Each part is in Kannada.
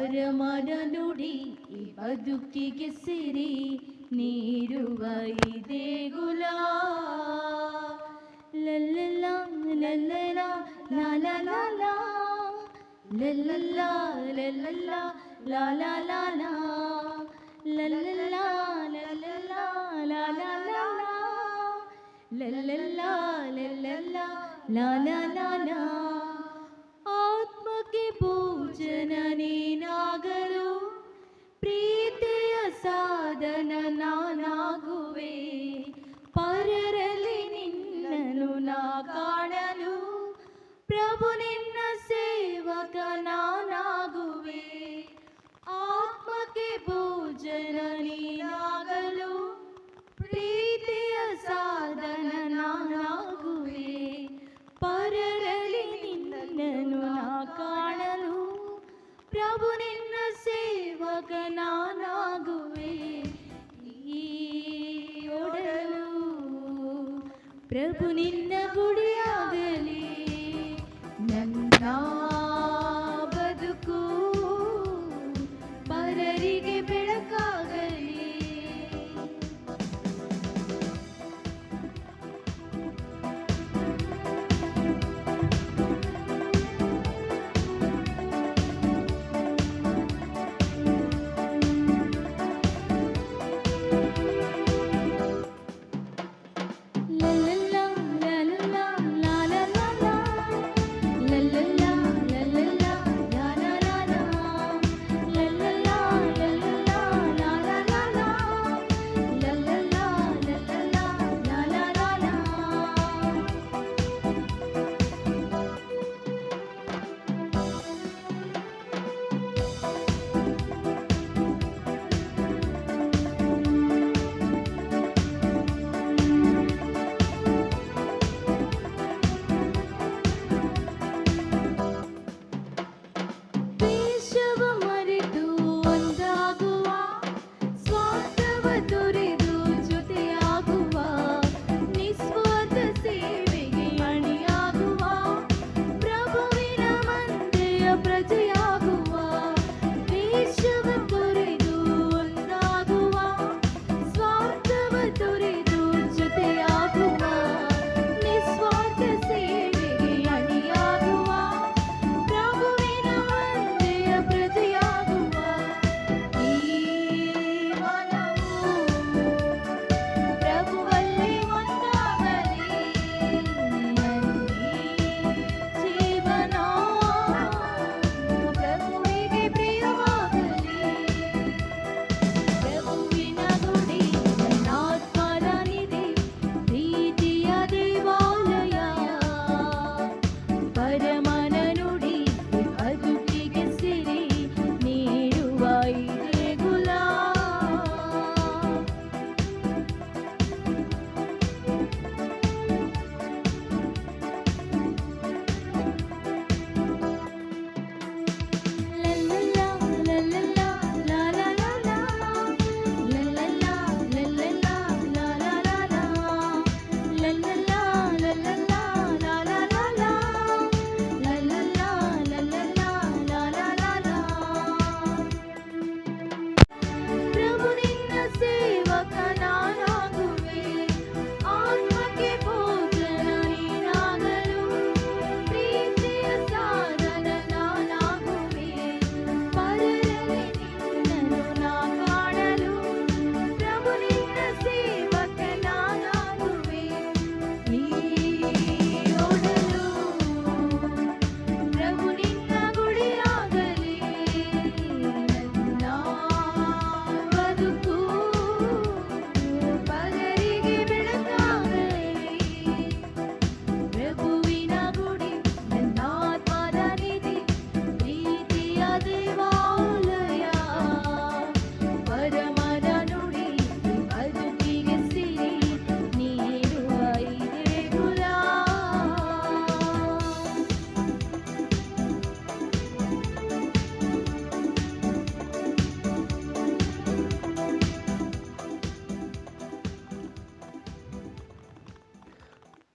ಪರಮನ ನುಡಿ ಈ ಬದುಕಿಗೆ ಸಿರಿ ನೀಡುವ ಈ ದೇಗುಲ. ಲಲ್ಲಲ ಲಲ್ಲಲ ಲಾಲಲ ಲಲ್ಲಲ ಲಲ್ಲಲ ಲಾಲಲ ಲಲ್ಲಲ ಲಲ್ಲಲ ಲಾಲಲ ಲಲ್ಲಲ ಲಲ್ಲಲ ಲಾಲಲ. ಆತ್ಮಕ್ಕೆ ಭೋಜನ ನೀನಾಗಲು ಪ್ರೀತಿಯ ಸಾಧನ ನಾನಾಗುವೆ. ಪರರಲ್ಲಿ ನಿನ್ನನು ನಾ ಕಾಣಲು ಪ್ರಭು ನಿನ್ನ ಸೇವಕ ನಾನಾಗುವೆ. ಆತ್ಮಕ್ಕೆ ಭೋಜನ ನೀನಾಗಲು ಪ್ರೀತಿಯ ಸಾಧನ ನಾನಾಗುವೆ. ಪರರಲ್ಲಿ ನಿನ್ನನು ನಾ ಕಾಣಲು ಪ್ರಭು ನಿನ್ನ ಸೇವಕ ನಾನಾಗುವೆ. ಈ ಒಡಲು ಪ್ರಭು ನಿನ್ನ ಗುಡಿಯಾಗಲಿ ನನ್ನ ಬದುಕು ಪರರಿಗೆ ಬೆಳಕಾಗಲಿ.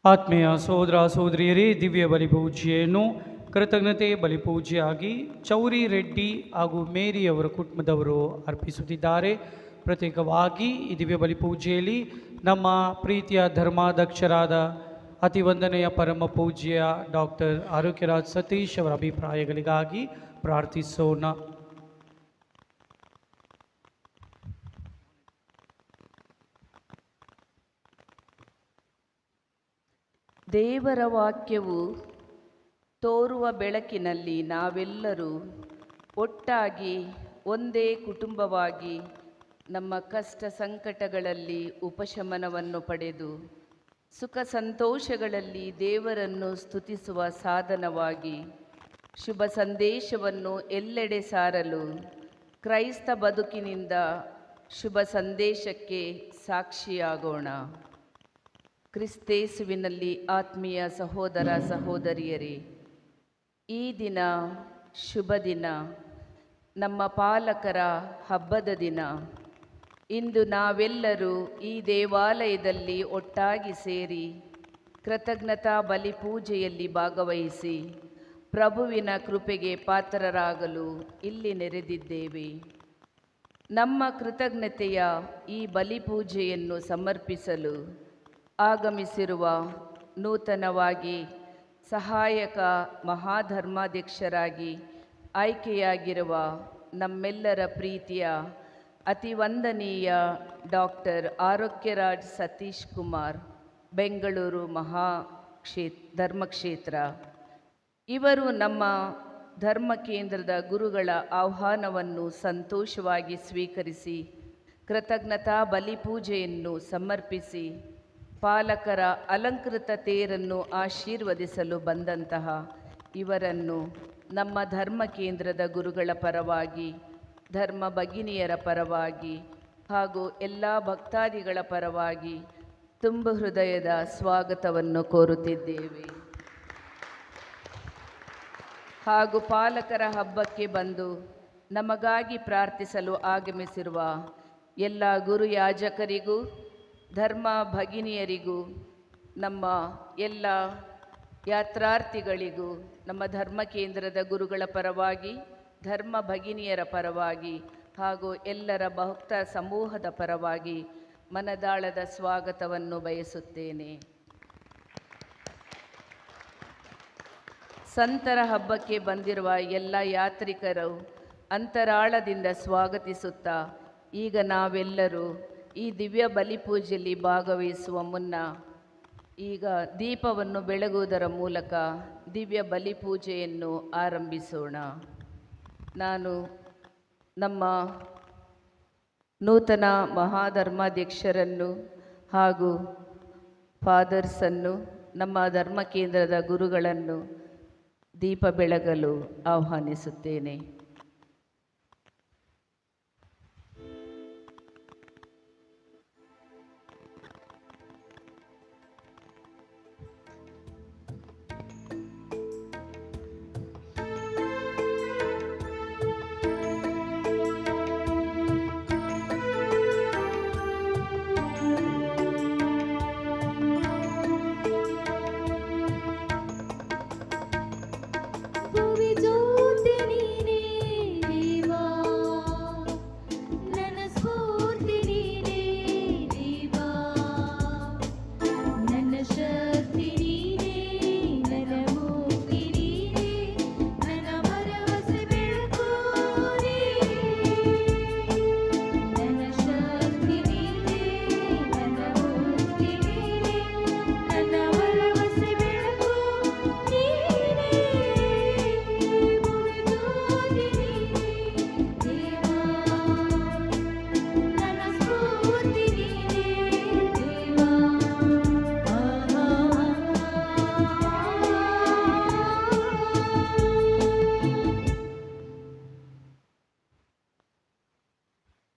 ಆತ್ಮೀಯ ಸಹೋದರ ಸಹೋದರಿಯರೇ, ದಿವ್ಯ ಬಲಿ ಪೂಜೆಯನ್ನು ಕೃತಜ್ಞತೆ ಬಲಿಪೂಜೆಯಾಗಿ ಚೌರಿ ರೆಡ್ಡಿ ಹಾಗೂ ಮೇರಿಯವರ ಕುಟುಂಬದವರು ಅರ್ಪಿಸುತ್ತಿದ್ದಾರೆ. ಪ್ರತ್ಯೇಕವಾಗಿ ಈ ದಿವ್ಯ ಬಲಿಪೂಜೆಯಲ್ಲಿ ನಮ್ಮ ಪ್ರೀತಿಯ ಧರ್ಮಾಧ್ಯಕ್ಷರಾದ ಅತಿವಂದನೆಯ ಪರಮ ಪೂಜ್ಯ ಡಾಕ್ಟರ್ ಆರೋಗ್ಯರಾಜ್ ಸತೀಶ್ ಅವರ ಅಭಿಪ್ರಾಯಗಳಿಗಾಗಿ ಪ್ರಾರ್ಥಿಸೋಣ. ದೇವರ ವಾಕ್ಯವು ತೋರುವ ಬೆಳಕಿನಲ್ಲಿ ನಾವೆಲ್ಲರೂ ಒಟ್ಟಾಗಿ ಒಂದೇ ಕುಟುಂಬವಾಗಿ ನಮ್ಮ ಕಷ್ಟ ಸಂಕಟಗಳಲ್ಲಿ ಉಪಶಮನವನ್ನು ಪಡೆದು ಸುಖ ಸಂತೋಷಗಳಲ್ಲಿ ದೇವರನ್ನು ಸ್ತುತಿಸುವ ಸಾಧನವಾಗಿ ಶುಭ ಸಂದೇಶವನ್ನು ಎಲ್ಲೆಡೆ ಸಾರಲು ಕ್ರೈಸ್ತ ಬದುಕಿನಿಂದ ಶುಭ ಸಂದೇಶಕ್ಕೆ ಸಾಕ್ಷಿಯಾಗೋಣ. ಕ್ರಿಸ್ತೇಸುವಿನಲ್ಲಿ ಆತ್ಮೀಯ ಸಹೋದರ ಸಹೋದರಿಯರೇ, ಈ ದಿನ ಶುಭ ದಿನ, ನಮ್ಮ ಪಾಲಕರ ಹಬ್ಬದ ದಿನ. ಇಂದು ನಾವೆಲ್ಲರೂ ಈ ದೇವಾಲಯದಲ್ಲಿ ಒಟ್ಟಾಗಿ ಸೇರಿ ಕೃತಜ್ಞತಾ ಬಲಿಪೂಜೆಯಲ್ಲಿ ಭಾಗವಹಿಸಿ ಪ್ರಭುವಿನ ಕೃಪೆಗೆ ಪಾತ್ರರಾಗಲು ಇಲ್ಲಿ ನೆರೆದಿದ್ದೇವೆ. ನಮ್ಮ ಕೃತಜ್ಞತೆಯ ಈ ಬಲಿಪೂಜೆಯನ್ನು ಸಮರ್ಪಿಸಲು ಆಗಮಿಸಿರುವ ನೂತನವಾಗಿ ಸಹಾಯಕ ಮಹಾಧರ್ಮಾಧ್ಯಕ್ಷರಾಗಿ ಆಯ್ಕೆಯಾಗಿರುವ ನಮ್ಮೆಲ್ಲರ ಪ್ರೀತಿಯ ಅತಿವಂದನೀಯ ಡಾಕ್ಟರ್ ಆರೋಗ್ಯರಾಜ್ ಸತೀಶ್ ಕುಮಾರ್, ಬೆಂಗಳೂರು ಧರ್ಮಕ್ಷೇತ್ರ, ಇವರು ನಮ್ಮ ಧರ್ಮ ಕೇಂದ್ರದ ಗುರುಗಳ ಆಹ್ವಾನವನ್ನು ಸಂತೋಷವಾಗಿ ಸ್ವೀಕರಿಸಿ ಕೃತಜ್ಞತಾ ಬಲಿಪೂಜೆಯನ್ನು ಸಮರ್ಪಿಸಿ ಪಾಲಕರ ಅಲಂಕೃತ ತೇರನ್ನು ಆಶೀರ್ವದಿಸಲು ಬಂದಂತಹ ಇವರನ್ನು ನಮ್ಮ ಧರ್ಮ ಕೇಂದ್ರದ ಗುರುಗಳ ಪರವಾಗಿ, ಧರ್ಮ ಭಗಿನಿಯರ ಪರವಾಗಿ ಹಾಗೂ ಎಲ್ಲ ಭಕ್ತಾದಿಗಳ ಪರವಾಗಿ ತುಂಬ ಹೃದಯದ ಸ್ವಾಗತವನ್ನು ಕೋರುತ್ತಿದ್ದೇವೆ. ಹಾಗೂ ಪಾಲಕರ ಹಬ್ಬಕ್ಕೆ ಬಂದು ನಮಗಾಗಿ ಪ್ರಾರ್ಥಿಸಲು ಆಗಮಿಸಿರುವ ಎಲ್ಲ ಗುರು ಯಾಜಕರಿಗೂ ಧರ್ಮ ಭಗಿನಿಯರಿಗೂ, ನಮ್ಮ ಎಲ್ಲ ಯಾತ್ರಾರ್ಥಿಗಳಿಗೂ ನಮ್ಮ ಧರ್ಮ ಕೇಂದ್ರದ ಗುರುಗಳ ಪರವಾಗಿ, ಧರ್ಮ ಭಗಿನಿಯರ ಪರವಾಗಿ ಹಾಗೂ ಎಲ್ಲರ ಭಕ್ತ ಸಮೂಹದ ಪರವಾಗಿ ಮನದಾಳದ ಸ್ವಾಗತವನ್ನು ಬಯಸುತ್ತೇನೆ. ಸಂತರ ಹಬ್ಬಕ್ಕೆ ಬಂದಿರುವ ಎಲ್ಲ ಯಾತ್ರಿಕರು ಅಂತರಾಳದಿಂದ ಸ್ವಾಗತಿಸುತ್ತಾ, ಈಗ ನಾವೆಲ್ಲರೂ ಈ ದಿವ್ಯ ಬಲಿಪೂಜೆಯಲ್ಲಿ ಭಾಗವಹಿಸುವ ಮುನ್ನ ಈಗ ದೀಪವನ್ನು ಬೆಳಗುವುದರ ಮೂಲಕ ದಿವ್ಯ ಬಲಿಪೂಜೆಯನ್ನು ಆರಂಭಿಸೋಣ. ನಾನು ನಮ್ಮ ನೂತನ ಮಹಾಧರ್ಮಾಧ್ಯಕ್ಷರನ್ನು ಹಾಗೂ ಫಾದರ್ಸನ್ನು, ನಮ್ಮ ಧರ್ಮ ಕೇಂದ್ರದ ಗುರುಗಳನ್ನು ದೀಪ ಬೆಳಗಲು ಆಹ್ವಾನಿಸುತ್ತೇನೆ.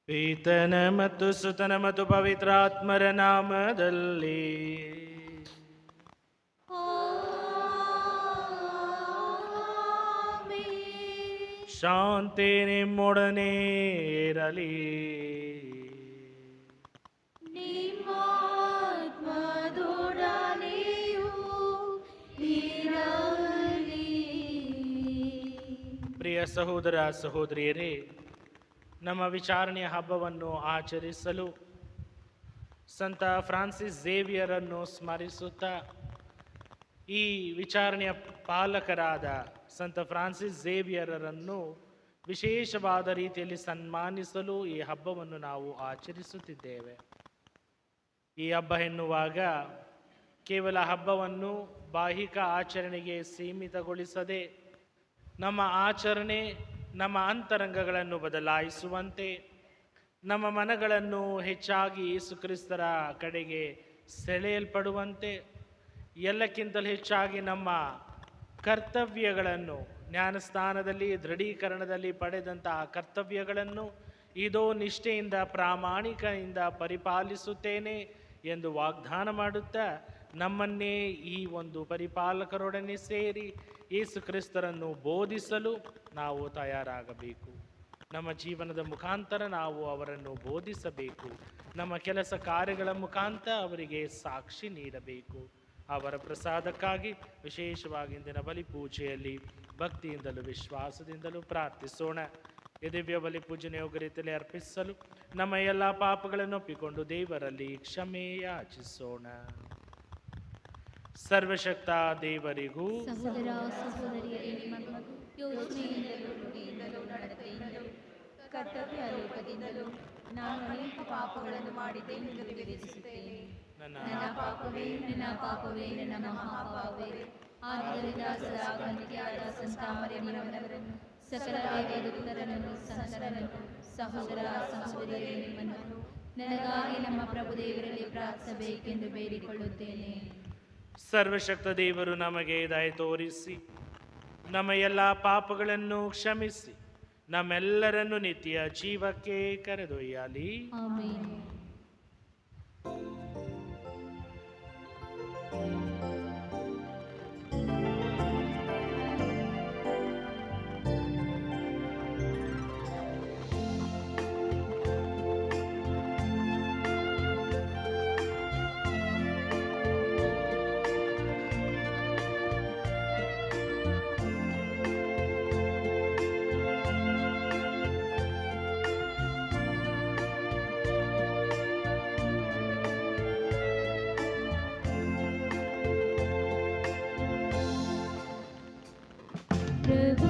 ಪಿತನ ಮತ್ತು ಸುತನ ಮತ್ತು ಪವಿತ್ರಾತ್ಮರ ನಾಮದಲ್ಲಿ ಶಾಂತಿ ನಿಮ್ಮೊಡನೆ ಇರಲಿ. ನಿಮ್ಮಾತ್ಮದೊಡನೆಯೂ ಇರಲಿ. ಪ್ರಿಯ ಸಹೋದರ ಸಹೋದರಿಯರೇ, ನಮ್ಮ ವಿಚಾರಣೆಯ ಹಬ್ಬವನ್ನು ಆಚರಿಸಲು ಸಂತ ಫ್ರಾನ್ಸಿಸ್ ಝೇವಿಯರನ್ನು ಸ್ಮರಿಸುತ್ತಾ ಈ ವಿಚಾರಣೆಯ ಪಾಲಕರಾದ ಸಂತ ಫ್ರಾನ್ಸಿಸ್ ಝೇವಿಯರನ್ನು ವಿಶೇಷವಾದ ರೀತಿಯಲ್ಲಿ ಸನ್ಮಾನಿಸಲು ಈ ಹಬ್ಬವನ್ನು ನಾವು ಆಚರಿಸುತ್ತಿದ್ದೇವೆ. ಈ ಹಬ್ಬ ಎನ್ನುವಾಗ ಕೇವಲ ಹಬ್ಬವನ್ನು ಬಾಹಿಕ ಆಚರಣೆಗೆ ಸೀಮಿತಗೊಳಿಸದೆ ನಮ್ಮ ಆಚರಣೆ ನಮ್ಮ ಅಂತರಂಗಗಳನ್ನು ಬದಲಾಯಿಸುವಂತೆ, ನಮ್ಮ ಮನಗಳನ್ನು ಹೆಚ್ಚಾಗಿ ಯೇಸುಕ್ರಿಸ್ತರ ಕಡೆಗೆ ಸೆಳೆಯಲ್ಪಡುವಂತೆ, ಎಲ್ಲಕ್ಕಿಂತಲೂ ಹೆಚ್ಚಾಗಿ ನಮ್ಮ ಕರ್ತವ್ಯಗಳನ್ನು ಜ್ಞಾನಸ್ಥಾನದಲ್ಲಿ ದೃಢೀಕರಣದಲ್ಲಿ ಪಡೆದಂತಹ ಕರ್ತವ್ಯಗಳನ್ನು ಇದೋ ನಿಷ್ಠೆಯಿಂದ ಪ್ರಾಮಾಣಿಕದಿಂದ ಪರಿಪಾಲಿಸುತ್ತೇನೆ ಎಂದು ವಾಗ್ದಾನ ಮಾಡುತ್ತಾ ನಮ್ಮನ್ನೇ ಈ ಒಂದು ಪರಿಪಾಲಕರೊಡನೆ ಸೇರಿ ಯೇಸು ಕ್ರಿಸ್ತರನ್ನು ಬೋಧಿಸಲು ನಾವು ತಯಾರಾಗಬೇಕು. ನಮ್ಮ ಜೀವನದ ಮುಖಾಂತರ ನಾವು ಅವರನ್ನು ಬೋಧಿಸಬೇಕು. ನಮ್ಮ ಕೆಲಸ ಕಾರ್ಯಗಳ ಮುಖಾಂತರ ಅವರಿಗೆ ಸಾಕ್ಷಿ ನೀಡಬೇಕು. ಅವರ ಪ್ರಸಾದಕ್ಕಾಗಿ ವಿಶೇಷವಾಗಿ ಇಂದಿನ ಬಲಿ ಪೂಜೆಯಲ್ಲಿ ಭಕ್ತಿಯಿಂದಲೂ ವಿಶ್ವಾಸದಿಂದಲೂ ಪ್ರಾರ್ಥಿಸೋಣ. ಈ ದಿವ್ಯ ಬಲಿ ಪೂಜೆನ ಯೋಗ್ಯ ರೀತಿಯಲ್ಲಿ ಅರ್ಪಿಸಲು ನಮ್ಮ ಎಲ್ಲ ಪಾಪಗಳನ್ನು ಒಪ್ಪಿಕೊಂಡು ದೇವರಲ್ಲಿ ಕ್ಷಮೆ ಯಾಚಿಸೋಣ. ಸರ್ವಶಕ್ತ ದೇವರಿಗೂ ಸಹೋದರ ಸಹೋದರಿಯರೇ, ನಿಮ್ಮ ಯೋಚನೆಯಿಂದಲೂ ನುಡಿಯಿಂದಲೂ ನಡತೆಯಿಂದಲೂ ಕರ್ತವ್ಯ ಲೋಪದಿಂದಲೂ ನಾನು ಅನೇಕ ಪಾಪಗಳನ್ನು ಮಾಡಿದ್ದೇನೆಂದು ವಿವೇಚಿಸುತ್ತೇನೆ. ನನ್ನ ಪಾಪವೇ ನನ್ನ ಮಹಾಪಾಪವೇ. ಆದ್ದರಿಂದ ಸದಾ ಕನ್ನಿಕೆಯಾದ ಸಂತ ಮರಿಯಮ್ಮನವರನ್ನು, ಸಕಲ ದೇವದೂತರನ್ನು, ಸಂತರನ್ನು, ಸಹೋದರ ಸಹೋದರಿಯರೇ, ನಿಮ್ಮನ್ನು ನನಗಾಗಿ ನಮ್ಮ ಪ್ರಭು ದೇವರಲ್ಲಿ ಪ್ರಾರ್ಥಿಸಬೇಕೆಂದು ಬೇಡಿಕೊಳ್ಳುತ್ತೇನೆ. ಸರ್ವಶಕ್ತ ದೇವರು ನಮಗೆ ದಯೆ ತೋರಿಸಿ ನಮ್ಮ ಎಲ್ಲ ಪಾಪಗಳನ್ನು ಕ್ಷಮಿಸಿ ನಮ್ಮೆಲ್ಲರನ್ನು ನಿತ್ಯ ಜೀವಕ್ಕೆ ಕರೆದೊಯ್ಯಲಿ. ಆಮೆನ್. ಪ್ರಭು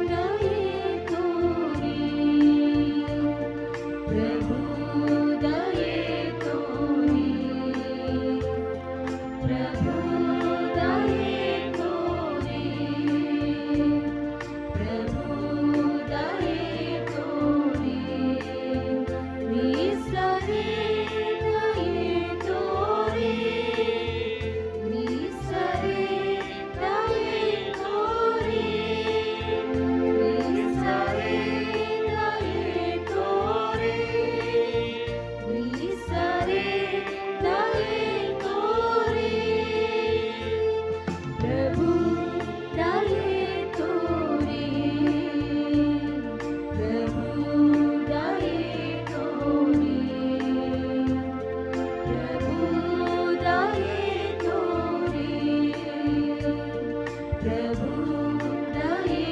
ದಯೆ ತೋರಿ, ಪ್ರಭು ದಯೆ ತೋರಿ, ಪ್ರಭು ದಯೆ ತೋರಿ, ಪ್ರಭು ದಯೆ ತೋರಿ, ಮೀಸರೆ ದಯೆ ತೋರಿ, ಮೀಸರೆ ದಯೆ ತೋರಿ, ಮೀಸರೆ ದಯೆ ತೋರಿ, ಮೀಸರೆ ದಯೆ ತೋರಿ, ಪ್ರಭು ದಯೆ ತೋರಿ, ಪ್ರಭು ದಯೆ ತೋರಿ, ಪ್ರಭು ದಯೆ ತೋರಿ, ಪ್ರಭು ದಯೆ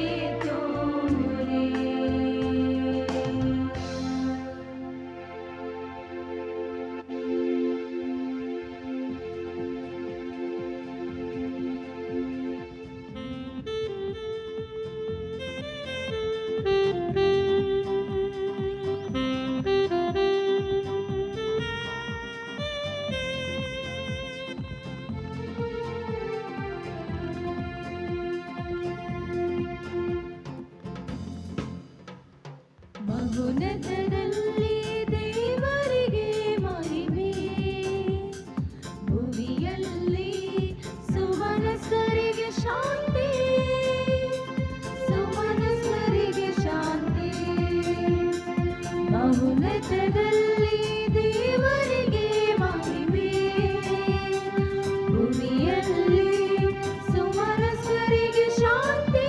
ತೋರಿ. ಮಗುನತದಲ್ಲಿ ದೇವರಿಗೆ ಮಹಿಮೆ, ಭುವಿಯಲ್ಲಿ ಸುಮನಸ್ಕರಿಗೆ ಶಾಂತಿ, ಸುಮನಸ್ಕರಿಗೆ ಶಾಂತಿ. ಮಗುನತದಲ್ಲಿ ದೇವರಿಗೆ ಮಹಿಮೆ, ಭುವಿಯಲ್ಲಿ ಸುಮನಸ್ಕರಿಗೆ ಶಾಂತಿ,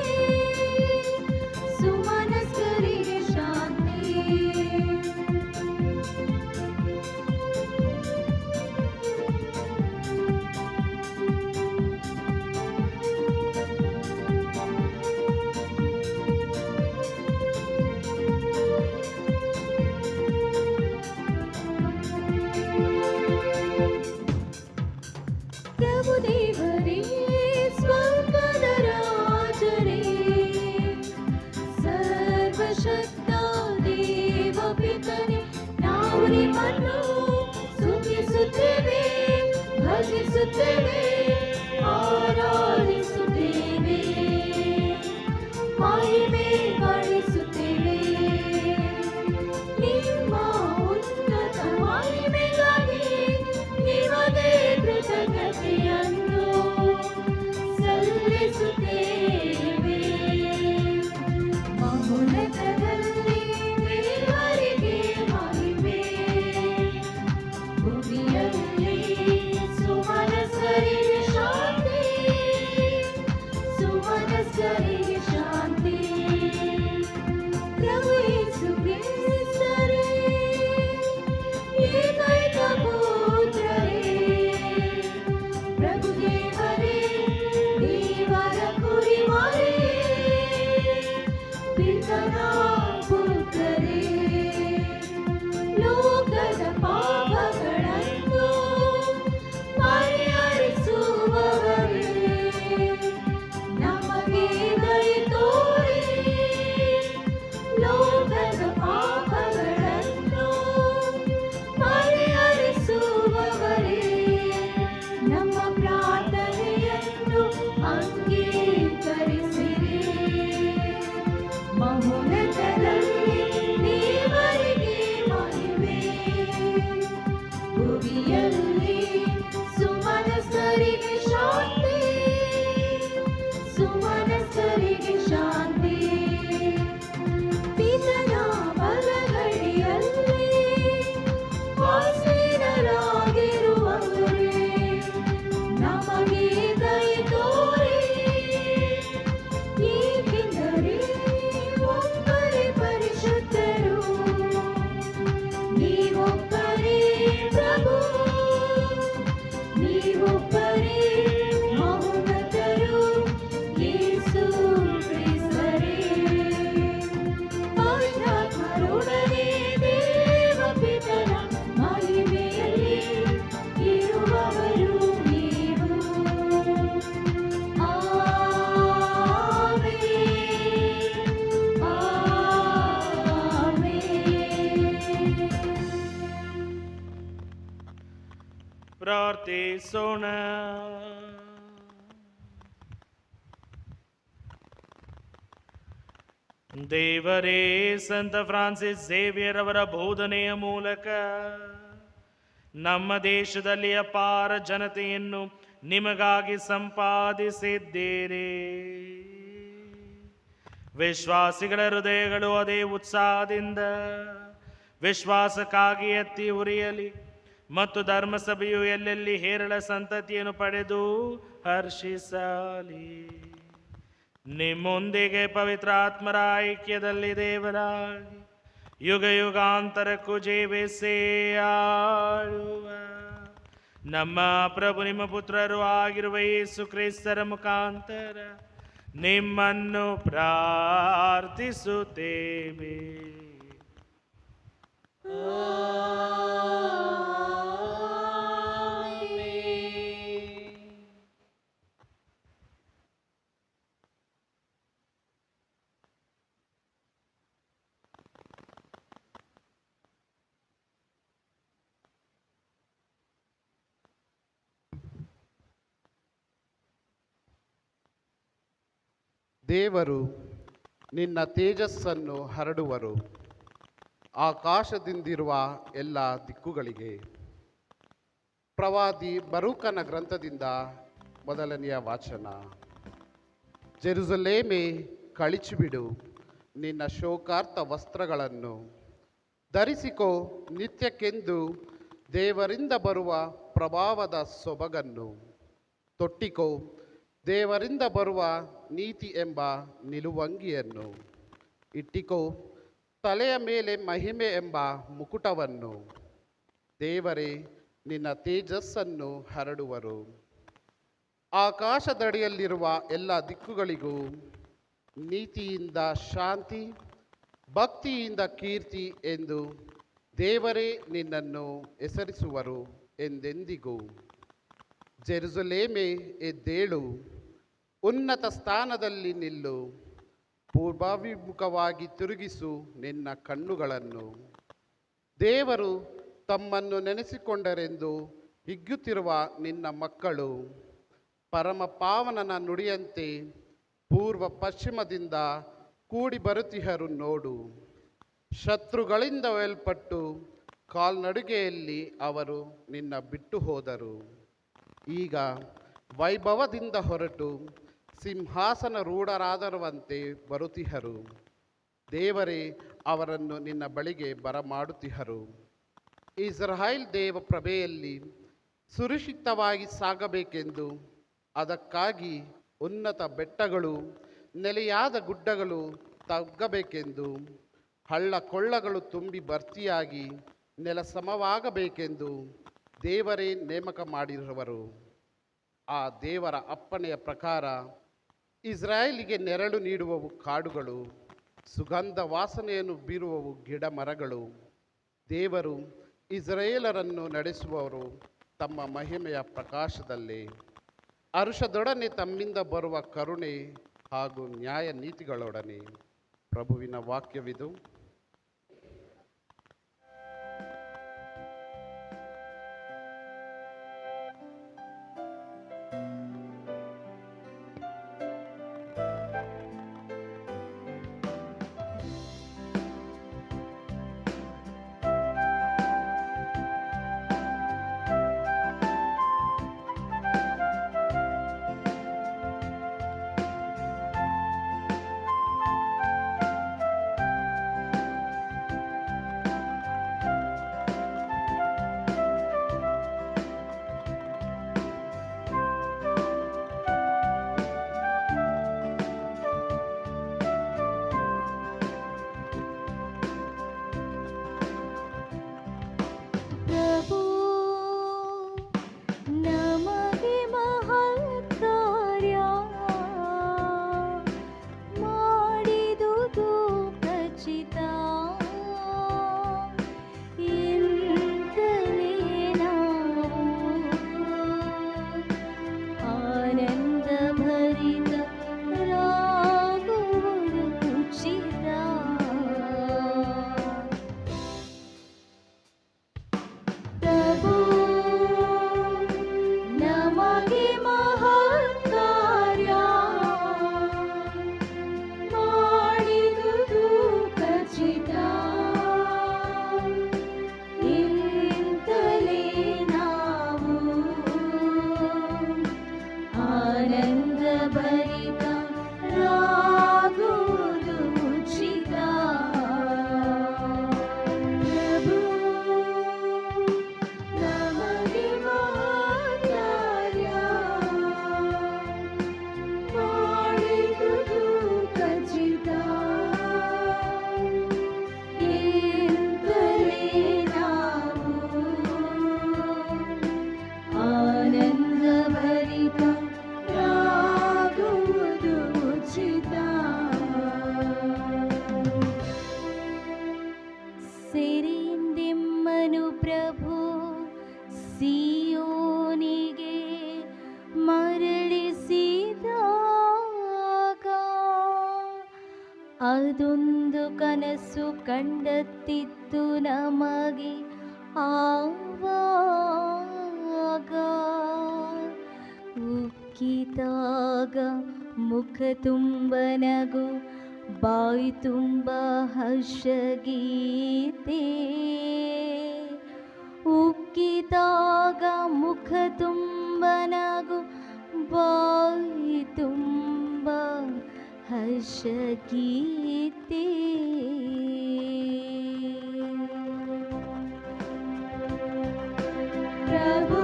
ಸುಮನಸ್ಕರಿಗೆ ಶಾಂತಿ. ನಿಮ್ಮನ್ನು ಸ್ತುತಿಸುತ್ತೇವೆ, ಭಜಿಸುತ್ತೇವೆ, ಆರಾಧಿಸುತ್ತೇವೆ, ಮಹಿಮೆ ಪಡಿಸುತ್ತೇವೆ. ನಿಮ್ಮ ಉನ್ನತ ಮಹಿಮೆಗಾಗಿ ನಿಮಗೆ ಕೃತಜ್ಞತೆಯನ್ನು ಸಲ್ಲಿಸುತ್ತೇವೆ. ಮಹೋನ್ನತದಲ್ಲಿ ದೇವರಿಗೆ ಮಹಿಮೆ, ಭೂಮಿಯಲ್ಲಿ ಸುಮನಸ್ಸರಿಗೆ ಶಾಂತಿ, ಸುಮನಸ್ಸರಿಗೆ ಶಾಂತಿ. ಪ್ರಭು ಯೇಸು ಕ್ರಿಸ್ತರೇ, ಏಕೈಕ ಪುತ್ರರೇ, ಪ್ರಭು ದೇವರೇ, ದೇವರ ಕುರಿಮರಿ, ಪಿತನ ಪುತ್ರರೇ, ಲೋಕದ ಪಾಪಗಳನ್ನು ಪರಿಹರಿಸುವವರೇ, ನಮಗೆ ದಯೆ ತೋರಿ ಲೋಕದ ಪಾಪಗಳನ್ನು ಪರಿಹರಿಸುವವರೇ, ನಮ್ಮ ಪ್ರಾರ್ಥನೆಯನ್ನು ಅಂಗೀಕರಿಸಿರಿ. ಮಹೋನ್ನತದಲ್ಲಿ ದೇವರಿಗೆ ಮಹಿಮೆ, ಭೂಮಿಯಲ್ಲಿ ಸುಮನಸ್ಸರಿಗೆ ಶಾಂತಿ, ಸುಮನಸ್ಸರಿಗೆ ಶಾಂತಿ. ಪಿತನ ಬಲಗಡೆಯಲ್ಲಿ ಆಸೀನರಾಗಿರುವವರೇ, ನಮಗೆ ದಯೆ ತೋರಿ, ಏಕೆಂದರೆ ಒಬ್ಬರೇ ಪರಿಶುದ್ಧರು, ನೀವೊಬ್ಬರೇ ಪ್ರಭು, ನೀವೊಬ್ಬರೇ ಮಹೋನ್ನತರು, ಯೇಸು ಕ್ರಿಸ್ತರೇ. ಪವಿತ್ರಾತ್ಮರೊಡನೆ ದೇವ ಪಿತನ ಮಹಿಮೆಯಲ್ಲಿ ಇರುವವರು ನೀವು. Amen, amen. ಪ್ರಾರ್ಥಿಸೋಣ. ದೇವರೇ, ಸಂತ ಫ್ರಾನ್ಸಿಸ್ ಝೇವಿಯರ್ ಅವರ ಬೋಧನೆಯ ಮೂಲಕ ನಮ್ಮ ದೇಶದಲ್ಲಿ ಅಪಾರ ಜನತೆಯನ್ನು ನಿಮಗಾಗಿ ಸಂಪಾದಿಸಿದ್ದೀರಿ. ವಿಶ್ವಾಸಿಗಳ ಹೃದಯಗಳು ಅದೇ ಉತ್ಸಾಹದಿಂದ ವಿಶ್ವಾಸಕ್ಕಾಗಿ ಎತ್ತಿ ಉರಿಯಲಿ ಮತ್ತು ಧರ್ಮಸಭೆಯು ಎಲ್ಲೆಲ್ಲಿ ಹೇರಳ ಸಂತತಿಯನ್ನು ಪಡೆದು ಹರ್ಷಿಸಲಿ. ನಿಮ್ಮೊಂದಿಗೆ ಪವಿತ್ರಾತ್ಮರ ಐಕ್ಯದಲ್ಲಿ ದೇವರಾಗಿ ಯುಗ ಯುಗಾಂತರಕ್ಕೂ ಜೀವಿಸಿ ಆಳುವ ನಮ್ಮ ಪ್ರಭು ನಿಮ್ಮ ಪುತ್ರರು ಆಗಿರುವ ಯೇಸು ಕ್ರಿಸ್ತರ ಮುಖಾಂತರ ನಿಮ್ಮನ್ನು ಪ್ರಾರ್ಥಿಸುತ್ತೇವೆ. ದೇವರು ನಿನ್ನ ತೇಜಸ್ಸನ್ನು ಹರಡುವರು ಆಕಾಶದಿಂದಿರುವ ಎಲ್ಲ ದಿಕ್ಕುಗಳಿಗೆ. ಪ್ರವಾದಿ ಬರೂಕನ ಗ್ರಂಥದಿಂದ ಮೊದಲನೆಯ ವಾಚನ. ಜೆರುಸಲೇಮೇ, ಕಳಿಚಿಬಿಡು ನಿನ್ನ ಶೋಕಾರ್ಥ ವಸ್ತ್ರಗಳನ್ನು, ಧರಿಸಿಕೋ ನಿತ್ಯಕ್ಕೆಂದು ದೇವರಿಂದ ಬರುವ ಪ್ರಭಾವದ ಸೊಬಗನ್ನು, ತೊಟ್ಟಿಕೋ ದೇವರಿಂದ ಬರುವ ನೀತಿ ಎಂಬ ನಿಲುವಂಗಿಯನ್ನು, ಇಟ್ಟಿಕೋ ತಲೆಯ ಮೇಲೆ ಮಹಿಮೆ ಎಂಬ ಮುಕುಟವನ್ನು. ದೇವರೇ ನಿನ್ನ ತೇಜಸ್ಸನ್ನು ಹರಡುವರು ಆಕಾಶದಡಿಯಲ್ಲಿರುವ ಎಲ್ಲ ದಿಕ್ಕುಗಳಿಗೂ. ನೀತಿಯಿಂದ ಶಾಂತಿ, ಭಕ್ತಿಯಿಂದ ಕೀರ್ತಿ ಎಂದು ದೇವರೇ ನಿನ್ನನ್ನು ಹೆಸರಿಸುವರು ಎಂದೆಂದಿಗೂ. ಜೆರುಸಲೇಮೇ, ಎದ್ದೇಳು, ಉನ್ನತ ಸ್ಥಾನದಲ್ಲಿ ನಿಲ್ಲು, ಪೂರ್ವಾಭಿಮುಖವಾಗಿ ತಿರುಗಿಸು ನಿನ್ನ ಕಣ್ಣುಗಳನ್ನು. ದೇವರು ತಮ್ಮನ್ನು ನೆನೆಸಿಕೊಂಡರೆಂದು ಹಿಗ್ಗುತ್ತಿರುವ ನಿನ್ನ ಮಕ್ಕಳು ಪರಮ ಪಾವನನ ನುಡಿಯಂತೆ ಪೂರ್ವ ಪಶ್ಚಿಮದಿಂದ ಕೂಡಿ ಬರುತ್ತಿಹರು ನೋಡು. ಶತ್ರುಗಳಿಂದ ಒಯ್ಯಲ್ಪಟ್ಟು ಕಾಲ್ನಡಿಗೆಯಲ್ಲಿ ಅವರು ನಿನ್ನ ಬಿಟ್ಟು ಹೋದರು. ಈಗ ವೈಭವದಿಂದ ಹೊರಟು ಸಿಂಹಾಸನ ರೂಢರಾದರುವಂತೆ ಬರುತ್ತಿಹರು. ದೇವರೇ ಅವರನ್ನು ನಿನ್ನ ಬಳಿಗೆ ಬರಮಾಡುತ್ತಿಹರು. ಇಸ್ರಾಯೇಲ್ ದೇವ ಪ್ರಭೆಯಲ್ಲಿ ಸುರಕ್ಷಿತವಾಗಿ ಸಾಗಬೇಕೆಂದು, ಅದಕ್ಕಾಗಿ ಉನ್ನತ ಬೆಟ್ಟಗಳು ನೆಲೆಯಾದ ಗುಡ್ಡಗಳು ತಗ್ಗಬೇಕೆಂದು, ಹಳ್ಳ ಕೊಳ್ಳಗಳು ತುಂಬಿ ಭರ್ತಿಯಾಗಿ ನೆಲ ಸಮವಾಗಬೇಕೆಂದು ದೇವರೇ ನೇಮಕ ಮಾಡಿರುವರು. ಆ ದೇವರ ಅಪ್ಪಣೆಯ ಪ್ರಕಾರ ಇಸ್ರಾಯೇಲಿಗೆ ನೆರಳು ನೀಡುವವು ಕಾಡುಗಳು, ಸುಗಂಧ ವಾಸನೆಯನ್ನು ಬೀರುವವು ಗಿಡ ಮರಗಳು. ದೇವರು ಇಸ್ರಾಯೇಲರನ್ನು ನಡೆಸುವವರು ತಮ್ಮ ಮಹಿಮೆಯ ಪ್ರಕಾಶದಲ್ಲಿ. ಹರುಷದೊಡನೆ ತಮ್ಮಿಂದ ಬರುವ ಕರುಣೆ ಹಾಗೂ ನ್ಯಾಯ ನೀತಿಗಳೊಡನೆ. ಪ್ರಭುವಿನ ವಾಕ್ಯವಿದು. ಪ್ರಭು ನಮಗೆ ಮಹತ್ ಕಾರ್ಯ ಮಾಡಿದುದು ಖಚಿತ. ಇಂತಲೇ ನಾವು ಆನಂದ ಭರಿತರಾಗುವುದು ಉಚಿತ. ಪ್ರಭು ನಮಗೆ ಮಹತ್ ಕಾರ್ಯ ಮಾಡಿದುದು ಖಚಿತ. ಇಂತಲೇ ನಾವು ಆನಂದ ಭರಿತರಾಗುವುದು ಉಚಿತ. ಪ್ರಭು ನಮಗೆ ಮಹತ್ ಕಾರ್ಯ ಮಾಡಿದುದು ಖಚಿತ. ಇಂತಲೇ ನಾವು ಆನಂದ ಭರಿತರಾಗುವುದು ಉಚಿತ. ಸಿರಿಂದೆಮ್ಮನು ಪ್ರಭು ಸಿಯೋನಿಗೆ ಮರಳಿಸಿದಾಗ ಅದೊಂದು ಕನಸು ಕಂಡತ್ತಿತ್ತು ನಮಗೆ ಆವಾಗ. ಉಕ್ಕಿದಾಗ ಮುಖ ತುಂಬ ನಗು, ಬಾಯಿ ತುಂಬ ಹರ್ಷಗೀತೆ. ಉಕ್ಕಿದಾಗ ಮುಖ ತುಂಬ ನಗು, ಬಾಯಿ ತುಂಬ ಹರ್ಷಗೀತೆ. ಪ್ರಭು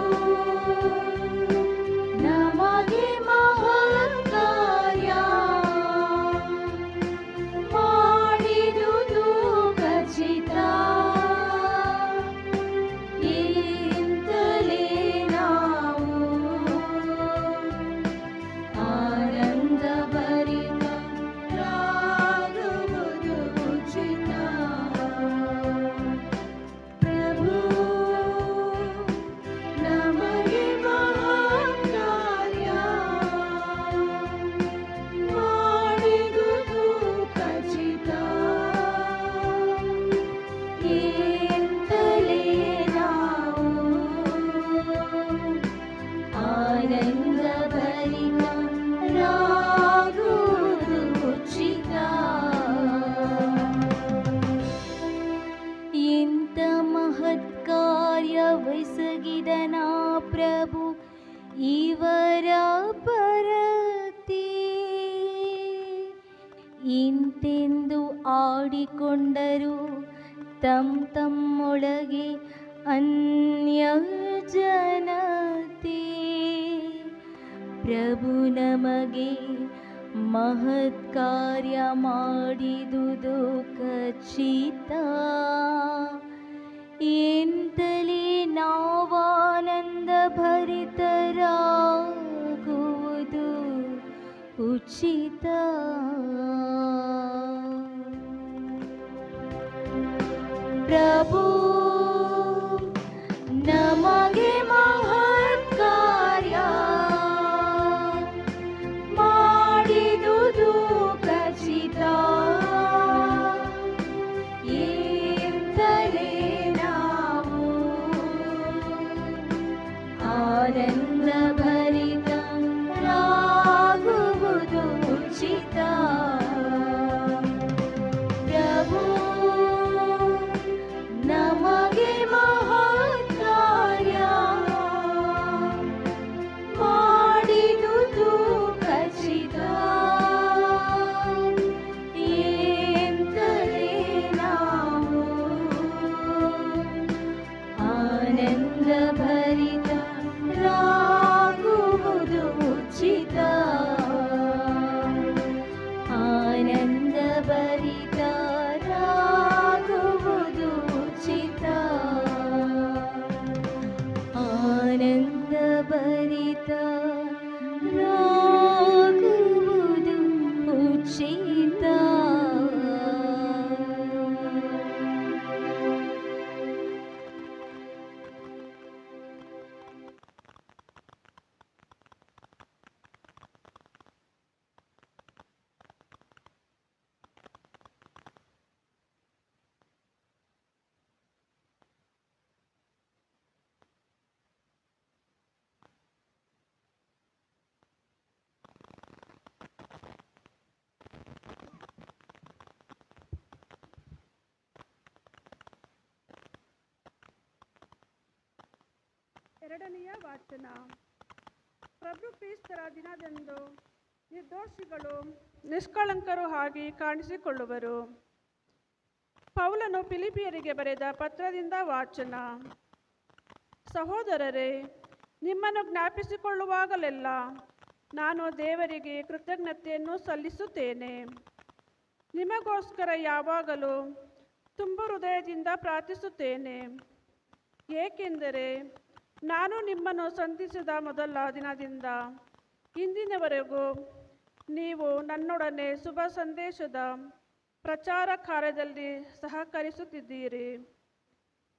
ನಮಗೆ ಮಹತ್ ಕಾರ್ಯ ಮಾಡಿದುದು ಖಚಿತ. ಇಂತಲೇ ನಾವು ಆನಂದ ಭರಿತರಾಗುವುದು ಇಂತೆಂದು ಆಡಿಕೊಂಡರು ತಮ್ಮೊಳಗೆ ಅನ್ಯಜನತೆ. ಪ್ರಭು ನಮಗೆ ಮಹತ್ ಕಾರ್ಯ ಮಾಡಿದುದು ಖಚಿತ. ಎಂತಲೇ ನಾವಾನಂದ ಭರಿತರಾಗುವುದು ಉಚಿತ. ಪ್ರಭು ನಮಗೆ ಮಹತ್ ಕಾರ್ಯ ಮಾಡಿದುದು ಖಚಿತ. ಎಂತಲೇ ನಾವು ಆನಂದ ಭರಿತರಾಗುವುದು ಉಚಿತ. ಪ್ರಭು ನಮಗೆ ಮಹತ್ ಕಾರ್ಯ ಮಾಡಿದುದು ಖಚಿತ. ಎಂತಲೇ ನಾವು ಆನಂದ ಭರಿತರಾಗುವುದು ಉಚಿತ. ಆನಂದ ಭರಿತರಾಗುವುದು ಉಚಿತ. ಆನಂದ ಭರಿತರಾಗುವುದು ಉಚಿತ. ಎರಡನೆಯ ವಾಚನ. ಪ್ರಭು ಕ್ರಿಸ್ತರ ದಿನದಂದು ನಿರ್ದೋಷಿಗಳು ನಿಷ್ಕಳಂಕರು ಆಗಿ ಕಾಣಿಸಿಕೊಳ್ಳುವರು. ಪೌಲನು ಫಿಲಿಪಿಯರಿಗೆ ಬರೆದ ಪತ್ರದಿಂದ ವಾಚನ. ಸಹೋದರರೇ, ನಿಮ್ಮನ್ನು ಜ್ಞಾಪಿಸಿಕೊಳ್ಳುವಾಗಲೆಲ್ಲ ನಾನು ದೇವರಿಗೆ ಕೃತಜ್ಞತೆಯನ್ನು ಸಲ್ಲಿಸುತ್ತೇನೆ. ನಿಮಗೋಸ್ಕರ ಯಾವಾಗಲೂ ತುಂಬು ಹೃದಯದಿಂದ ಪ್ರಾರ್ಥಿಸುತ್ತೇನೆ. ಏಕೆಂದರೆ ನಾನು ನಿಮ್ಮನ್ನು ಸಂಧಿಸಿದ ಮೊದಲ ದಿನದಿಂದ ಇಂದಿನವರೆಗೂ ನೀವು ನನ್ನೊಡನೆ ಶುಭ ಸಂದೇಶದ ಪ್ರಚಾರ ಕಾರ್ಯದಲ್ಲಿ ಸಹಕರಿಸುತ್ತಿದ್ದೀರಿ.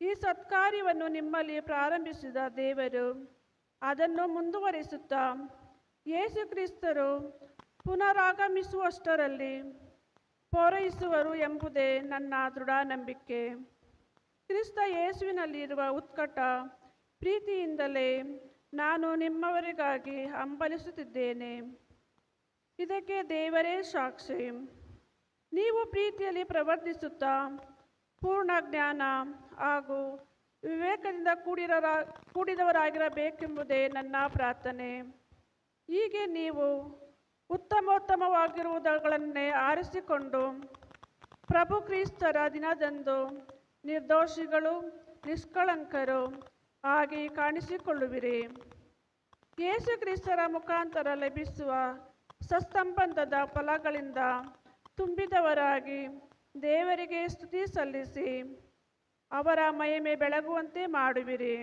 ಈ ಸತ್ಕಾರ್ಯವನ್ನು ನಿಮ್ಮಲ್ಲಿ ಪ್ರಾರಂಭಿಸಿದ ದೇವರು ಅದನ್ನು ಮುಂದುವರಿಸುತ್ತಾ ಯೇಸು ಕ್ರಿಸ್ತರು ಪುನರಾಗಮಿಸುವಷ್ಟರಲ್ಲಿ ಪೂರೈಸುವರು ಎಂಬುದೇ ನನ್ನ ದೃಢ ನಂಬಿಕೆ. ಕ್ರಿಸ್ತ ಯೇಸುವಿನಲ್ಲಿರುವ ಉತ್ಕಟ ಪ್ರೀತಿಯಿಂದಲೇ ನಾನು ನಿಮ್ಮವರಿಗಾಗಿ ಹಂಬಲಿಸುತ್ತಿದ್ದೇನೆ. ಇದಕ್ಕೆ ದೇವರೇ ಸಾಕ್ಷಿ. ನೀವು ಪ್ರೀತಿಯಲ್ಲಿ ಪ್ರವರ್ತಿಸುತ್ತಾ ಪೂರ್ಣ ಜ್ಞಾನ ಹಾಗೂ ವಿವೇಕದಿಂದ ಕೂಡಿದವರಾಗಿರಬೇಕೆಂಬುದೇ ನನ್ನ ಪ್ರಾರ್ಥನೆ. ಹೀಗೆ ನೀವು ಉತ್ತಮೋತ್ತಮವಾಗಿರುವುದಗಳನ್ನೇ ಆರಿಸಿಕೊಂಡು ಪ್ರಭು ಕ್ರಿಸ್ತರ ದಿನದಂದು ನಿರ್ದೋಷಿಗಳು ನಿಷ್ಕಳಂಕರು ಆಗಿ ಕಾಣಿಸಿಕೊಳ್ಳುವಿರಿ. ಯೇಸು ಕ್ರಿಸ್ತರ ಮುಖಾಂತರ ಲಭಿಸುವ ಸತ್ಸಂಬಂಧದ ಫಲಗಳಿಂದ ತುಂಬಿದವರಾಗಿ ದೇವರಿಗೆ ಸ್ತುತಿ ಸಲ್ಲಿಸಿ ಅವರ ಮಹಿಮೆ ಬೆಳಗುವಂತೆ ಮಾಡುವಿರಿ.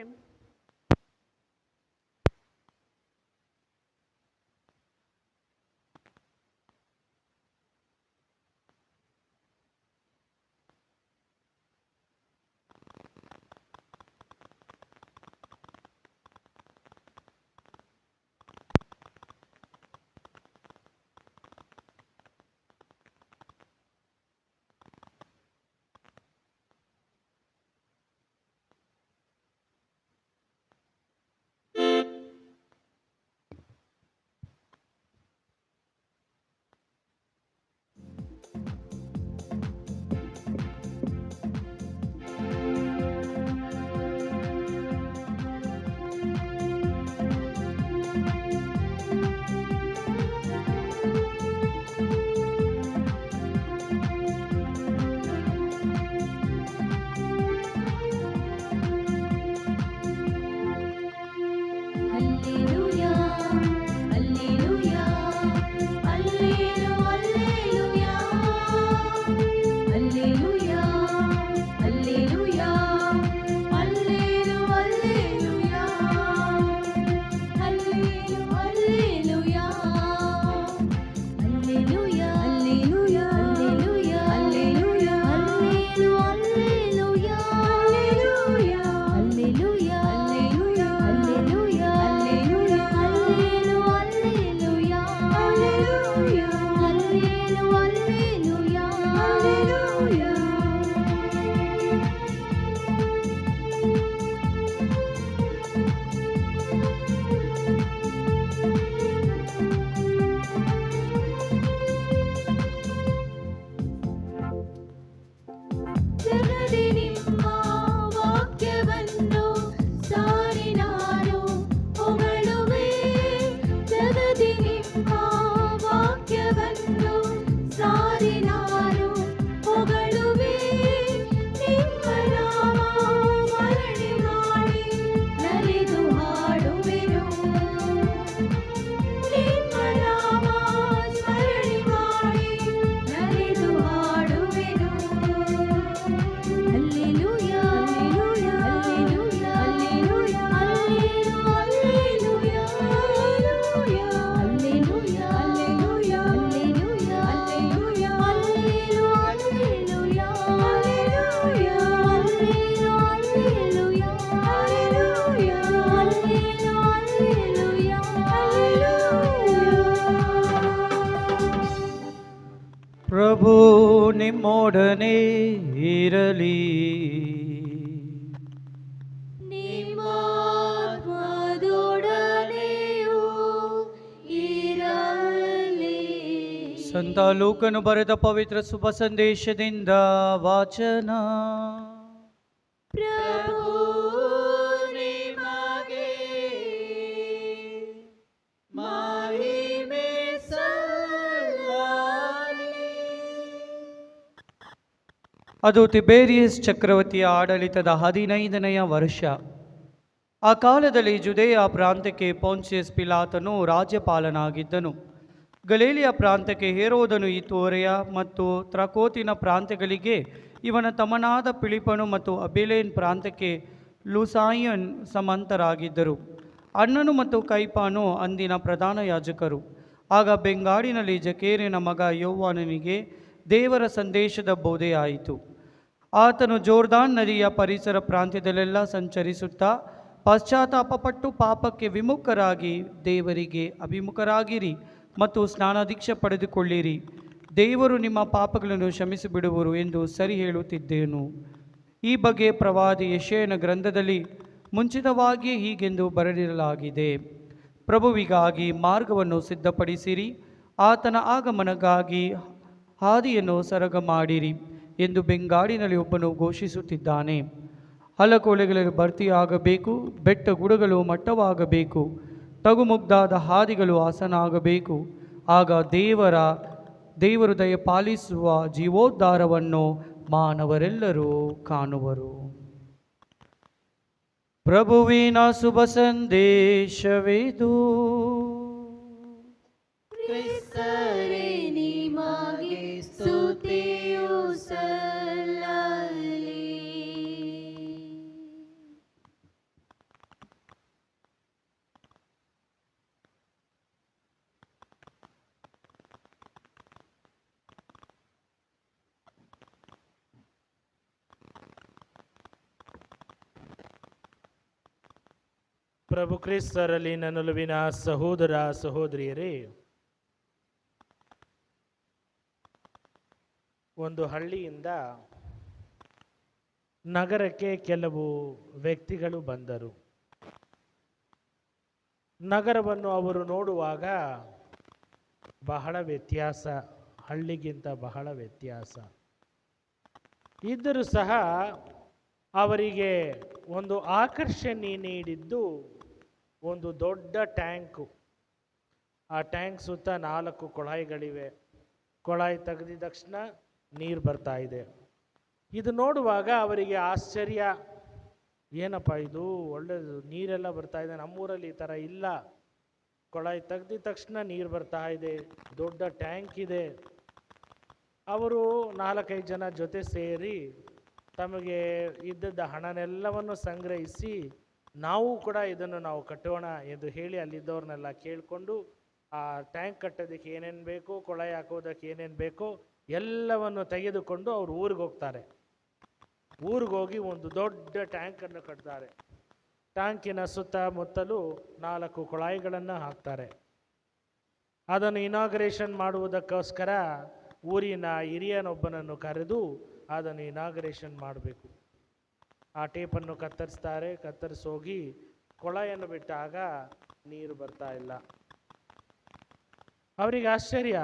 ಜಗದಿ ನಿಮ್ಮ ವಾಕ್ಯವನ್ನು ಸಾರಿ ನಾನು ಹೊಗಳುವೆ. ಜಗದಿ ನಿಮ್ಮ ವಾಕ್ಯವನ್ನು ಸಾರಿ ನಾನು ಹೊಗಳುವೆ. ನಿಮ್ಮ ನಾಮ ಸ್ಮರಣೆ ಮಾಡಿ ನಲಿದು ಹಾಡುವೆನು. ನಿಮ್ಮ ನಾಮ ಸ್ಮರಣೆ ಮಾಡಿ ನಲಿದು ಹಾಡುವೆನು. Hallelujah, hallelujah, hallelujah, hallelujah, hallelujah, hallelujah, hallelujah, hallelujah, hallelujah, hallelujah, hallelujah, hallelujah, hallelujah, hallelujah, hallelujah. ಪ್ರಭು ನಿಮ್ಮೊಡನೆ ಇರಲಿ. ನಿಮ್ಮಾತ್ಮದೊಡನೆಯೂ ಇರಲಿ. ಸಂತ ಲೂಕನು ಬರೆದ ಪವಿತ್ರ ಶುಭ ಸಂದೇಶದಿಂದ ವಾಚನ. ಪ್ರಭು ನಿಮಗೆ ಮಹಿಮೆ ಸಲ್ಲಲಿ. ಅದು ತಿಬೇರಿಯಸ್ ಚಕ್ರವರ್ತಿಯ ಆಡಳಿತದ 15ನೆಯ ವರ್ಷ. ಆ ಕಾಲದಲ್ಲಿ ಜುದೇಯ ಪ್ರಾಂತ್ಯಕ್ಕೆ ಪೊನ್ಸಿಯಸ್ ಪಿಲಾತನು ರಾಜ್ಯಪಾಲನಾಗಿದ್ದನು. ಗಲಿಲಿಯ ಪ್ರಾಂತ್ಯಕ್ಕೆ ಹೇರೋದನು ಇತೂರೆಯ ಮತ್ತು ತ್ರಕೋತಿನ ಪ್ರಾಂತ್ಯಗಳಿಗೆ ಇವನ ತಮ್ಮನಾದ ಫಿಲಿಪ್ಪನು ಮತ್ತು ಅಬಿಲೇನ್ ಪ್ರಾಂತ್ಯಕ್ಕೆ ಲೂಸಾಯನ್ ಸಮಂತರಾಗಿದ್ದರು. ಅಣ್ಣನು ಮತ್ತು ಕೈಪಾನು ಅಂದಿನ ಪ್ರಧಾನ ಯಾಜಕರು. ಆಗ ಬೆಂಗಾಡಿನಲ್ಲಿ ಜಕೇರಿನ ಮಗ ಯೋವಾನನಿಗೆ ದೇವರ ಸಂದೇಶದ ಬೋಧೆಯಾಯಿತು. ಆತನು ಜೋರ್ದಾನ್ ನದಿಯ ಪರಿಸರ ಪ್ರಾಂತ್ಯದಲ್ಲೆಲ್ಲ ಸಂಚರಿಸುತ್ತಾ, ಪಶ್ಚಾತ್ತಾಪಪಟ್ಟು ಪಾಪಕ್ಕೆ ವಿಮುಖರಾಗಿ ದೇವರಿಗೆ ಅಭಿಮುಖರಾಗಿರಿ ಮತ್ತು ಸ್ನಾನದೀಕ್ಷೆ ಪಡೆದುಕೊಳ್ಳಿರಿ, ದೇವರು ನಿಮ್ಮ ಪಾಪಗಳನ್ನು ಕ್ಷಮಿಸಿಬಿಡುವರು ಎಂದು ಸರಿ ಹೇಳುತ್ತಿದ್ದೇನು. ಈ ಬಗ್ಗೆ ಪ್ರವಾದಿ ಯೆಶಾಯನ ಗ್ರಂಥದಲ್ಲಿ ಮುಂಚಿತವಾಗಿಯೇ ಹೀಗೆಂದು ಬರೆದಿರಲಾಗಿದೆ: ಪ್ರಭುವಿಗಾಗಿ ಮಾರ್ಗವನ್ನು ಸಿದ್ಧಪಡಿಸಿರಿ, ಆತನ ಆಗಮನಕ್ಕಾಗಿ ಹಾದಿಯನ್ನು ಸರಗ ಮಾಡಿರಿ ಎಂದು ಬೆಂಗಾಡಿನಲ್ಲಿ ಒಬ್ಬನು ಘೋಷಿಸುತ್ತಿದ್ದಾನೆ. ಹಲಕೋಲೆಗಳಲ್ಲಿ ಭರ್ತಿಯಾಗಬೇಕು, ಬೆಟ್ಟ ಗುಡ್ಡಗಳು ಮಟ್ಟವಾಗಬೇಕು, ತಗುಮುಗ್ದಾದ ಹಾದಿಗಳು ಹಸನಾಗಬೇಕು. ಆಗ ದೇವರು ದಯಪಾಲಿಸುವ ಜೀವೋದ್ಧಾರವನ್ನು ಮಾನವರೆಲ್ಲರೂ ಕಾಣುವರು. ಪ್ರಭುವಿನ ಶುಭ ಸಂದೇಶವಿದು. ಕ್ರಿಸ್ತರೇ ನಿಮಗೆ ಸ್ತುತಿಯು ಸಲ್ಲಲಿ. ಪ್ರಭು ಕ್ರಿಸ್ತರಲ್ಲಿ ನನ್ನೊಲವಿನ ಸಹೋದರ ಸಹೋದರಿಯರೇ, ಒಂದು ಹಳ್ಳಿಯಿಂದ ನಗರಕ್ಕೆ ಕೆಲವು ವ್ಯಕ್ತಿಗಳು ಬಂದರು. ನಗರವನ್ನು ಅವರು ನೋಡುವಾಗ ಬಹಳ ವ್ಯತ್ಯಾಸ, ಹಳ್ಳಿಗಿಂತ ಬಹಳ ವ್ಯತ್ಯಾಸ ಇದ್ದರೂ ಸಹ ಅವರಿಗೆ ಒಂದು ಆಕರ್ಷಣೆ ನೀಡಿದ್ದು ಒಂದು ದೊಡ್ಡ ಟ್ಯಾಂಕು. ಆ ಟ್ಯಾಂಕ್ ಸುತ್ತ 4 ಕೊಳಾಯಿಗಳಿವೆ. ಕೊಳಾಯಿ ತೆಗೆದಿದ ತಕ್ಷಣ ನೀರು ಬರ್ತಾ ಇದೆ. ಇದು ನೋಡುವಾಗ ಅವರಿಗೆ ಆಶ್ಚರ್ಯ, ಏನಪ್ಪ ಇದು ಒಳ್ಳೆಯದು, ನೀರೆಲ್ಲ ಬರ್ತಾ ಇದೆ, ನಮ್ಮೂರಲ್ಲಿ ಈ ಥರ ಇಲ್ಲ. ಕೊಳಾಯಿ ತೆಗೆದಿದ ತಕ್ಷಣ ನೀರು ಬರ್ತಾ ಇದೆ, ದೊಡ್ಡ ಟ್ಯಾಂಕ್ ಇದೆ. ಅವರು 4-5 ಜನ ಜೊತೆ ಸೇರಿ ತಮಗೆ ಇದ್ದದ್ದ ಹಣನೆಲ್ಲವನ್ನು ಸಂಗ್ರಹಿಸಿ ನಾವು ಕೂಡ ಇದನ್ನು ನಾವು ಕಟ್ಟೋಣ ಎಂದು ಹೇಳಿ ಅಲ್ಲಿದ್ದವ್ರನ್ನೆಲ್ಲ ಕೇಳಿಕೊಂಡು ಆ ಟ್ಯಾಂಕ್ ಕಟ್ಟೋದಕ್ಕೆ ಏನೇನು ಬೇಕು, ಕೊಳಾಯಿ ಹಾಕೋದಕ್ಕೆ ಏನೇನು ಬೇಕೋ ಎಲ್ಲವನ್ನು ತೆಗೆದುಕೊಂಡು ಅವರು ಊರಿಗೆ ಹೋಗ್ತಾರೆ. ಊರಿಗೆ ಹೋಗಿ ಒಂದು ದೊಡ್ಡ ಟ್ಯಾಂಕನ್ನು ಕಟ್ತಾರೆ. ಟ್ಯಾಂಕಿನ ಸುತ್ತಮುತ್ತಲೂ 4 ಕೊಳಾಯಿಗಳನ್ನು ಹಾಕ್ತಾರೆ. ಅದನ್ನು ಇನಾಗ್ರೇಷನ್ ಮಾಡುವುದಕ್ಕೋಸ್ಕರ ಊರಿನ ಹಿರಿಯನೊಬ್ಬನನ್ನು ಕರೆದು ಅದನ್ನು ಇನಾಗರೇಷನ್ ಮಾಡಬೇಕು. ಆ ಟೇಪನ್ನು ಕತ್ತರಿಸ್ತಾರೆ. ಕತ್ತರಿಸೋಗಿ ಕೊಳಾಯನ್ನು ಬಿಟ್ಟಾಗ ನೀರು ಬರ್ತಾ ಇಲ್ಲ. ಅವರಿಗೆ ಆಶ್ಚರ್ಯ,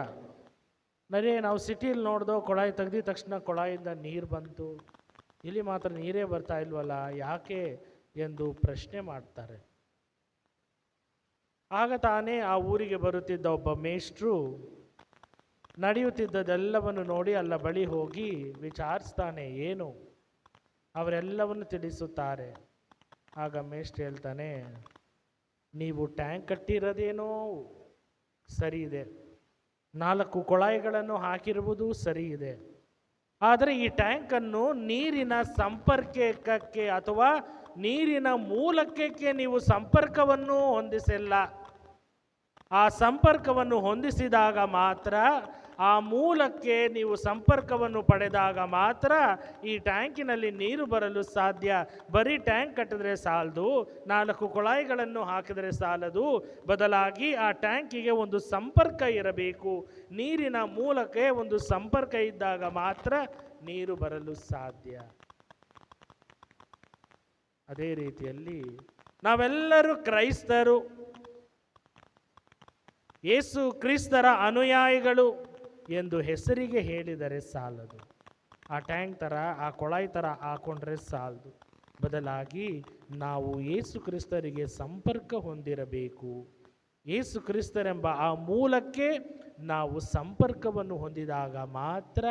ನಾವು ಸಿಟಿಯಲ್ಲಿ ನೋಡ್ದೋ ಕೊಳಾಯಿ ತೆಗ್ದಿದ ತಕ್ಷಣ ಕೊಳಾಯಿಂದ ನೀರು ಬಂತು, ಇಲ್ಲಿ ಮಾತ್ರ ನೀರೇ ಬರ್ತಾ ಇಲ್ವಲ್ಲ, ಯಾಕೆ ಎಂದು ಪ್ರಶ್ನೆ ಮಾಡ್ತಾರೆ. ಆಗ ತಾನೇ ಆ ಊರಿಗೆ ಬರುತ್ತಿದ್ದ ಒಬ್ಬ ಮೇಷ್ಟ್ರು ನಡೆಯುತ್ತಿದ್ದದೆಲ್ಲವನ್ನು ನೋಡಿ ಅಲ್ಲ ಬಳಿ ಹೋಗಿ ವಿಚಾರಿಸ್ತಾನೆ, ಏನು? ಅವರೆಲ್ಲವನ್ನು ತಿಳಿಸುತ್ತಾರೆ. ಆಗ ಮೇಷ್ಟ್ರು ಹೇಳ್ತಾನೆ, ನೀವು ಟ್ಯಾಂಕ್ ಕಟ್ಟಿರೋದೇನೋ ಸರಿ ಇದೆ, 4 ಕೊಳಾಯಿಗಳನ್ನು ಹಾಕಿರುವುದು ಸರಿ ಇದೆ, ಆದರೆ ಈ ಟ್ಯಾಂಕನ್ನು ನೀರಿನ ಸಂಪರ್ಕಕ್ಕೆ ಅಥವಾ ನೀರಿನ ಮೂಲಕ್ಕೆ ನೀವು ಸಂಪರ್ಕವನ್ನು ಹೊಂದಿಸಿಲ್ಲ. ಆ ಸಂಪರ್ಕವನ್ನು ಹೊಂದಿಸಿದಾಗ ಮಾತ್ರ, ಆ ಮೂಲಕ್ಕೆ ನೀವು ಸಂಪರ್ಕವನ್ನು ಪಡೆದಾಗ ಮಾತ್ರ ಈ ಟ್ಯಾಂಕಿನಲ್ಲಿ ನೀರು ಬರಲು ಸಾಧ್ಯ. ಬರೀ ಟ್ಯಾಂಕ್ ಕಟ್ಟಿದ್ರೆ ಸಾಲದು, 4 ಕೊಳಾಯಿಗಳನ್ನು ಹಾಕಿದರೆ ಸಾಲದು, ಬದಲಾಗಿ ಆ ಟ್ಯಾಂಕಿಗೆ ಒಂದು ಸಂಪರ್ಕ ಇರಬೇಕು. ನೀರಿನ ಮೂಲಕ್ಕೆ ಒಂದು ಸಂಪರ್ಕ ಇದ್ದಾಗ ಮಾತ್ರ ನೀರು ಬರಲು ಸಾಧ್ಯ. ಅದೇ ರೀತಿಯಲ್ಲಿ ನಾವೆಲ್ಲರೂ ಕ್ರೈಸ್ತರು, ಯೇಸು ಕ್ರಿಸ್ತರ ಅನುಯಾಯಿಗಳು ಎಂದು ಹೆಸರಿಗೆ ಹೇಳಿದರೆ ಸಾಲದು. ಆ ಟ್ಯಾಂಕ್ ಥರ, ಆ ಕೊಳಾಯಿ ಥರ ಹಾಕೊಂಡ್ರೆ ಸಾಲದು. ಬದಲಾಗಿ ನಾವು ಯೇಸು ಕ್ರಿಸ್ತರಿಗೆ ಸಂಪರ್ಕ ಹೊಂದಿರಬೇಕು. ಯೇಸು ಕ್ರಿಸ್ತರೆಂಬ ಆ ಮೂಲಕ್ಕೆ ನಾವು ಸಂಪರ್ಕವನ್ನು ಹೊಂದಿದಾಗ ಮಾತ್ರ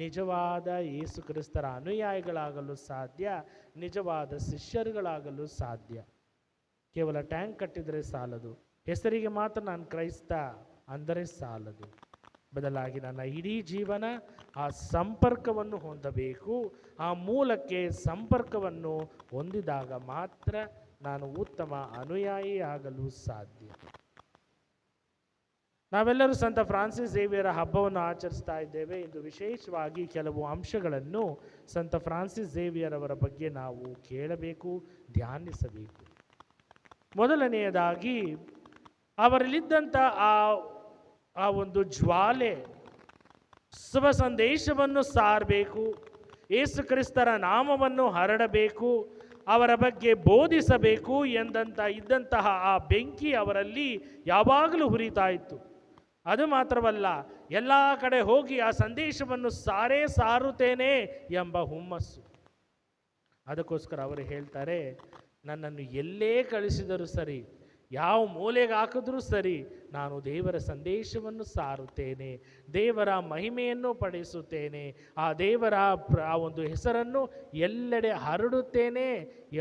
ನಿಜವಾದ ಯೇಸು ಕ್ರಿಸ್ತರ ಅನುಯಾಯಿಗಳಾಗಲು ಸಾಧ್ಯ, ನಿಜವಾದ ಶಿಷ್ಯರುಗಳಾಗಲು ಸಾಧ್ಯ. ಕೇವಲ ಟ್ಯಾಂಕ್ ಕಟ್ಟಿದರೆ ಸಾಲದು, ಹೆಸರಿಗೆ ಮಾತ್ರ ನಾನು ಕ್ರೈಸ್ತ ಅಂದರೆ ಸಾಲದು. ಬದಲಾಗಿ ನನ್ನ ಇಡೀ ಜೀವನ ಆ ಸಂಪರ್ಕವನ್ನು ಹೊಂದಬೇಕು. ಆ ಮೂಲಕ್ಕೆ ಸಂಪರ್ಕವನ್ನು ಹೊಂದಿದಾಗ ಮಾತ್ರ ನಾನು ಉತ್ತಮ ಅನುಯಾಯಿ ಆಗಲು ಸಾಧ್ಯ. ನಾವೆಲ್ಲರೂ ಸಂತ ಫ್ರಾನ್ಸಿಸ್ ಝೇವಿಯರ ಹಬ್ಬವನ್ನು ಆಚರಿಸ್ತಾ ಇದ್ದೇವೆ. ಇಂದು ವಿಶೇಷವಾಗಿ ಕೆಲವು ಅಂಶಗಳನ್ನು ಸಂತ ಫ್ರಾನ್ಸಿಸ್ ಝೇವಿಯರ್ ಅವರ ಬಗ್ಗೆ ನಾವು ಕೇಳಬೇಕು, ಧ್ಯಾನಿಸಬೇಕು. ಮೊದಲನೆಯದಾಗಿ ಅವರಲ್ಲಿದ್ದಂಥ ಆ ಒಂದು ಜ್ವಾಲೆ ಶುಭ ಸಂದೇಶವನ್ನು ಸಾರಬೇಕು, ಯೇಸು ಕ್ರಿಸ್ತರ ನಾಮವನ್ನು ಹರಡಬೇಕು, ಅವರ ಬಗ್ಗೆ ಬೋಧಿಸಬೇಕು ಇದ್ದಂತಹ ಆ ಬೆಂಕಿ ಅವರಲ್ಲಿ ಯಾವಾಗಲೂ ಹುರಿತಾ ಇತ್ತು. ಅದು ಮಾತ್ರವಲ್ಲ, ಎಲ್ಲ ಕಡೆ ಹೋಗಿ ಆ ಸಂದೇಶವನ್ನು ಸಾರುತ್ತೇನೆ ಎಂಬ ಹುಮ್ಮಸ್ಸು. ಅದಕ್ಕೋಸ್ಕರ ಅವರು ಹೇಳ್ತಾರೆ, ನನ್ನನ್ನು ಎಲ್ಲೇ ಕಳಿಸಿದರೂ ಸರಿ, ಯಾವ ಮೂಲೆಗೆ ಹಾಕಿದ್ರೂ ಸರಿ, ನಾನು ದೇವರ ಸಂದೇಶವನ್ನು ಸಾರುತ್ತೇನೆ, ದೇವರ ಮಹಿಮೆಯನ್ನು ಪಡಿಸುತ್ತೇನೆ, ಆ ದೇವರ ಆ ಒಂದು ಹೆಸರನ್ನು ಎಲ್ಲೆಡೆ ಹರಡುತ್ತೇನೆ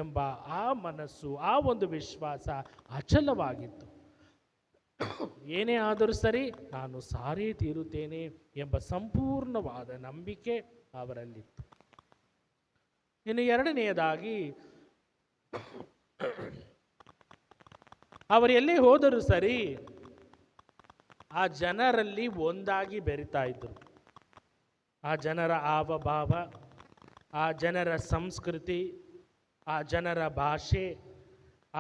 ಎಂಬ ಆ ಮನಸ್ಸು, ಆ ಒಂದು ವಿಶ್ವಾಸ ಅಚಲವಾಗಿತ್ತು. ಏನೇ ಆದರೂ ಸರಿ ನಾನು ಸಾರೇ ತೀರುತ್ತೇನೆ ಎಂಬ ಸಂಪೂರ್ಣವಾದ ನಂಬಿಕೆ ಅವರಲ್ಲಿತ್ತು. ಇನ್ನು ಎರಡನೆಯದಾಗಿ, ಅವರು ಎಲ್ಲೇ ಹೋದರೂ ಸರಿ ಆ ಜನರಲ್ಲಿ ಒಂದಾಗಿ ಬೆರಿತಾ ಇದ್ದರು. ಆ ಜನರ ಹಾವಭಾವ, ಆ ಜನರ ಸಂಸ್ಕೃತಿ, ಆ ಜನರ ಭಾಷೆ,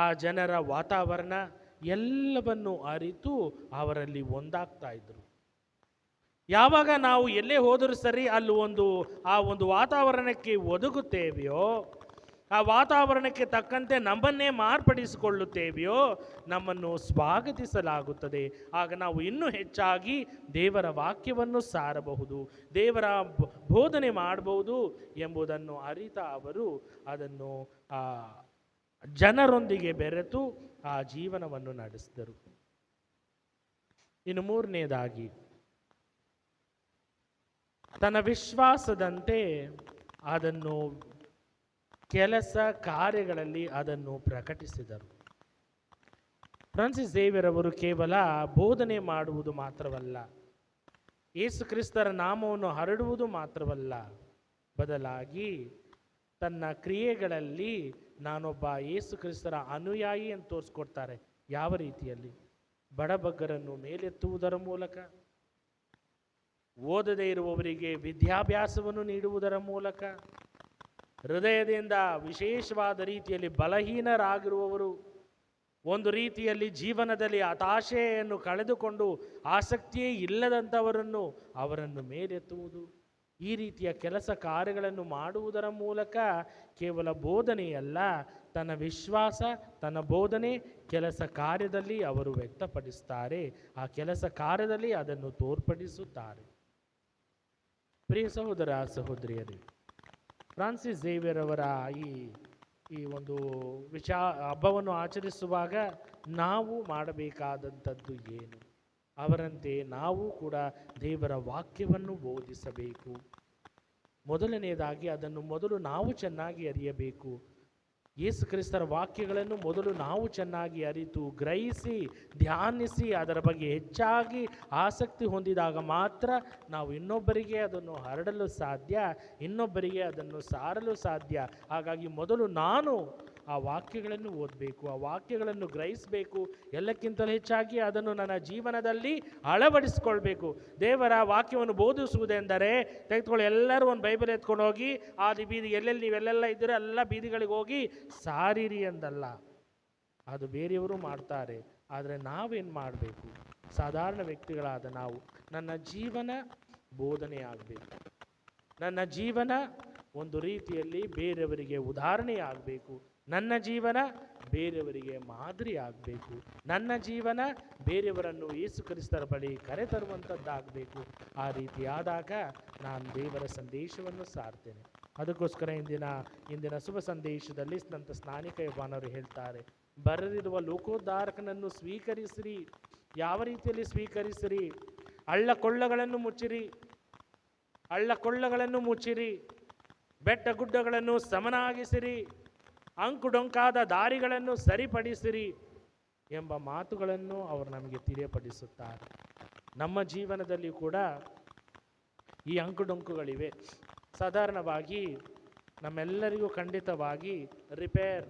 ಆ ಜನರ ವಾತಾವರಣ ಎಲ್ಲವನ್ನು ಅರಿತು ಅವರಲ್ಲಿ ಒಂದಾಗ್ತಾ ಇದ್ದರು. ಯಾವಾಗ ನಾವು ಎಲ್ಲೇ ಹೋದರೂ ಸರಿ ಅಲ್ಲಿ ಆ ಒಂದು ವಾತಾವರಣಕ್ಕೆ ಒದಗುತ್ತೇವೆಯೋ, ಆ ವಾತಾವರಣಕ್ಕೆ ತಕ್ಕಂತೆ ನಮ್ಮನ್ನೇ ಮಾರ್ಪಡಿಸಿಕೊಳ್ಳುತ್ತೇವೆಯೋ, ನಮ್ಮನ್ನು ಸ್ವಾಗತಿಸಲಾಗುತ್ತದೆ. ಆಗ ನಾವು ಇನ್ನೂ ಹೆಚ್ಚಾಗಿ ದೇವರ ವಾಕ್ಯವನ್ನು ಸಾರಬಹುದು, ದೇವರ ಬೋಧನೆ ಮಾಡಬಹುದು ಎಂಬುದನ್ನು ಅರಿತ ಅವರು ಅದನ್ನು ಜನರೊಂದಿಗೆ ಬೆರೆತು ಆ ಜೀವನವನ್ನು ನಡೆಸಿದರು. ಇನ್ನು ಮೂರನೆಯದಾಗಿ, ತನ್ನ ವಿಶ್ವಾಸದಂತೆ ಅದನ್ನು ಕೆಲಸ ಕಾರ್ಯಗಳಲ್ಲಿ ಅದನ್ನು ಪ್ರಕಟಿಸಿದರು. ಫ್ರಾನ್ಸಿಸ್ ಝೇವಿಯರ್ ಅವರು ಕೇವಲ ಬೋಧನೆ ಮಾಡುವುದು ಮಾತ್ರವಲ್ಲ, ಯೇಸು ಕ್ರಿಸ್ತರ ನಾಮವನ್ನು ಹರಡುವುದು ಮಾತ್ರವಲ್ಲ, ಬದಲಾಗಿ ತನ್ನ ಕ್ರಿಯೆಗಳಲ್ಲಿ ನಾನೊಬ್ಬ ಯೇಸು ಕ್ರಿಸ್ತರ ಅನುಯಾಯಿ ಅಂತ ತೋರಿಸ್ಕೊಡ್ತಾರೆ. ಯಾವ ರೀತಿಯಲ್ಲಿ? ಬಡಬಗ್ಗರನ್ನು ಮೇಲೆತ್ತುವುದರ ಮೂಲಕ, ಓದದೇ ಇರುವವರಿಗೆ ವಿದ್ಯಾಭ್ಯಾಸವನ್ನು ನೀಡುವುದರ ಮೂಲಕ, ಹೃದಯದಿಂದ ವಿಶೇಷವಾದ ರೀತಿಯಲ್ಲಿ ಬಲಹೀನರಾಗಿರುವವರು ಒಂದು ರೀತಿಯಲ್ಲಿ ಜೀವನದಲ್ಲಿ ಹತಾಶೆಯನ್ನು ಕಳೆದುಕೊಂಡು ಆಸಕ್ತಿಯೇ ಇಲ್ಲದಂಥವರನ್ನು ಅವರನ್ನು ಮೇಲೆತ್ತುವುದು, ಈ ರೀತಿಯ ಕೆಲಸ ಕಾರ್ಯಗಳನ್ನು ಮಾಡುವುದರ ಮೂಲಕ ಕೇವಲ ಬೋಧನೆಯಲ್ಲ, ತನ್ನ ವಿಶ್ವಾಸ, ತನ್ನ ಬೋಧನೆ, ಕೆಲಸ ಕಾರ್ಯದಲ್ಲಿ ಅವರು ವ್ಯಕ್ತಪಡಿಸ್ತಾರೆ. ಆ ಕೆಲಸ ಕಾರ್ಯದಲ್ಲಿ ಅದನ್ನು ತೋರ್ಪಡಿಸುತ್ತಾರೆ. ಪ್ರಿಯ ಸಹೋದರ ಸಹೋದರಿಯರೇ, ಫ್ರಾನ್ಸಿಸ್ ಝೇವಿಯರ್ ಅವರ ಈ ಒಂದು ಹಬ್ಬವನ್ನು ಆಚರಿಸುವಾಗ ನಾವು ಮಾಡಬೇಕಾದಂಥದ್ದು ಏನು? ಅವರಂತೆ ನಾವು ಕೂಡ ದೇವರ ವಾಕ್ಯವನ್ನು ಬೋಧಿಸಬೇಕು. ಮೊದಲನೆಯದಾಗಿ ಅದನ್ನು ಮೊದಲು ನಾವು ಚೆನ್ನಾಗಿ ಅರಿಯಬೇಕು. ಯೇಸು ಕ್ರಿಸ್ತರ ವಾಕ್ಯಗಳನ್ನು ಮೊದಲು ನಾವು ಚೆನ್ನಾಗಿ ಅರಿತು ಗ್ರಹಿಸಿ ಧ್ಯಾನಿಸಿ ಅದರ ಬಗ್ಗೆ ಹೆಚ್ಚಾಗಿ ಆಸಕ್ತಿ ಹೊಂದಿದಾಗ ಮಾತ್ರ ನಾವು ಇನ್ನೊಬ್ಬರಿಗೆ ಅದನ್ನು ಹರಡಲು ಸಾಧ್ಯ, ಇನ್ನೊಬ್ಬರಿಗೆ ಅದನ್ನು ಸಾರಲು ಸಾಧ್ಯ. ಹಾಗಾಗಿ ಮೊದಲು ನಾನು ಆ ವಾಕ್ಯಗಳನ್ನು ಓದಬೇಕು, ಆ ವಾಕ್ಯಗಳನ್ನು ಗ್ರಹಿಸಬೇಕು, ಎಲ್ಲಕ್ಕಿಂತಲೂ ಹೆಚ್ಚಾಗಿ ಅದನ್ನು ನನ್ನ ಜೀವನದಲ್ಲಿ ಅಳವಡಿಸ್ಕೊಳ್ಬೇಕು. ದೇವರ ವಾಕ್ಯವನ್ನು ಬೋಧಿಸುವುದೆಂದರೆ ತೆಗೆದುಕೊಳ್ಳಿ, ಎಲ್ಲರೂ ಒಂದು ಬೈಬಲ್ ಎತ್ಕೊಂಡು ಹೋಗಿ ಆ ಬೀದಿ ಎಲ್ಲೆಲ್ಲಿ ನೀವೆಲ್ಲೆಲ್ಲ ಇದ್ದೀರೋ ಎಲ್ಲ ಬೀದಿಗಳಿಗೆ ಹೋಗಿ ಸಾರಿರಿ ಎಂದಲ್ಲ. ಅದು ಬೇರೆಯವರು ಮಾಡ್ತಾರೆ. ಆದರೆ ನಾವೇನು ಮಾಡಬೇಕು? ಸಾಧಾರಣ ವ್ಯಕ್ತಿಗಳಾದ ನಾವು, ನನ್ನ ಜೀವನ ಬೋಧನೆ ಆಗಬೇಕು, ನನ್ನ ಜೀವನ ಒಂದು ರೀತಿಯಲ್ಲಿ ಬೇರೆಯವರಿಗೆ ಉದಾಹರಣೆಯಾಗಬೇಕು, ನನ್ನ ಜೀವನ ಬೇರೆಯವರಿಗೆ ಮಾದರಿ ಆಗಬೇಕು, ನನ್ನ ಜೀವನ ಬೇರೆಯವರನ್ನು ಯೇಸು ಕ್ರಿಸ್ತರ ಬಳಿ ಕರೆತರುವಂಥದ್ದಾಗಬೇಕು. ಆ ರೀತಿಯಾದಾಗ ನಾನು ದೇವರ ಸಂದೇಶವನ್ನು ಸಾರ್ತೇನೆ. ಅದಕ್ಕೋಸ್ಕರ ಇಂದಿನ ಶುಭ ಸಂದೇಶದಲ್ಲಿ ಸಂತ ಸ್ನಾನಿಕ ಯೋಹಾನರು ಹೇಳ್ತಾರೆ, ಬರೆದಿರುವ ಲೋಕೋದ್ಧಾರಕನನ್ನು ಸ್ವೀಕರಿಸಿರಿ. ಯಾವ ರೀತಿಯಲ್ಲಿ ಸ್ವೀಕರಿಸಿರಿ? ಹಳ್ಳ ಕೊಳ್ಳಗಳನ್ನು ಮುಚ್ಚಿರಿ, ಬೆಟ್ಟ ಗುಡ್ಡಗಳನ್ನು ಸಮನಾಗಿಸಿರಿ, ಅಂಕುಡೊಂಕಾದ ದಾರಿಗಳನ್ನು ಸರಿಪಡಿಸಿರಿ ಎಂಬ ಮಾತುಗಳನ್ನು ಅವರು ನಮಗೆ ತಿಳಿಯಪಡಿಸುತ್ತಾರೆ. ನಮ್ಮ ಜೀವನದಲ್ಲಿ ಕೂಡ ಈ ಅಂಕುಡೊಂಕುಗಳಿವೆ. ಸಾಧಾರಣವಾಗಿ ನಮ್ಮೆಲ್ಲರಿಗೂ ಖಂಡಿತವಾಗಿ ರಿಪೇರ್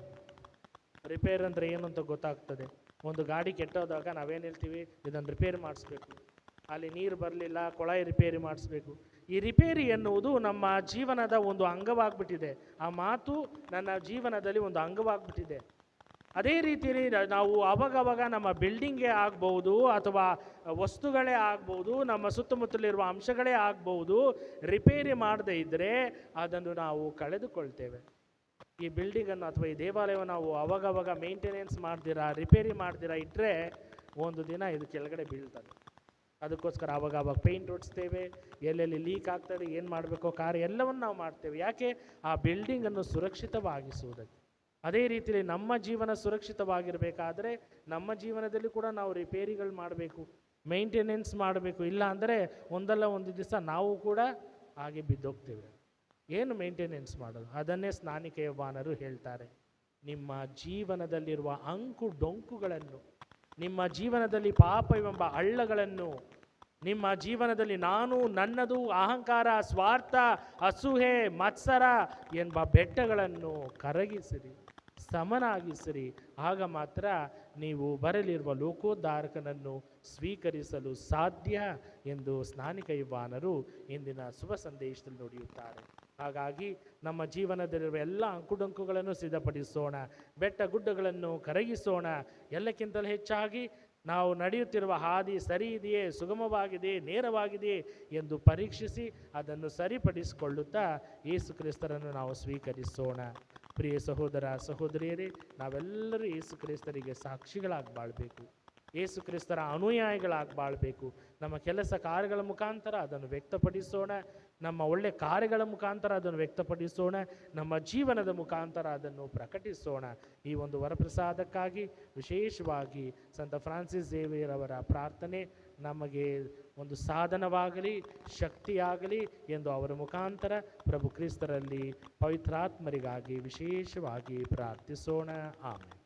ಅಂದರೆ ಏನು ಅಂತ ಗೊತ್ತಾಗ್ತದೆ. ಒಂದು ಗಾಡಿ ಕೆಟ್ಟೋದಾಗ ನಾವೇನು ಹೇಳ್ತೀವಿ? ಇದನ್ನು ರಿಪೇರಿ ಮಾಡಿಸ್ಬೇಕು, ಅಲ್ಲಿ ನೀರು ಬರಲಿಲ್ಲ, ಕೊಳಾಯಿ ರಿಪೇರಿ ಮಾಡಿಸ್ಬೇಕು. ಈ ರಿಪೇರಿ ಎನ್ನುವುದು ನಮ್ಮ ಜೀವನದ ಒಂದು ಅಂಗವಾಗ್ಬಿಟ್ಟಿದೆ. ಆ ಮಾತು ನನ್ನ ಜೀವನದಲ್ಲಿ ಒಂದು ಅಂಗವಾಗ್ಬಿಟ್ಟಿದೆ. ಅದೇ ರೀತಿಯಲ್ಲಿ ನಾವು ಅವಾಗವಾಗ ನಮ್ಮ ಬಿಲ್ಡಿಂಗೇ ಆಗ್ಬೋದು ಅಥವಾ ವಸ್ತುಗಳೇ ಆಗ್ಬೋದು, ನಮ್ಮ ಸುತ್ತಮುತ್ತಲಿರುವ ಅಂಶಗಳೇ ಆಗ್ಬೋದು, ರಿಪೇರಿ ಮಾಡದೇ ಇದ್ದರೆ ಅದನ್ನು ನಾವು ಕಳೆದುಕೊಳ್ತೇವೆ. ಈ ಬಿಲ್ಡಿಂಗನ್ನು ಅಥವಾ ಈ ದೇವಾಲಯವನ್ನು ನಾವು ಅವಾಗವಾಗ ಮೇಂಟೆನೆನ್ಸ್ ಮಾಡ್ದಿರಾ, ರಿಪೇರಿ ಮಾಡ್ದಿರಾ ಇಟ್ಟರೆ ಒಂದು ದಿನ ಇದು ಕೆಳಗಡೆ ಬೀಳ್ತದೆ. ಅದಕ್ಕೋಸ್ಕರ ಆವಾಗ ಪೇಂಟ್ ಹೊಡಿಸ್ತೇವೆ, ಎಲ್ಲೆಲ್ಲಿ ಲೀಕ್ ಆಗ್ತದೆ, ಏನು ಮಾಡಬೇಕೋ ಕಾರ್ಯ ಎಲ್ಲವನ್ನು ನಾವು ಮಾಡ್ತೇವೆ. ಯಾಕೆ? ಆ ಬಿಲ್ಡಿಂಗನ್ನು ಸುರಕ್ಷಿತವಾಗಿಸುವುದಕ್ಕೆ. ಅದೇ ರೀತಿಯಲ್ಲಿ ನಮ್ಮ ಜೀವನ ಸುರಕ್ಷಿತವಾಗಿರಬೇಕಾದ್ರೆ ನಮ್ಮ ಜೀವನದಲ್ಲಿ ಕೂಡ ನಾವು ರಿಪೇರಿಗಳು ಮಾಡಬೇಕು, ಮೇಂಟೆನೆನ್ಸ್ ಮಾಡಬೇಕು. ಇಲ್ಲ ಅಂದರೆ ಒಂದಲ್ಲ ಒಂದು ದಿವಸ ನಾವು ಕೂಡ ಹಾಗೆ ಬಿದ್ದೋಗ್ತೇವೆ. ಏನು ಮೇಂಟೆನೆನ್ಸ್ ಮಾಡೋದು? ಅದನ್ನೇ ಸ್ನಾನಿಕ ಯೋಹಾನರು ಹೇಳ್ತಾರೆ. ನಿಮ್ಮ ಜೀವನದಲ್ಲಿರುವ ಅಂಕು ಡೊಂಕುಗಳನ್ನು, ನಿಮ್ಮ ಜೀವನದಲ್ಲಿ ಪಾಪವೆಂಬ ಹಳ್ಳಗಳನ್ನು, ನಿಮ್ಮ ಜೀವನದಲ್ಲಿ ನಾನು, ನನ್ನದು, ಅಹಂಕಾರ, ಸ್ವಾರ್ಥ, ಅಸೂಹೆ, ಮತ್ಸರ ಎಂಬ ಬೆಟ್ಟಗಳನ್ನು ಕರಗಿಸಿರಿ, ಸಮನಾಗಿಸಿರಿ. ಆಗ ಮಾತ್ರ ನೀವು ಬರಲಿರುವ ಲೋಕೋದ್ಧಾರಕನನ್ನು ಸ್ವೀಕರಿಸಲು ಸಾಧ್ಯ ಎಂದು ಸ್ನಾನಿಕ ಯೋಹಾನರು ಇಂದಿನ ಶುಭ ಸಂದೇಶದಲ್ಲಿ ನುಡಿಯುತ್ತಾರೆ. ಹಾಗಾಗಿ ನಮ್ಮ ಜೀವನದಲ್ಲಿರುವ ಎಲ್ಲ ಅಂಕುಡೊಂಕುಗಳನ್ನು ಸಿದ್ಧಪಡಿಸೋಣ, ಬೆಟ್ಟ ಗುಡ್ಡಗಳನ್ನು ಕರಗಿಸೋಣ. ಎಲ್ಲಕ್ಕಿಂತಲೂ ಹೆಚ್ಚಾಗಿ ನಾವು ನಡೆಯುತ್ತಿರುವ ಹಾದಿ ಸರಿ ಇದೆಯೇ, ಸುಗಮವಾಗಿದೆಯೇ, ನೇರವಾಗಿದೆಯೇ ಎಂದು ಪರೀಕ್ಷಿಸಿ ಅದನ್ನು ಸರಿಪಡಿಸಿಕೊಳ್ಳುತ್ತಾ ಯೇಸು ಕ್ರಿಸ್ತರನ್ನು ನಾವು ಸ್ವೀಕರಿಸೋಣ. ಪ್ರಿಯ ಸಹೋದರ ಸಹೋದರಿಯರೇ, ನಾವೆಲ್ಲರೂ ಯೇಸು ಕ್ರಿಸ್ತರಿಗೆ ಸಾಕ್ಷಿಗಳಾಗಿ ಬಾಳಬೇಕು, ಯೇಸು ಕ್ರಿಸ್ತರ ಅನುಯಾಯಿಗಳಾಗಿ ಬಾಳಬೇಕು. ನಮ್ಮ ಕೆಲಸ ಕಾರ್ಯಗಳ ಮುಖಾಂತರ ಅದನ್ನು ವ್ಯಕ್ತಪಡಿಸೋಣ, ನಮ್ಮ ಒಳ್ಳೆ ಕಾರ್ಯಗಳ ಮುಖಾಂತರ ಅದನ್ನು ವ್ಯಕ್ತಪಡಿಸೋಣ, ನಮ್ಮ ಜೀವನದ ಮುಖಾಂತರ ಅದನ್ನು ಪ್ರಕಟಿಸೋಣ. ಈ ಒಂದು ವರಪ್ರಸಾದಕ್ಕಾಗಿ ವಿಶೇಷವಾಗಿ ಸಂತ ಫ್ರಾನ್ಸಿಸ್ ಝೇವಿಯರ್ ಅವರ ಪ್ರಾರ್ಥನೆ ನಮಗೆ ಒಂದು ಸಾಧನವಾಗಲಿ, ಶಕ್ತಿಯಾಗಲಿ ಎಂದು ಅವರ ಮುಖಾಂತರ ಪ್ರಭು ಕ್ರಿಸ್ತರಲ್ಲಿ ಪವಿತ್ರಾತ್ಮರಿಗಾಗಿ ವಿಶೇಷವಾಗಿ ಪ್ರಾರ್ಥಿಸೋಣ. ಆಮೆನ್.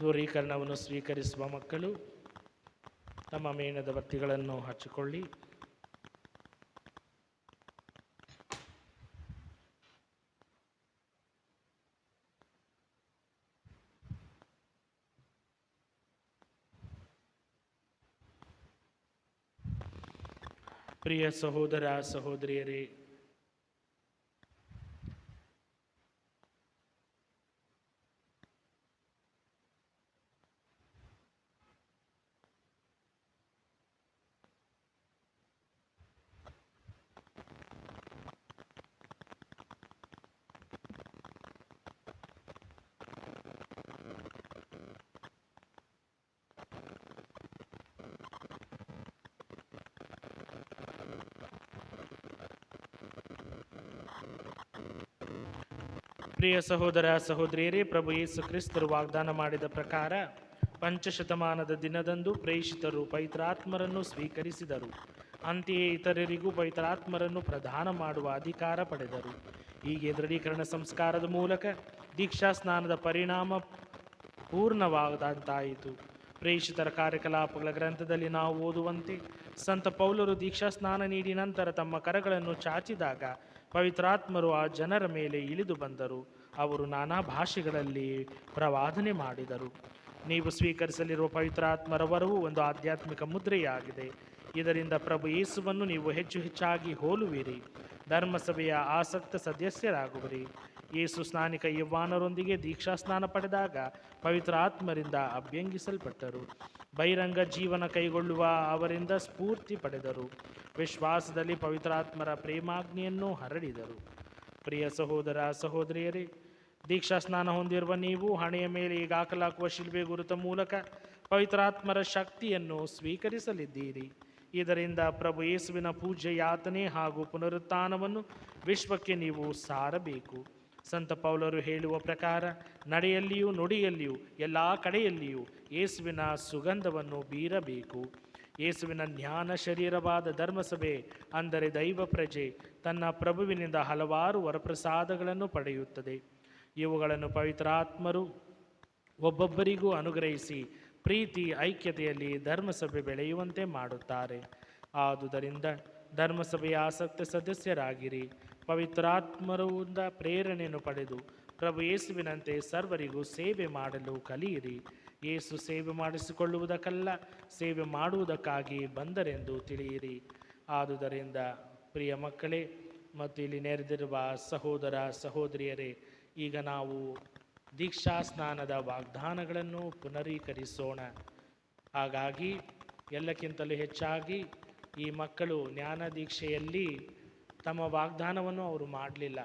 ದೂರೀಕರಣವನ್ನು ಸ್ವೀಕರಿಸುವ ಮಕ್ಕಳು ತಮ್ಮ ಮೇಣದ ಬತ್ತಿಗಳನ್ನು ಹಚ್ಚಿಕೊಳ್ಳಿ. ಪ್ರಿಯ ಸಹೋದರ ಸಹೋದರಿಯರೇ, ಪ್ರಿಯ ಸಹೋದರ ಸಹೋದರಿಯರೇ, ಪ್ರಭು ಯೇಸು ಕ್ರಿಸ್ತರು ವಾಗ್ದಾನ ಮಾಡಿದ ಪ್ರಕಾರ ಪಂಚಶತಮಾನದ ದಿನದಂದು ಪ್ರೇಷಿತರು ಪವಿತ್ರಾತ್ಮರನ್ನು ಸ್ವೀಕರಿಸಿದರು. ಅಂತೆಯೇ ಇತರರಿಗೂ ಪವಿತ್ರಾತ್ಮರನ್ನು ಪ್ರದಾನ ಮಾಡುವ ಅಧಿಕಾರ ಪಡೆದರು. ಹೀಗೆ ದೃಢೀಕರಣ ಸಂಸ್ಕಾರದ ಮೂಲಕ ದೀಕ್ಷಾ ಸ್ನಾನದ ಪರಿಣಾಮ ಪೂರ್ಣವಾದಂತಾಯಿತು. ಪ್ರೇಷಿತರ ಕಾರ್ಯಕಲಾಪಗಳ ಗ್ರಂಥದಲ್ಲಿ ನಾವು ಓದುವಂತೆ, ಸಂತ ಪೌಲರು ದೀಕ್ಷಾ ಸ್ನಾನ ನೀಡಿ ನಂತರ ತಮ್ಮ ಕರಗಳನ್ನು ಚಾಚಿದಾಗ ಪವಿತ್ರಾತ್ಮರು ಆ ಜನರ ಮೇಲೆ ಇಳಿದು ಬಂದರು. ಅವರು ನಾನಾ ಭಾಷೆಗಳಲ್ಲಿ ಪ್ರವಾದನೆ ಮಾಡಿದರು. ನೀವು ಸ್ವೀಕರಿಸಲಿರುವ ಪವಿತ್ರಾತ್ಮರ ವರವು ಒಂದು ಆಧ್ಯಾತ್ಮಿಕ ಮುದ್ರೆಯಾಗಿದೆ. ಇದರಿಂದ ಪ್ರಭು ಯೇಸುವನ್ನು ನೀವು ಹೆಚ್ಚು ಹೆಚ್ಚಾಗಿ ಹೋಲುವಿರಿ, ಧರ್ಮಸಭೆಯ ಆಸಕ್ತ ಸದಸ್ಯರಾಗುವಿರಿ. ಯೇಸು ಸ್ನಾನಿಕ ಯೌವನರೊಂದಿಗೆ ದೀಕ್ಷಾ ಸ್ನಾನ ಪಡೆದಾಗ ಪವಿತ್ರ ಆತ್ಮರಿಂದ ಅಭ್ಯಂಗಿಸಲ್ಪಟ್ಟರು. ಬಹಿರಂಗ ಜೀವನ ಕೈಗೊಳ್ಳುವ ಅವರಿಂದ ಸ್ಫೂರ್ತಿ ಪಡೆದರು. ವಿಶ್ವಾಸದಲ್ಲಿ ಪವಿತ್ರಾತ್ಮರ ಪ್ರೇಮಾಗ್ನಿಯನ್ನು ಹರಡಿದರು. ಪ್ರಿಯ ಸಹೋದರ ಸಹೋದರಿಯರೇ, ದೀಕ್ಷಾ ಸ್ನಾನ ಹೊಂದಿರುವ ನೀವು ಹಣೆಯ ಮೇಲೆ ಈಗ ಹಾಕಲಾಗುವ ಶಿಲ್ಬೆ ಗುರುತ ಮೂಲಕ ಪವಿತ್ರಾತ್ಮರ ಶಕ್ತಿಯನ್ನು ಸ್ವೀಕರಿಸಲಿದ್ದೀರಿ. ಇದರಿಂದ ಪ್ರಭು ಯೇಸುವಿನ ಪೂಜ್ಯ ಯಾತನೆ ಹಾಗೂ ಪುನರುತ್ಥಾನವನ್ನು ವಿಶ್ವಕ್ಕೆ ನೀವು ಸಾರಬೇಕು. ಸಂತ ಪೌಲರು ಹೇಳುವ ಪ್ರಕಾರ ನಡೆಯಲ್ಲಿಯೂ ನುಡಿಯಲ್ಲಿಯೂ ಎಲ್ಲ ಕಡೆಯಲ್ಲಿಯೂ ಯೇಸುವಿನ ಸುಗಂಧವನ್ನು ಬೀರಬೇಕು. ಯೇಸುವಿನ ಜ್ಞಾನ ಶರೀರವಾದ ಧರ್ಮಸಭೆ, ಅಂದರೆ ದೈವ ಪ್ರಜೆ, ತನ್ನ ಪ್ರಭುವಿನಿಂದ ಹಲವಾರು ವರಪ್ರಸಾದಗಳನ್ನು ಪಡೆಯುತ್ತದೆ. ಇವುಗಳನ್ನು ಪವಿತ್ರಾತ್ಮರು ಒಬ್ಬೊಬ್ಬರಿಗೂ ಅನುಗ್ರಹಿಸಿ ಪ್ರೀತಿ ಐಕ್ಯತೆಯಲ್ಲಿ ಧರ್ಮಸಭೆ ಬೆಳೆಯುವಂತೆ ಮಾಡುತ್ತಾರೆ. ಆದುದರಿಂದ ಧರ್ಮಸಭೆಯ ಆಸಕ್ತ ಸದಸ್ಯರಾಗಿರಿ. ಪವಿತ್ರಾತ್ಮರಿಂದ ಪ್ರೇರಣೆಯನ್ನು ಪಡೆದು ಪ್ರಭು ಯೇಸುವಿನಂತೆ ಸರ್ವರಿಗೂ ಸೇವೆ ಮಾಡಲು ಕಲಿಯಿರಿ. ಯೇಸು ಸೇವೆ ಮಾಡಿಸಿಕೊಳ್ಳುವುದಕ್ಕಲ್ಲ, ಸೇವೆ ಮಾಡುವುದಕ್ಕಾಗಿ ಬಂದರೆಂದು ತಿಳಿಯಿರಿ. ಆದುದರಿಂದ ಪ್ರಿಯ ಮಕ್ಕಳೇ ಮತ್ತು ಇಲ್ಲಿ ನೆರೆದಿರುವ ಸಹೋದರ ಸಹೋದರಿಯರೇ, ಈಗ ನಾವು ದೀಕ್ಷಾ ಸ್ನಾನದ ವಾಗ್ದಾನಗಳನ್ನು ಪುನರೀಕರಿಸೋಣ. ಹಾಗಾಗಿ ಎಲ್ಲಕ್ಕಿಂತಲೂ ಹೆಚ್ಚಾಗಿ ಈ ಮಕ್ಕಳು ಜ್ಞಾನ ದೀಕ್ಷೆಯಲ್ಲಿ ತಮ್ಮ ವಾಗ್ದಾನವನ್ನು ಅವರು ಮಾಡಲಿಲ್ಲ,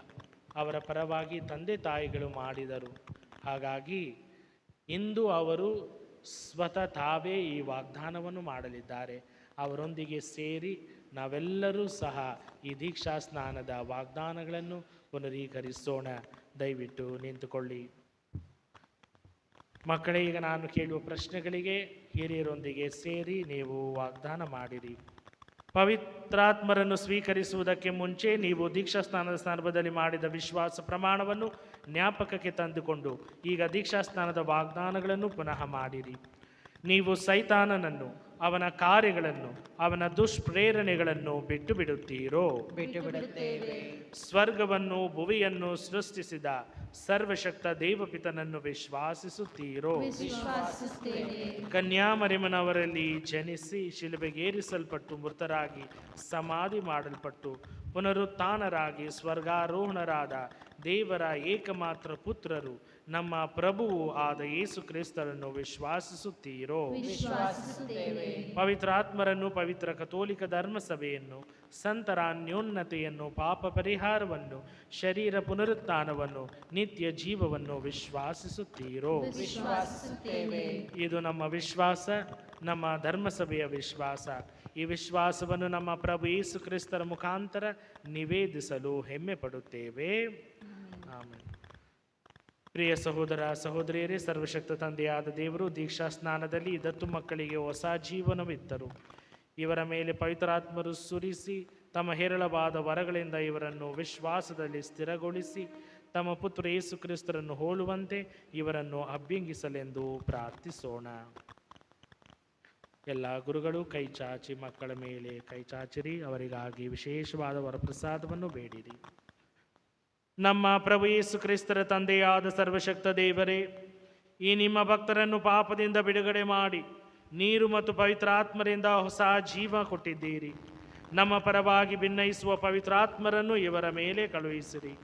ಅವರ ಪರವಾಗಿ ತಂದೆ ತಾಯಿಗಳು ಮಾಡಿದರು. ಹಾಗಾಗಿ ಇಂದು ಅವರು ಸ್ವತಃ ತಾವೇ ಈ ವಾಗ್ದಾನವನ್ನು ಮಾಡಲಿದ್ದಾರೆ. ಅವರೊಂದಿಗೆ ಸೇರಿ ನಾವೆಲ್ಲರೂ ಸಹ ಈ ದೀಕ್ಷಾ ಸ್ನಾನದ ವಾಗ್ದಾನಗಳನ್ನು ಪುನರೀಕರಿಸೋಣ. ದಯವಿಟ್ಟು ನಿಂತುಕೊಳ್ಳಿ. ಮಕ್ಕಳೇ, ಈಗ ನಾನು ಕೇಳುವ ಪ್ರಶ್ನೆಗಳಿಗೆ ಹಿರಿಯರೊಂದಿಗೆ ಸೇರಿ ನೀವು ವಾಗ್ದಾನ ಮಾಡಿರಿ. ಪವಿತ್ರಾತ್ಮರನ್ನು ಸ್ವೀಕರಿಸುವುದಕ್ಕೆ ಮುಂಚೆ ನೀವು ದೀಕ್ಷಾ ಸ್ನಾನದ ಸಂದರ್ಭದಲ್ಲಿ ಮಾಡಿದ ವಿಶ್ವಾಸ ಪ್ರಮಾಣವನ್ನು ಜ್ಞಾಪಕಕ್ಕೆ ತಂದುಕೊಂಡು ಈಗ ದೀಕ್ಷಾ ಸ್ನಾನದ ವಾಗ್ದಾನಗಳನ್ನು ಪುನಃ ಮಾಡಿರಿ. ನೀವು ಸೈತಾನನನ್ನು, ಅವನ ಕಾರ್ಯಗಳನ್ನು, ಅವನ ದುಷ್ಪ್ರೇರಣೆಗಳನ್ನು ಬಿಟ್ಟು ಬಿಡುತ್ತೀರೋ? ಬಿಟ್ಟು ಬಿಡುತ್ತೇವೆ. ಸ್ವರ್ಗವನ್ನು ಭುವಿಯನ್ನು ಸೃಷ್ಟಿಸಿದ ಸರ್ವಶಕ್ತ ದೇವಪಿತನನ್ನು ವಿಶ್ವಾಸಿಸುತ್ತೀರೋ? ವಿಶ್ವಾಸಿಸುತ್ತೇವೆ. ಕನ್ಯಾಮರಿಯಮ್ಮನವರಲ್ಲಿ ಜನಿಸಿ ಶಿಲುಬೆಗೇರಿಸಲ್ಪಟ್ಟು ಮೃತರಾಗಿ ಸಮಾಧಿ ಮಾಡಲ್ಪಟ್ಟು ಪುನರುತ್ಥಾನರಾಗಿ ಸ್ವರ್ಗಾರೋಹಣರಾದ ದೇವರ ಏಕಮಾತ್ರ ಪುತ್ರರು ನಮ್ಮ ಪ್ರಭುವು ಆದ ಯೇಸು ಕ್ರಿಸ್ತರನ್ನು ವಿಶ್ವಾಸಿಸುತ್ತೀರೋ? ವಿಶ್ವಾಸಿಸುತ್ತೇವೆ. ಪವಿತ್ರಾತ್ಮರನ್ನು, ಪವಿತ್ರ ಕಥೋಲಿಕ ಧರ್ಮಸಭೆಯನ್ನು, ಸಂತರ ಅನ್ಯೋನ್ನತೆಯನ್ನು, ಪಾಪ ಪರಿಹಾರವನ್ನು, ಶರೀರ ಪುನರುತ್ಥಾನವನ್ನು, ನಿತ್ಯ ಜೀವವನ್ನು ವಿಶ್ವಾಸಿಸುತ್ತೀರೋ? ವಿಶ್ವಾಸಿಸುತ್ತೇವೆ. ಇದು ನಮ್ಮ ವಿಶ್ವಾಸ, ನಮ್ಮ ಧರ್ಮಸಭೆಯ ವಿಶ್ವಾಸ. ಈ ವಿಶ್ವಾಸವನ್ನು ನಮ್ಮ ಪ್ರಭು ಯೇಸು ಕ್ರಿಸ್ತರ ಮುಖಾಂತರ ನಿವೇದಿಸಲು ಹೆಮ್ಮೆ ಪಡುತ್ತೇವೆ. ಆಮೆನ್. ಪ್ರಿಯ ಸಹೋದರ ಸಹೋದರಿಯರೇ, ಸರ್ವಶಕ್ತ ತಂದೆಯಾದ ದೇವರು ದೀಕ್ಷಾ ಸ್ನಾನದಲ್ಲಿ ದತ್ತು ಮಕ್ಕಳಿಗೆ ಹೊಸ ಜೀವನವಿತ್ತರು. ಇವರ ಮೇಲೆ ಪವಿತ್ರಾತ್ಮರು ಸುರಿಸಿ ತಮ್ಮ ಹೇರಳವಾದ ವರಗಳಿಂದ ಇವರನ್ನು ವಿಶ್ವಾಸದಲ್ಲಿ ಸ್ಥಿರಗೊಳಿಸಿ ತಮ್ಮ ಪುತ್ರ ಯೇಸು ಕ್ರಿಸ್ತರನ್ನು ಹೋಲುವಂತೆ ಇವರನ್ನು ಅಭ್ಯಂಗಿಸಲೆಂದು ಪ್ರಾರ್ಥಿಸೋಣ. ಎಲ್ಲ ಗುರುಗಳು ಕೈ ಚಾಚಿ ಮಕ್ಕಳ ಮೇಲೆ ಕೈ ಚಾಚಿರಿ. ಅವರಿಗಾಗಿ ವಿಶೇಷವಾದ ವರಪ್ರಸಾದವನ್ನು ಬೇಡಿರಿ. ನಮ್ಮ ಪ್ರಭು ಯೇಸು ಕ್ರಿಸ್ತರ ತಂದೆಯಾದ ಸರ್ವಶಕ್ತ ದೇವರೇ, ಈ ನಿಮ್ಮ ಭಕ್ತರನ್ನು ಪಾಪದಿಂದ ಬಿಡುಗಡೆ ಮಾಡಿ ನೀರು ಮತ್ತು ಪವಿತ್ರಾತ್ಮರಿಂದ ಹೊಸ ಜೀವ ಕೊಟ್ಟಿದ್ದೀರಿ. ನಮ್ಮ ಪರವಾಗಿ ಭಿನ್ನಯಿಸುವ ಪವಿತ್ರಾತ್ಮರನ್ನು ಇವರ ಮೇಲೆ ಕಳುಹಿಸಿರಿ.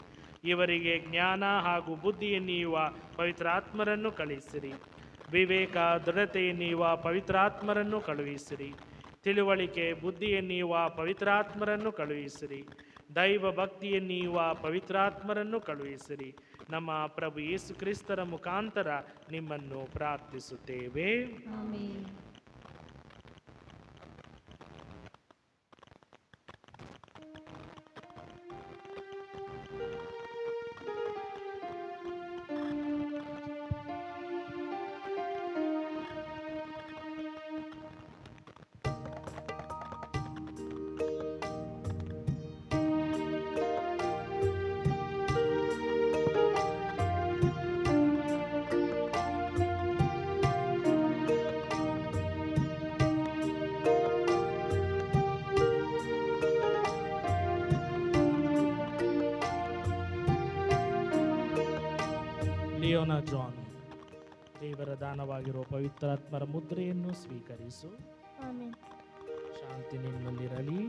ಇವರಿಗೆ ಜ್ಞಾನ ಹಾಗೂ ಬುದ್ಧಿಯನ್ನೀಯುವ ಪವಿತ್ರಾತ್ಮರನ್ನು ಕಳುಹಿಸಿರಿ. ವಿವೇಕ ದೃಢತೆಯನ್ನೀಯುವ ಪವಿತ್ರಾತ್ಮರನ್ನು ಕಳುಹಿಸಿರಿ. ತಿಳುವಳಿಕೆ ಬುದ್ಧಿಯನ್ನೀಯುವ ಪವಿತ್ರಾತ್ಮರನ್ನು ಕಳುಹಿಸಿರಿ. ದೈವ ಭಕ್ತಿಯನ್ನೀಯುವ ಪವಿತ್ರಾತ್ಮರನ್ನು ಕಳುಹಿಸಿರಿ. ನಮ್ಮ ಪ್ರಭು ಯೇಸು ಕ್ರಿಸ್ತರ ಮುಖಾಂತರ ನಿಮ್ಮನ್ನು ಪ್ರಾರ್ಥಿಸುತ್ತೇವೆ. ಆಮೆನ್. ಲಿಯೋನಾ ಜಾನ್, ದೇವರ ದಾನವಾಗಿರುವ ಪವಿತ್ರಾತ್ಮರ ಮುದ್ರೆಯನ್ನು ಸ್ವೀಕರಿಸು. ಶಾಂತಿ ನಿಮ್ಮಲ್ಲಿರಲಿ.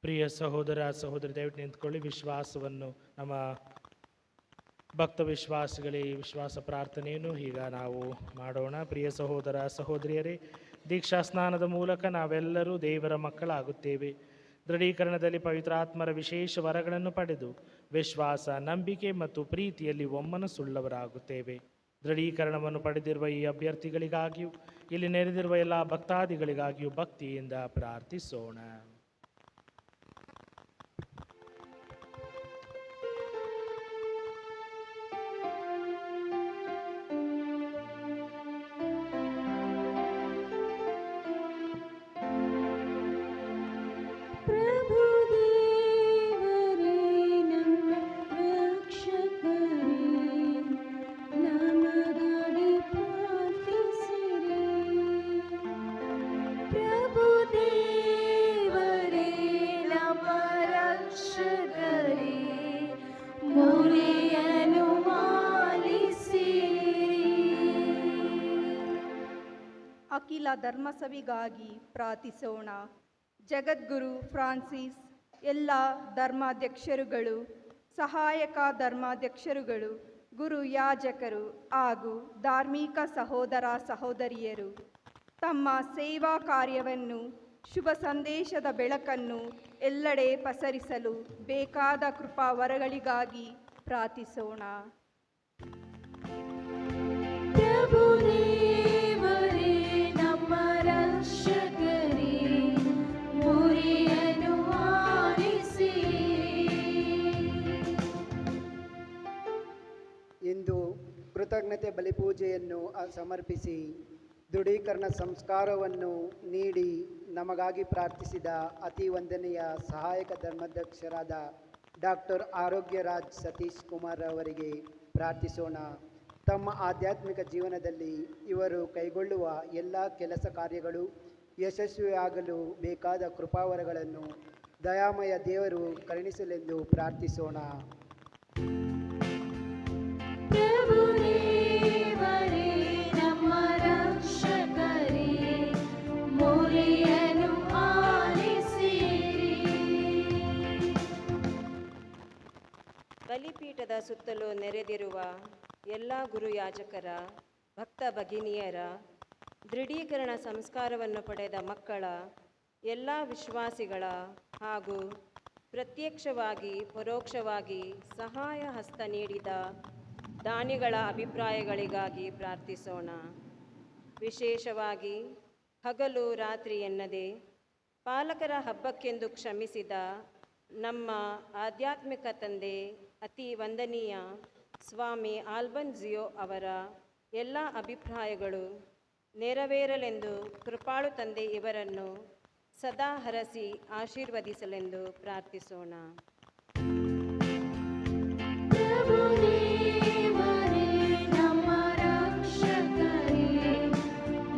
ಪ್ರಿಯ ಸಹೋದರ ಸಹೋದರಿ, ದಯವಿಟ್ಟು ನಿಂತ್ಕೊಳ್ಳಿ. ವಿಶ್ವಾಸವನ್ನು ನಮ್ಮ ಭಕ್ತ ವಿಶ್ವಾಸಿಗಳೇ, ಈ ವಿಶ್ವಾಸ ಪ್ರಾರ್ಥನೆಯನ್ನು ಈಗ ನಾವು ಮಾಡೋಣ. ಪ್ರಿಯ ಸಹೋದರ ಸಹೋದರಿಯರೇ, ದೀಕ್ಷಾ ಸ್ನಾನದ ಮೂಲಕ ನಾವೆಲ್ಲರೂ ದೇವರ ಮಕ್ಕಳಾಗುತ್ತೇವೆ. ದೃಢೀಕರಣದಲ್ಲಿ ಪವಿತ್ರಾತ್ಮರ ವಿಶೇಷ ವರಗಳನ್ನು ಪಡೆದು ವಿಶ್ವಾಸ, ನಂಬಿಕೆ ಮತ್ತು ಪ್ರೀತಿಯಲ್ಲಿ ಒಮ್ಮನಸ್ಸುಳ್ಳವರಾಗುತ್ತೇವೆ. ದೃಢೀಕರಣವನ್ನು ಪಡೆದಿರುವ ಈ ಅಭ್ಯರ್ಥಿಗಳಿಗಾಗಿಯೂ ಇಲ್ಲಿ ನೆರೆದಿರುವ ಎಲ್ಲ ಭಕ್ತಾದಿಗಳಿಗಾಗಿಯೂ ಭಕ್ತಿಯಿಂದ ಪ್ರಾರ್ಥಿಸೋಣ. ಅಖಿಲ ಧರ್ಮಸಭೆಗಾಗಿ ಪ್ರಾರ್ಥಿಸೋಣ. ಜಗದ್ಗುರು ಫ್ರಾನ್ಸಿಸ್, ಎಲ್ಲ ಧರ್ಮಾಧ್ಯಕ್ಷರುಗಳು, ಸಹಾಯಕ ಧರ್ಮಾಧ್ಯಕ್ಷರುಗಳು, ಗುರು ಯಾಜಕರು ಹಾಗೂ ಧಾರ್ಮಿಕ ಸಹೋದರ ಸಹೋದರಿಯರು ತಮ್ಮ ಸೇವಾ ಕಾರ್ಯವನ್ನು, ಶುಭ ಸಂದೇಶದ ಬೆಳಕನ್ನು ಎಲ್ಲೆಡೆ ಪಸರಿಸಲು ಬೇಕಾದ ಕೃಪಾವರಗಳಿಗಾಗಿ ಪ್ರಾರ್ಥಿಸೋಣ. ಪ್ರಭುದೇವರೇ ನಮ್ಮ ರಕ್ಷಕರೇ, ಮೊರೆಯನ್ನು ಆಲಿಸಿರಿ. ಇಂದು ಕೃತಜ್ಞತೆ ಬಲಿಪೂಜೆಯನ್ನು ಸಮರ್ಪಿಸಿ ದೃಢೀಕರಣ ಸಂಸ್ಕಾರವನ್ನು ನೀಡಿ ನಮಗಾಗಿ ಪ್ರಾರ್ಥಿಸಿದ ಅತಿ ವಂದನೆಯ ಸಹಾಯಕ ಧರ್ಮಾಧ್ಯಕ್ಷರಾದ ಡಾಕ್ಟರ್ ಆರೋಗ್ಯರಾಜ್ ಸತೀಶ್ ಕುಮಾರ್ ಅವರಿಗೆ ಪ್ರಾರ್ಥಿಸೋಣ. ತಮ್ಮ ಆಧ್ಯಾತ್ಮಿಕ ಜೀವನದಲ್ಲಿ ಇವರು ಕೈಗೊಳ್ಳುವ ಎಲ್ಲ ಕೆಲಸ ಕಾರ್ಯಗಳು ಯಶಸ್ವಿಯಾಗಲು ಬೇಕಾದ ಕೃಪಾವರಗಳನ್ನು ದಯಾಮಯ ದೇವರು ಕರುಣಿಸಲೆಂದು ಪ್ರಾರ್ಥಿಸೋಣ. ಪ್ರಭುದೇವರೇ ನಮ್ಮ ರಕ್ಷಕರೇ, ಮೊರೆಯನ್ನು ಆಲಿಸಿರಿ. ಬಲಿಪೀಠದ ಸುತ್ತಲೂ ನೆರೆದಿರುವ ಎಲ್ಲ ಗುರುಯಾಜಕರ, ಭಕ್ತ ಭಗಿನಿಯರ, ದೃಢೀಕರಣ ಸಂಸ್ಕಾರವನ್ನು ಪಡೆದ ಮಕ್ಕಳ, ಎಲ್ಲ ವಿಶ್ವಾಸಿಗಳ ಹಾಗೂ ಪ್ರತ್ಯಕ್ಷವಾಗಿ ಪರೋಕ್ಷವಾಗಿ ಸಹಾಯ ಹಸ್ತ ನೀಡಿದ ದಾನಿಗಳ ಅಭಿಪ್ರಾಯಗಳಿಗಾಗಿ ಪ್ರಾರ್ಥಿಸೋಣ. ವಿಶೇಷವಾಗಿ ಹಗಲು ರಾತ್ರಿ ಎನ್ನದೆ ಪಾಲಕರ ಹಬ್ಬಕ್ಕೆಂದು ಕ್ಷಮಿಸಿದ ನಮ್ಮ ಆಧ್ಯಾತ್ಮಿಕ ತಂದೆ ಅತಿ ವಂದನೀಯ ಸ್ವಾಮಿ ಆಲ್ಬನ್ಜಿಯೋ ಅವರ ಎಲ್ಲ ಅಭಿಪ್ರಾಯಗಳು ನೆರವೇರಲೆಂದು ಕೃಪಾಳು ತಂದೆ ಇವರನ್ನು ಸದಾ ಹರಸಿ ಆಶೀರ್ವದಿಸಲೆಂದು ಪ್ರಾರ್ಥಿಸೋಣ. ಪ್ರಭುದೇವರೇ ನಮ್ಮ ರಕ್ಷಕರೇ,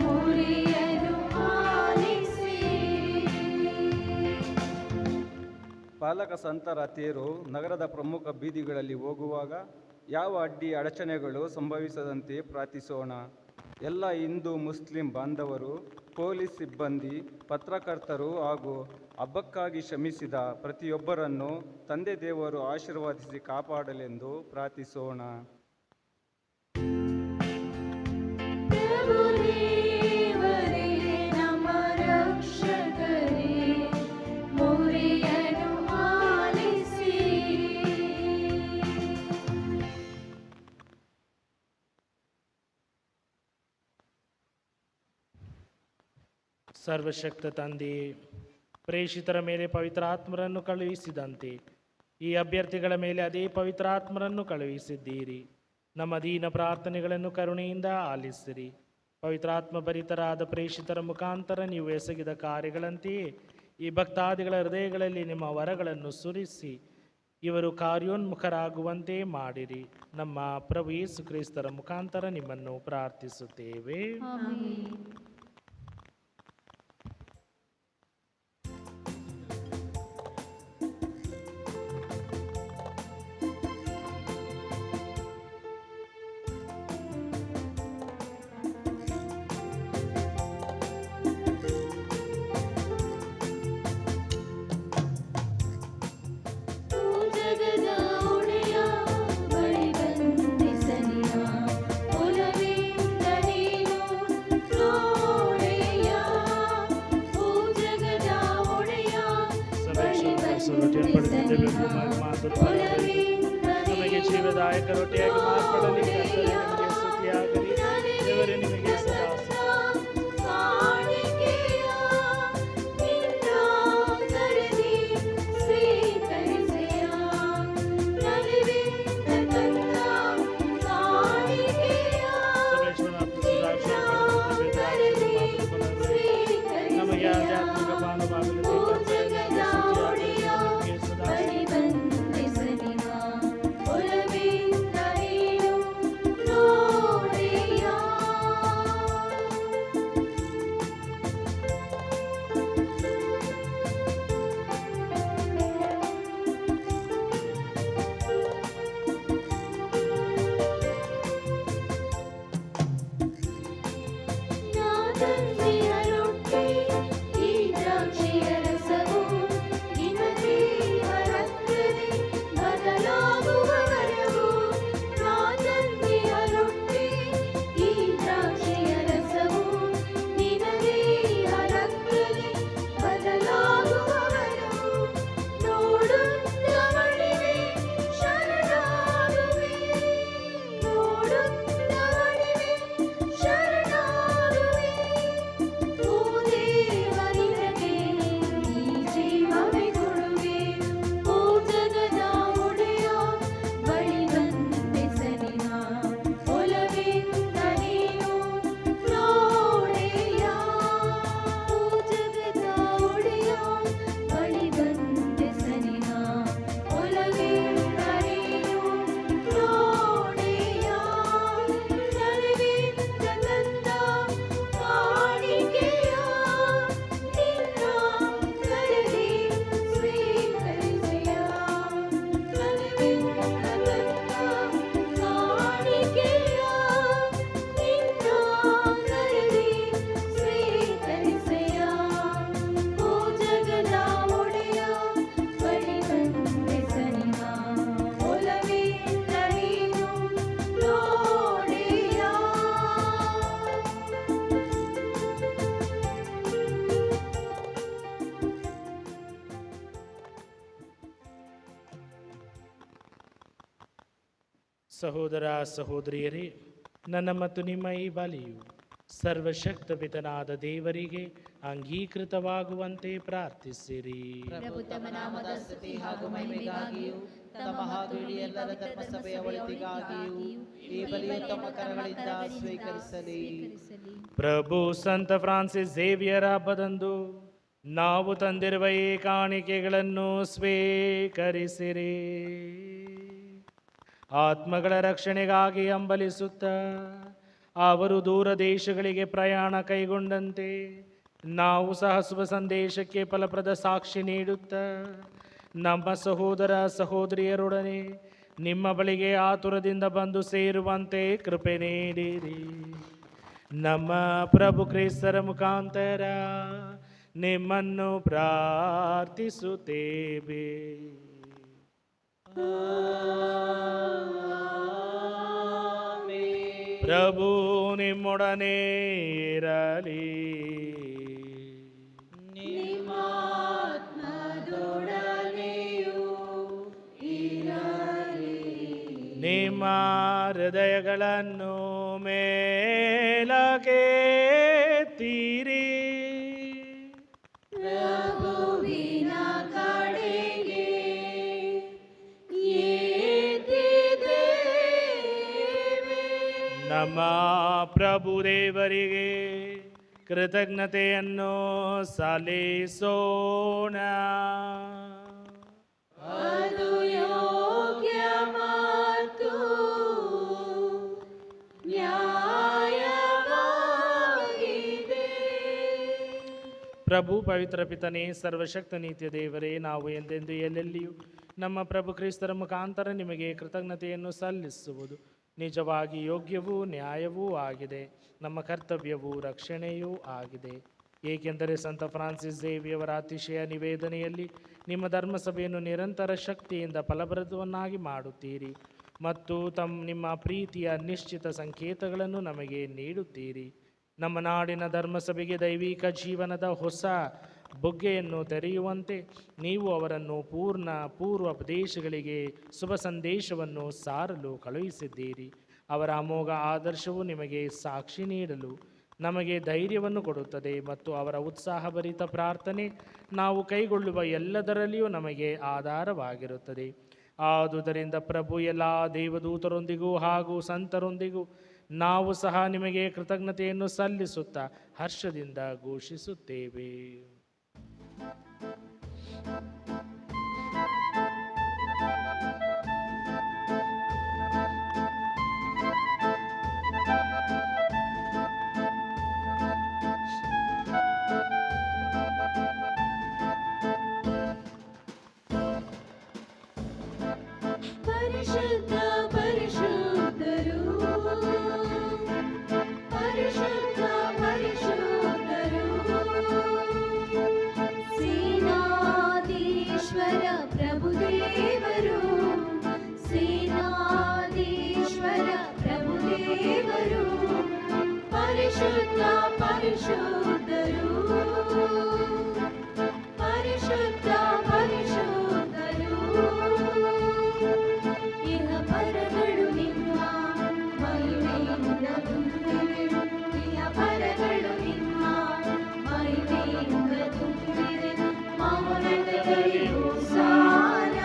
ಮೊರೆಯನ್ನು ಆಲಿಸಿರಿ. ಪಾಲಕ ಸಂತರ ತೇರು ನಗರದ ಪ್ರಮುಖ ಬೀದಿಗಳಲ್ಲಿ ಹೋಗುವಾಗ ಯಾವ ಅಡ್ಡಿ ಅಡಚಣೆಗಳು ಸಂಭವಿಸದಂತೆ ಪ್ರಾರ್ಥಿಸೋಣ. ಎಲ್ಲ ಹಿಂದೂ ಮುಸ್ಲಿಂ ಬಾಂಧವರು, ಪೊಲೀಸ್ ಸಿಬ್ಬಂದಿ, ಪತ್ರಕರ್ತರು ಹಾಗೂ ಹಬ್ಬಕ್ಕಾಗಿ ಶ್ರಮಿಸಿದ ಪ್ರತಿಯೊಬ್ಬರನ್ನು ತಂದೆ ದೇವರು ಆಶೀರ್ವದಿಸಿ ಕಾಪಾಡಲೆಂದು ಪ್ರಾರ್ಥಿಸೋಣ. ಪ್ರಭುದೇವರೇ ನಮ್ಮ ರಕ್ಷಕರೇ, ಮೊರೆಯನ್ನು ಆಲಿಸಿರಿ. ಸರ್ವಶಕ್ತ ತಂದೆ, ಪ್ರೇಷಿತರ ಮೇಲೆ ಪವಿತ್ರಾತ್ಮರನ್ನು ಕಳುಹಿಸಿದಂತೆ ಈ ಅಭ್ಯರ್ಥಿಗಳ ಮೇಲೆ ಅದೇ ಪವಿತ್ರಾತ್ಮರನ್ನು ಕಳುಹಿಸಿದ್ದೀರಿ. ನಮ್ಮ ದೀನ ಪ್ರಾರ್ಥನೆಗಳನ್ನು ಕರುಣೆಯಿಂದ ಆಲಿಸಿರಿ. ಪವಿತ್ರಾತ್ಮ ಭರಿತರಾದ ಪ್ರೇಷಿತರ ಮುಖಾಂತರ ನೀವು ಎಸಗಿದ ಕಾರ್ಯಗಳಂತೆಯೇ ಈ ಭಕ್ತಾದಿಗಳ ಹೃದಯಗಳಲ್ಲಿ ನಿಮ್ಮ ವರಗಳನ್ನು ಸುರಿಸಿ ಇವರು ಕಾರ್ಯೋನ್ಮುಖರಾಗುವಂತೆ ಮಾಡಿರಿ. ನಮ್ಮ ಪ್ರಭು ಯೇಸು ಕ್ರಿಸ್ತರ ಮುಖಾಂತರ ನಿಮ್ಮನ್ನು ಪ್ರಾರ್ಥಿಸುತ್ತೇವೆ. ಜಗದ ಒಡೆಯ ಬಳಿ ಬಂದಿಸನಿಯ, ಒಲವಿಂದ ನೀನು ನೋಡೆಯ. ಓ ಜಗದ ಒಡೆಯ ಬಳಿ ಬಂದಿಸನಿಯ, ಒಲವಿಂದ ನಮಗೆ ಜೀವದಾಯಕ ರೊಟ್ಟಿಯಾಗಿ ಮಾರ್ಪಡಲಿ. ಕರ್ತನೇ, ನಿಮಗೆ ಸ್ತುತಿಯಾಗಲಿ. ದೇವರೇ, ನಿಮಗೆ ಸದಾ ಕಾಣಿಕೆಯ ನಿನ್ನ ಕರೆದಿ ಸ್ವೀಕರಿಸೆಯ. ನಲಿವಿಂದ ತಂದ ಕಾಣಿಕೆಯ ನಮಗೆ ಆಧ್ಯಾತ್ಮಿಕ ಪಾನವಾಗಲಿ. ಬಳಿ ಬಂದಿಸನಿಯ, ಒಲವಿಂದ ನೀನು ನೋಡೆಯ. ನಾದನ್ನೇ ಸಹೋದರ ಸಹೋದರಿಯರೇ, ನನ್ನ ಮತ್ತು ನಿಮ್ಮ ಈ ಬಲಿಯು ಸರ್ವಶಕ್ತ ಪಿತನಾದ ದೇವರಿಗೆ ಅಂಗೀಕೃತವಾಗುವಂತೆ ಪ್ರಾರ್ಥಿಸಿರಿ. ಪ್ರಭು ತಮ್ಮ ನಾಮದ ಸ್ತುತಿ ಹಾಗೂ ಮಹಿಮೆಗಾಗಿಯೂ ತಮ್ಮ ಹಾಗೂ ಇಡೀ ಎಲ್ಲರ ಧರ್ಮಸಭೆಯ ಒಳಿತಿಗಾಗಿಯೂ ಈ ಬಲಿಯು ತಮ್ಮ ಕರಗಳಿಂದ ಸ್ವೀಕರಿಸಲಿ. ಪ್ರಭು ಸಂತ ಫ್ರಾನ್ಸಿಸ್ ಝೇವಿಯರ್ ಹಬ್ಬದಂದು ನಾವು ತಂದಿರುವ ಈ ಕಾಣಿಕೆಗಳನ್ನು ಸ್ವೀಕರಿಸಿರಿ. ಆತ್ಮಗಳ ರಕ್ಷಣೆಗಾಗಿ ಹಂಬಲಿಸುತ್ತ ಅವರು ದೂರ ದೇಶಗಳಿಗೆ ಪ್ರಯಾಣ ಕೈಗೊಂಡಂತೆ ನಾವು ಸಹ ಶುಭ ಸಂದೇಶಕ್ಕೆ ಫಲಪ್ರದ ಸಾಕ್ಷಿ ನೀಡುತ್ತಾ ನಮ್ಮ ಸಹೋದರ ಸಹೋದರಿಯರೊಡನೆ ನಿಮ್ಮ ಬಳಿಗೆ ಆತುರದಿಂದ ಬಂದು ಸೇರುವಂತೆ ಕೃಪೆ ನೀಡಿರಿ. ನಮ್ಮ ಪ್ರಭು ಕ್ರಿಸ್ತರ ಮುಖಾಂತರ ನಿಮ್ಮನ್ನು ಪ್ರಾರ್ಥಿಸುತ್ತೇವೆ. ಪ್ರಭು ನಿಮ್ಮೊಡನೆ ಇರಲಿ. ನಿಮ್ಮ ಹೃದಯಗಳನ್ನು ಮೇಲಕ್ಕೆತ್ತೀರಿ. ಪ್ರಭುವಿನ ಕಡೆಗೆ ನಮ್ಮ ಪ್ರಭು ದೇವರಿಗೆ ಕೃತಜ್ಞತೆಯನ್ನು ಸಲ್ಲಿಸೋಣ. ಅದು ಯೋಗ್ಯ ಮತ್ತು ನ್ಯಾಯವಾಗಿದೆ. ಪ್ರಭು ಪವಿತ್ರ ಪಿತನೇ, ಸರ್ವಶಕ್ತ ನೀತಿಯ ದೇವರೇ, ನಾವು ಎಂದೆಂದು ಎಲ್ಲೆಲ್ಲಿಯೂ ನಮ್ಮ ಪ್ರಭು ಕ್ರಿಸ್ತರ ಮುಖಾಂತರ ನಿಮಗೆ ಕೃತಜ್ಞತೆಯನ್ನು ಸಲ್ಲಿಸುವುದು ನಿಜವಾಗಿ ಯೋಗ್ಯವೂ ನ್ಯಾಯವೂ ಆಗಿದೆ, ನಮ್ಮ ಕರ್ತವ್ಯವೂ ರಕ್ಷಣೆಯೂ ಆಗಿದೆ. ಏಕೆಂದರೆ ಸಂತ ಫ್ರಾನ್ಸಿಸ್ ಝೇವಿಯವರ ಅತಿಶಯ ನಿವೇದನೆಯಲ್ಲಿ ನಿಮ್ಮ ಧರ್ಮಸಭೆಯನ್ನು ನಿರಂತರ ಶಕ್ತಿಯಿಂದ ಫಲಪ್ರದವನ್ನಾಗಿ ಮಾಡುತ್ತೀರಿ ಮತ್ತು ನಿಮ್ಮ ಪ್ರೀತಿಯ ನಿಶ್ಚಿತ ಸಂಕೇತಗಳನ್ನು ನಮಗೆ ನೀಡುತ್ತೀರಿ. ನಮ್ಮ ನಾಡಿನ ಧರ್ಮಸಭೆಗೆ ದೈವಿಕ ಜೀವನದ ಹೊಸ ಬುಗ್ಗೆಯನ್ನು ತೆರೆಯುವಂತೆ ನೀವು ಅವರನ್ನು ಪೂರ್ವ ದೇಶಗಳಿಗೆ ಶುಭ ಸಂದೇಶವನ್ನು ಸಾರಲು ಕಳುಹಿಸಿದ್ದೀರಿ. ಅವರ ಅಮೋಘ ಆದರ್ಶವು ನಿಮಗೆ ಸಾಕ್ಷಿ ನೀಡಲು ನಮಗೆ ಧೈರ್ಯವನ್ನು ಕೊಡುತ್ತದೆ ಮತ್ತು ಅವರ ಉತ್ಸಾಹಭರಿತ ಪ್ರಾರ್ಥನೆ ನಾವು ಕೈಗೊಳ್ಳುವ ಎಲ್ಲದರಲ್ಲಿಯೂ ನಮಗೆ ಆಧಾರವಾಗಿರುತ್ತದೆ. ಆದುದರಿಂದ ಪ್ರಭು ಎಲ್ಲ ದೇವದೂತರೊಂದಿಗೂ ಹಾಗೂ ಸಂತರೊಂದಿಗೂ ನಾವು ಸಹ ನಿಮಗೆ ಕೃತಜ್ಞತೆಯನ್ನು ಸಲ್ಲಿಸುತ್ತಾ ಹರ್ಷದಿಂದ ಘೋಷಿಸುತ್ತೇವೆ. ಪರಿಶುದ್ಧ ಪರಿಶುದ್ಧರು, ಪರಿಶುದ್ಧ ಪರಿಶುದ್ಧರು, ಸೇನಾಧೀಶ್ವರ ಪ್ರಭುದೇವರು, ಸೇನಾಧೀಶ್ವರ ಪ್ರಭುದೇವರು, ಪರಿಶುದ್ಧ ಪರಿಶುದ್ಧರು, ಪರಿಶುದ್ಧ ಪರಿಶುದ್ಧರು. ಇಹ ಪರಗಳು ನಿಮ್ಮ ಮಹಿಮೆಯಿಂದ ತುಂಬಿವೆ, ಇಹ ಪರಗಳು ನಿಮ್ಮ ಮಹಿಮೆಯಿಂದ ತುಂಬಿವೆ. ಮೌನತದಲ್ಲಿ ಹೋಸಾನ,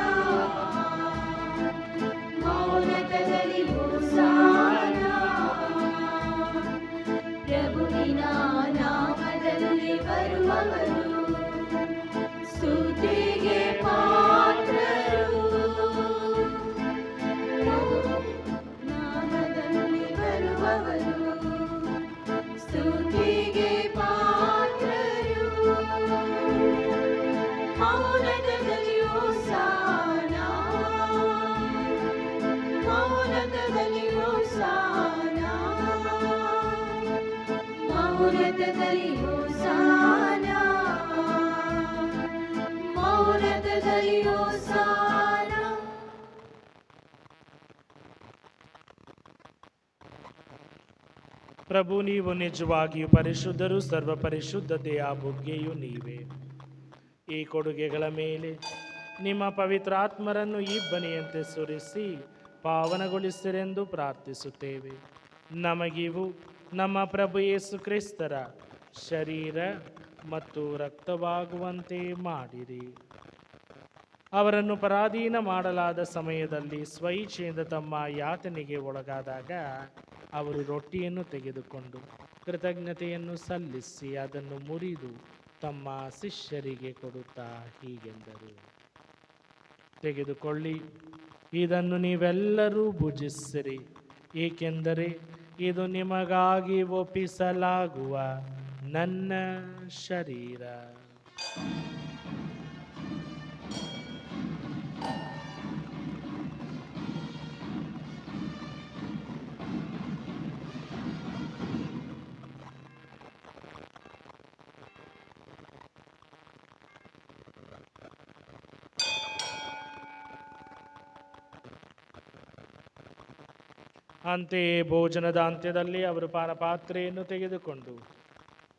ಮೌನತದಲ್ಲಿ ಹೋಸಾನ. ಪ್ರಭುವಿನ ನಾಮದಲ್ಲಿ ಬರುವವರು ಸ್ತುತಿಗೆ ಪಾತ್ರರು. ನಾಮದಲ್ಲಿ ಬರುವವರು ಸ್ತುತಿಗೆ ಪಾತ್ರರು. ಮೌನತದಲ್ಲಿ ಹೋಸಾನ, ಮೌನತದಲ್ಲಿ ಹೋಸಾನ, ಮೌನತದಲ್ಲಿ ಹೋಸಾನ, ಮೌನತದಲ್ಲಿ ಹೋಸಾನ. ಪ್ರಭು, ನೀವು ನಿಜವಾಗಿಯೂ ಪರಿಶುದ್ಧರು, ಸರ್ವ ಪರಿಶುದ್ಧತೆಯ ಬುಗ್ಗೆಯೂ ನೀವೇ. ಈ ಕೊಡುಗೆಗಳ ಮೇಲೆ ನಿಮ್ಮ ಪವಿತ್ರಾತ್ಮರನ್ನು ಇಬ್ಬನಿಯಂತೆ ಸುರಿಸಿ ಪಾವನಗೊಳಿಸಿರೆಂದು ಪ್ರಾರ್ಥಿಸುತ್ತೇವೆ. ನಮಗಿವು ನಮ್ಮ ಪ್ರಭು ಯೇಸು ಕ್ರಿಸ್ತರ ಶರೀರ ಮತ್ತು ರಕ್ತವಾಗುವಂತೆ ಮಾಡಿರಿ. ಅವರನ್ನು ಪರಾಧೀನ ಮಾಡಲಾದ ಸಮಯದಲ್ಲಿ ಸ್ವಇಚ್ಛೆಯಿಂದ ತಮ್ಮ ಯಾತನೆಗೆ ಒಳಗಾದಾಗ ಅವರು ರೊಟ್ಟಿಯನ್ನು ತೆಗೆದುಕೊಂಡು ಕೃತಜ್ಞತೆಯನ್ನು ಸಲ್ಲಿಸಿ ಅದನ್ನು ಮುರಿದು ತಮ್ಮ ಶಿಷ್ಯರಿಗೆ ಕೊಡುತ್ತಾ ಹೀಗೆಂದರು, ತೆಗೆದುಕೊಳ್ಳಿ, ಇದನ್ನು ನೀವೆಲ್ಲರೂ ಭುಜಿಸಿರಿ, ಏಕೆಂದರೆ ಇದು ನಿಮಗಾಗಿ ಒಪ್ಪಿಸಲಾಗುವ ನನ್ನ ಶರೀರ. ಅಂತೆಯೇ ಭೋಜನದ ಅಂತ್ಯದಲ್ಲಿ ಅವರು ಪಾನಪಾತ್ರೆಯನ್ನು ತೆಗೆದುಕೊಂಡು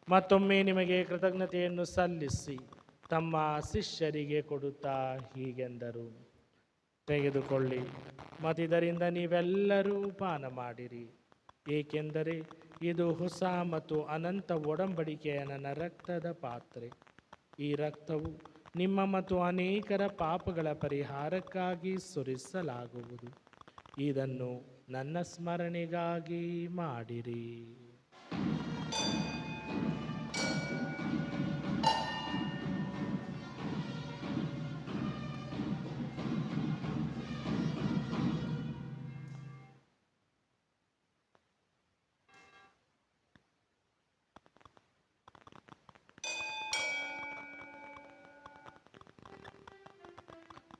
ಮತ್ತೊಮ್ಮೆ ನಿಮಗೆ ಕೃತಜ್ಞತೆಯನ್ನು ಸಲ್ಲಿಸಿ ತಮ್ಮ ಶಿಷ್ಯರಿಗೆ ಕೊಡುತ್ತಾ ಹೀಗೆಂದರು, ತೆಗೆದುಕೊಳ್ಳಿ, ಮತ್ತಿದರಿಂದ ನೀವೆಲ್ಲರೂ ಪಾನ ಮಾಡಿರಿ, ಏಕೆಂದರೆ ಇದು ಹೊಸ ಮತ್ತು ಅನಂತ ಒಡಂಬಡಿಕೆಯ ನನ್ನ ರಕ್ತದ ಪಾತ್ರೆ. ಈ ರಕ್ತವು ನಿಮ್ಮ ಮತ್ತು ಅನೇಕರ ಪಾಪಗಳ ಪರಿಹಾರಕ್ಕಾಗಿ ಸುರಿಸಲಾಗುವುದು. ಇದನ್ನು ನನ್ನ ಸ್ಮರಣೆಗಾಗಿ ಮಾಡಿರಿ.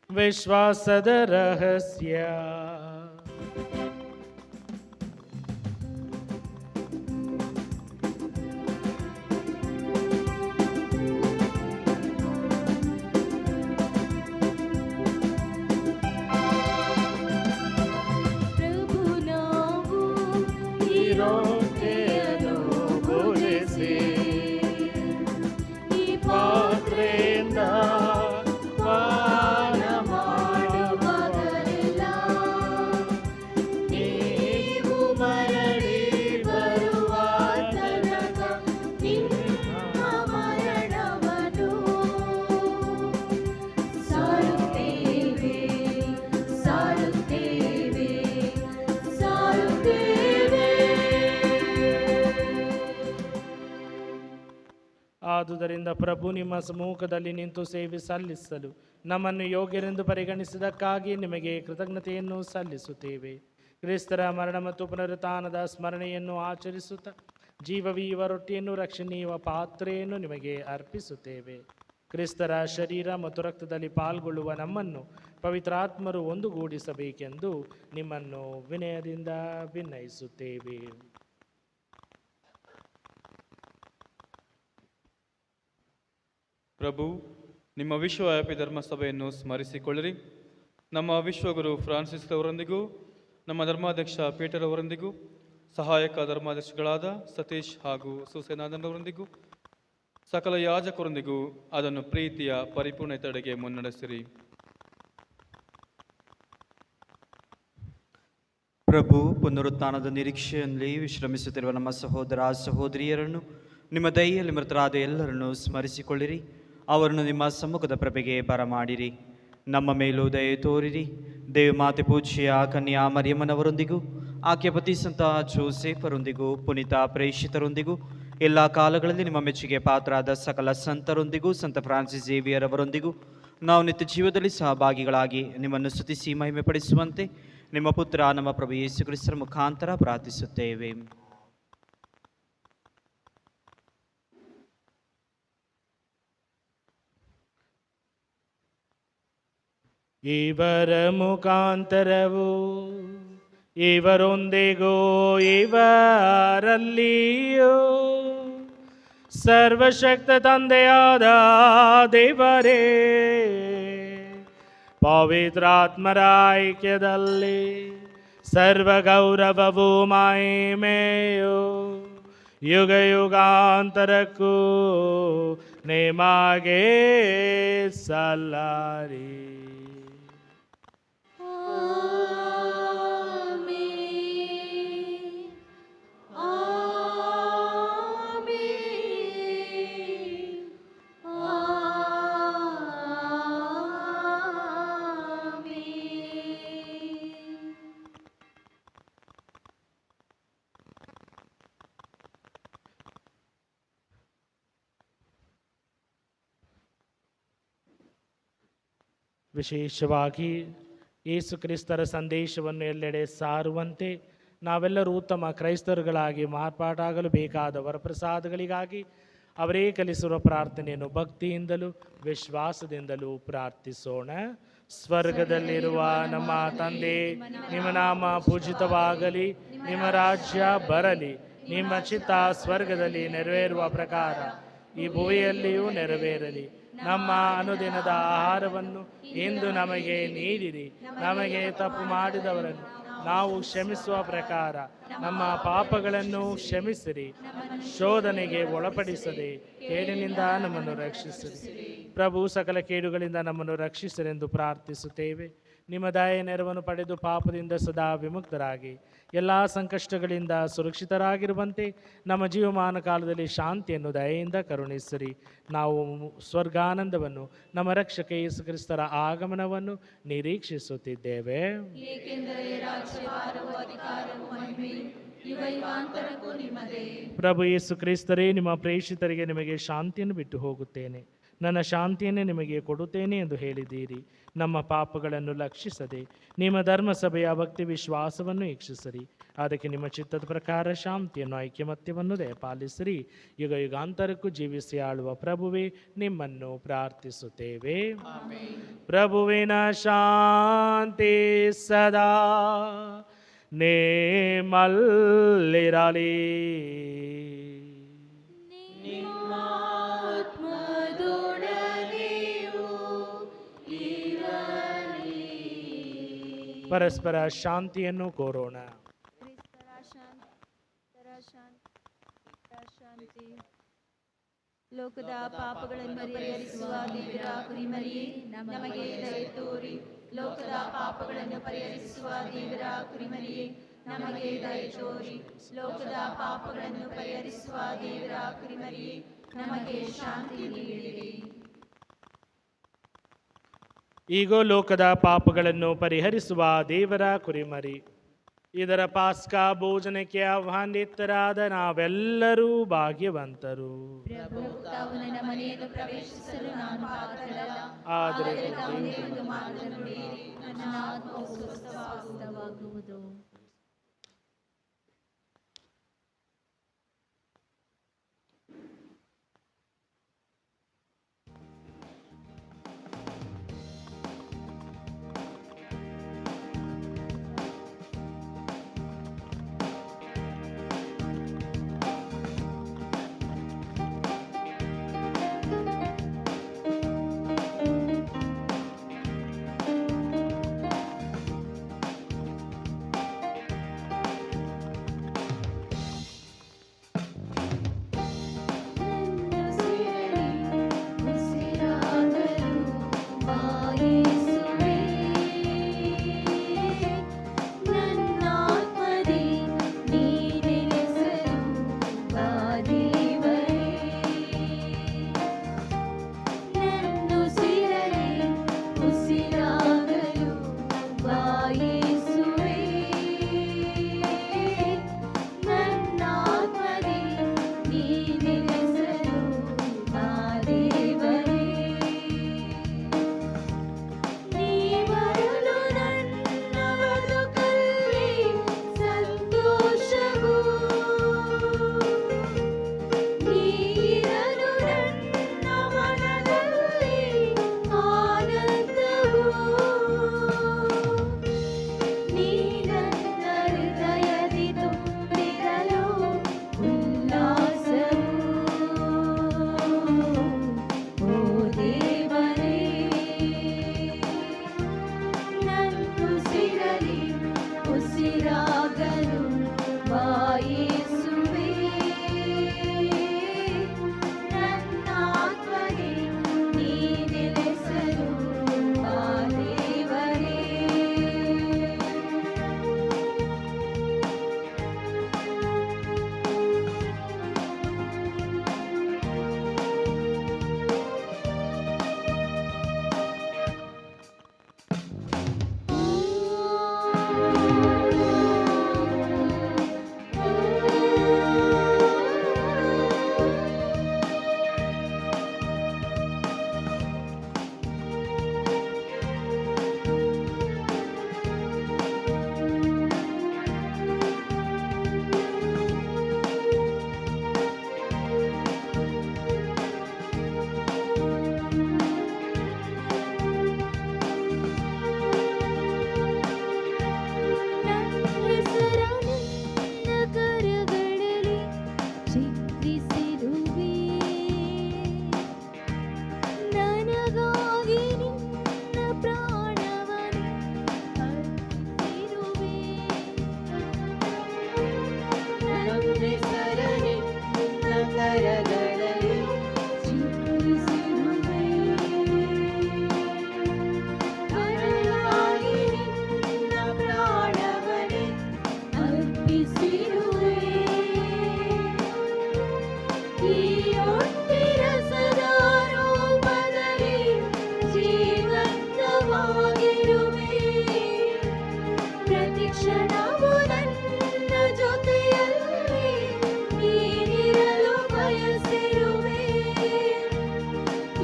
ವಿಶ್ವಾಸದ ರಹಸ್ಯ. ಆದುದರಿಂದ ಪ್ರಭು ನಿಮ್ಮ ಸಮ್ಮುಖದಲ್ಲಿ ನಿಂತು ಸೇವೆ ಸಲ್ಲಿಸಲು ನಮ್ಮನ್ನು ಯೋಗ್ಯರೆಂದು ಪರಿಗಣಿಸಿದ್ದಕ್ಕಾಗಿ ನಿಮಗೆ ಕೃತಜ್ಞತೆಯನ್ನು ಸಲ್ಲಿಸುತ್ತೇವೆ. ಕ್ರಿಸ್ತರ ಮರಣ ಮತ್ತು ಪುನರುತ್ಥಾನದ ಸ್ಮರಣೆಯನ್ನು ಆಚರಿಸುತ್ತಾ ಜೀವವೀವ ರೊಟ್ಟಿಯನ್ನು ರಕ್ಷಣೀಯ ಪಾತ್ರೆಯನ್ನು ನಿಮಗೆ ಅರ್ಪಿಸುತ್ತೇವೆ. ಕ್ರಿಸ್ತರ ಶರೀರ ಮತ್ತು ರಕ್ತದಲ್ಲಿ ಪಾಲ್ಗೊಳ್ಳುವ ನಮ್ಮನ್ನು ಪವಿತ್ರಾತ್ಮರು ಒಂದುಗೂಡಿಸಬೇಕೆಂದು ನಿಮ್ಮನ್ನು ವಿನಯದಿಂದ ವಿನಯಿಸುತ್ತೇವೆ. ಪ್ರಭು, ನಿಮ್ಮ ವಿಶ್ವವ್ಯಾಪಿ ಧರ್ಮಸಭೆಯನ್ನು ಸ್ಮರಿಸಿಕೊಳ್ಳಿರಿ. ನಮ್ಮ ವಿಶ್ವಗುರು ಫ್ರಾನ್ಸಿಸ್ ಅವರೊಂದಿಗೂ, ನಮ್ಮ ಧರ್ಮಾಧ್ಯಕ್ಷ ಪೀಟರ್ ಅವರೊಂದಿಗೂ, ಸಹಾಯಕ ಧರ್ಮಾಧ್ಯಕ್ಷಗಳಾದ ಸತೀಶ್ ಹಾಗೂ ಸುಸೇನಾದನವರೊಂದಿಗೂ, ಸಕಲ ಯಾಜಕರೊಂದಿಗೂ ಅದನ್ನು ಪ್ರೀತಿಯ ಪರಿಪೂರ್ಣತೆಡೆಗೆ ಮುನ್ನಡೆಸಿರಿ. ಪ್ರಭು, ಪುನರುತ್ಥಾನದ ನಿರೀಕ್ಷೆಯಲ್ಲಿ ವಿಶ್ರಮಿಸುತ್ತಿರುವ ನಮ್ಮ ಸಹೋದರ ಸಹೋದರಿಯರನ್ನು, ನಿಮ್ಮ ದಯೆಯಲ್ಲಿ ಮೃತರಾದ ಎಲ್ಲರನ್ನು ಸ್ಮರಿಸಿಕೊಳ್ಳಿರಿ. ಅವರನ್ನು ನಿಮ್ಮ ಸಮ್ಮುಖದ ಪ್ರಭೆಗೆ ಬರಮಾಡಿರಿ. ನಮ್ಮ ಮೇಲೂ ದಯೆ ತೋರಿರಿ. ದೇವಮಾತೆ ಪೂಜ್ಯ ಕನ್ಯಾ ಮರಿಯಮ್ಮನವರೊಂದಿಗೂ, ಆಕೆಯ ಪತಿ ಸಂತ ಜೋಸೆಫರೊಂದಿಗೂ, ಪುನೀತ ಪ್ರೇಷಿತರೊಂದಿಗೂ, ಎಲ್ಲ ಕಾಲಗಳಲ್ಲಿ ನಿಮ್ಮ ಮೆಚ್ಚುಗೆ ಪಾತ್ರರಾದ ಸಕಲ ಸಂತರೊಂದಿಗೂ, ಸಂತ ಫ್ರಾನ್ಸಿಸ್ ಝೇವಿಯರ್ ಅವರೊಂದಿಗೂ ನಾವು ನಿತ್ಯ ಜೀವದಲ್ಲಿ ಸಹಭಾಗಿಗಳಾಗಿ ನಿಮ್ಮನ್ನು ಸ್ತುತಿಸಿ ಮಹಿಮೆಪಡಿಸುವಂತೆ ನಿಮ್ಮ ಪುತ್ರ ನಮ್ಮ ಪ್ರಭು ಯೇಸು ಕ್ರಿಸ್ತರ ಮುಖಾಂತರ ಪ್ರಾರ್ಥಿಸುತ್ತೇವೆ. ಇವರ ಮುಖಾಂತರವು ಇವರೊಂದಿಗೂ ಇವರಲ್ಲಿಯೂ ಸರ್ವಶಕ್ತ ತಂದೆಯಾದ ದೇವರೇ, ಪವಿತ್ರಾತ್ಮರ ಐಕ್ಯದಲ್ಲಿ ಸರ್ವ ಗೌರವವು ಮಹಿಮೆಯು ಯುಗ ಯುಗಾಂತರಕ್ಕೂ ನಿಮಗೆ ಸಲ್ಲಲಿ. ವಿಶೇಷವಾಗಿ ಯೇಸು ಕ್ರಿಸ್ತರ ಸಂದೇಶವನ್ನು ಎಲ್ಲೆಡೆ ಸಾರುವಂತೆ ನಾವೆಲ್ಲರೂ ಉತ್ತಮ ಕ್ರೈಸ್ತರುಗಳಾಗಿ ಮಾರ್ಪಾಟಾಗಲು ಬೇಕಾದ ವರಪ್ರಸಾದಗಳಿಗಾಗಿ ಅವರೇ ಕಲಿಸಿರುವ ಪ್ರಾರ್ಥನೆಯನ್ನು ಭಕ್ತಿಯಿಂದಲೂ ವಿಶ್ವಾಸದಿಂದಲೂ ಪ್ರಾರ್ಥಿಸೋಣ. ಸ್ವರ್ಗದಲ್ಲಿರುವ ನಮ್ಮ ತಂದೆ, ನಿಮ್ಮ ನಾಮ ಪೂಜಿತವಾಗಲಿ, ನಿಮ್ಮ ರಾಜ್ಯ ಬರಲಿ, ನಿಮ್ಮ ಚಿತ್ತ ಸ್ವರ್ಗದಲ್ಲಿ ನೆರವೇರುವ ಪ್ರಕಾರ ಈ ಭೂಮಿಯಲ್ಲಿಯೂ ನೆರವೇರಲಿ. ನಮ್ಮ ಅನುದಿನದ ಆಹಾರವನ್ನು ಇಂದು ನಮಗೆ ನೀಡಿರಿ. ನಮಗೆ ತಪ್ಪು ಮಾಡಿದವರನ್ನು ನಾವು ಕ್ಷಮಿಸುವ ಪ್ರಕಾರ ನಮ್ಮ ಪಾಪಗಳನ್ನು ಕ್ಷಮಿಸಿರಿ. ಶೋಧನೆಗೆ ಒಳಪಡಿಸದೆ ಕೇಡಿನಿಂದ ನಮ್ಮನ್ನು ರಕ್ಷಿಸಿರಿ. ಪ್ರಭು ಸಕಲ ಕೇಡುಗಳಿಂದ ನಮ್ಮನ್ನು ರಕ್ಷಿಸಿರೆಂದು ಪ್ರಾರ್ಥಿಸುತ್ತೇವೆ. ನಿಮ್ಮ ದಯೆಯ ನೆರವನ್ನು ಪಡೆದು ಪಾಪದಿಂದ ಸದಾ ವಿಮುಕ್ತರಾಗಿ ಎಲ್ಲ ಸಂಕಷ್ಟಗಳಿಂದ ಸುರಕ್ಷಿತರಾಗಿರುವಂತೆ ನಮ್ಮ ಜೀವಮಾನ ಕಾಲದಲ್ಲಿ ಶಾಂತಿಯನ್ನು ದಯೆಯಿಂದ ಕರುಣಿಸಿರಿ. ನಾವು ಸ್ವರ್ಗಾನಂದವನ್ನು, ನಮ್ಮ ರಕ್ಷಕ ಯೇಸು ಕ್ರಿಸ್ತರ ಆಗಮನವನ್ನು ನಿರೀಕ್ಷಿಸುತ್ತಿದ್ದೇವೆ. ಪ್ರಭು ಯೇಸು ಕ್ರಿಸ್ತರೇ, ನಿಮ್ಮ ಪ್ರೇಷಿತರಿಗೆ ನಿಮಗೆ ಶಾಂತಿಯನ್ನು ಬಿಟ್ಟು ಹೋಗುತ್ತೇನೆ, ನನ್ನ ಶಾಂತಿಯನ್ನೇ ನಿಮಗೆ ಕೊಡುತ್ತೇನೆ ಎಂದು ಹೇಳಿದ್ದೀರಿ. ನಮ್ಮ ಪಾಪಗಳನ್ನು ಲಕ್ಷಿಸದೆ ನಿಮ್ಮ ಧರ್ಮಸಭೆಯ ಭಕ್ತಿ ವಿಶ್ವಾಸವನ್ನು ವೀಕ್ಷಿಸಿರಿ. ಅದಕ್ಕೆ ನಿಮ್ಮ ಚಿತ್ತದ ಪ್ರಕಾರ ಶಾಂತಿಯನ್ನು, ಐಕ್ಯಮತ್ಯವನ್ನು ದಯಪಾಲಿಸಿರಿ. ಯುಗ ಯುಗಾಂತರಕ್ಕೂ ಜೀವಿಸಿ ಆಳುವ ಪ್ರಭುವೇ, ನಿಮ್ಮನ್ನು ಪ್ರಾರ್ಥಿಸುತ್ತೇವೆ. ಪ್ರಭುವಿನ ಶಾಂತಿ ಸದಾ ನೇಮಲ್ಲಿರಲಿ. ಪರಸ್ಪರ ಶಾಂತಿಯನ್ನು ಕೋರೋಣ. ಲೋಕದ ಪಾಪಗಳನ್ನು ಪರಿಹರಿಸುವ ದೇವರ ಕುರಿಮರಿಯೇ, ನಮಗೆ ದಯೆ ತೋರಿ. ಲೋಕದ ಪಾಪಗಳನ್ನು ಪರಿಹರಿಸುವ ದೇವರ ಕುರಿಮರಿಯೇ, ನಮಗೆ ದಯೆ ತೋರಿ. ಲೋಕದ ಪಾಪಗಳನ್ನು ಪರಿಹರಿಸುವ ದೇವರ ಕುರಿಮರಿಯೇ, ನಮಗೆ ಶಾಂತಿ ನೀಡಿರಿ. ಈಗೋ ಲೋಕದ ಪಾಪಗಳನ್ನು ಪರಿಹರಿಸುವ ದೇವರ ಕುರಿಮರಿ, ಇದರ ಪಾಸ್ಕಾ ಭೋಜನಕ್ಕೆ ಆಹ್ವಾನಿತರಾದ ನಾವೆಲ್ಲರೂ ಭಾಗ್ಯವಂತರು. ಪ್ರಭು, ತಾವು ನನ್ನ ಮನೆಯನ್ನು ಪ್ರವೇಶಿಸಲು ನಾನು ಪಾತ್ರರಲ್ಲ, ಆದರೆ ಒಂದು ಮಾತನ್ನು ನುಡಿಯಿರಿ, ನನ್ನ ಆತ್ಮವು ಸ್ವಸ್ಥವಾಗುವುದು. ನನ್ನೆಸರನೆ ನಗರಗಳಲ್ಲಿ ಚಿತ್ರಿಸಿರುವೆ. ಕರುಣಾಗಿ ನಿನ್ನ ಪ್ರಾಣವನೆ ಅರ್ಪಿಸಿರುವೆ. ಈ ಒಟ್ಟಿರಸದ ರೂಪದಲ್ಲಿ ಜೀವಂತವಾಗಿರುವೆ. ಪ್ರತಿ ಕ್ಷಣವೂ ನನ್ನ ಜೊತೆಯಲ್ಲಿ ನೀನಿರಲು ಬಯಸಿರುವೆ.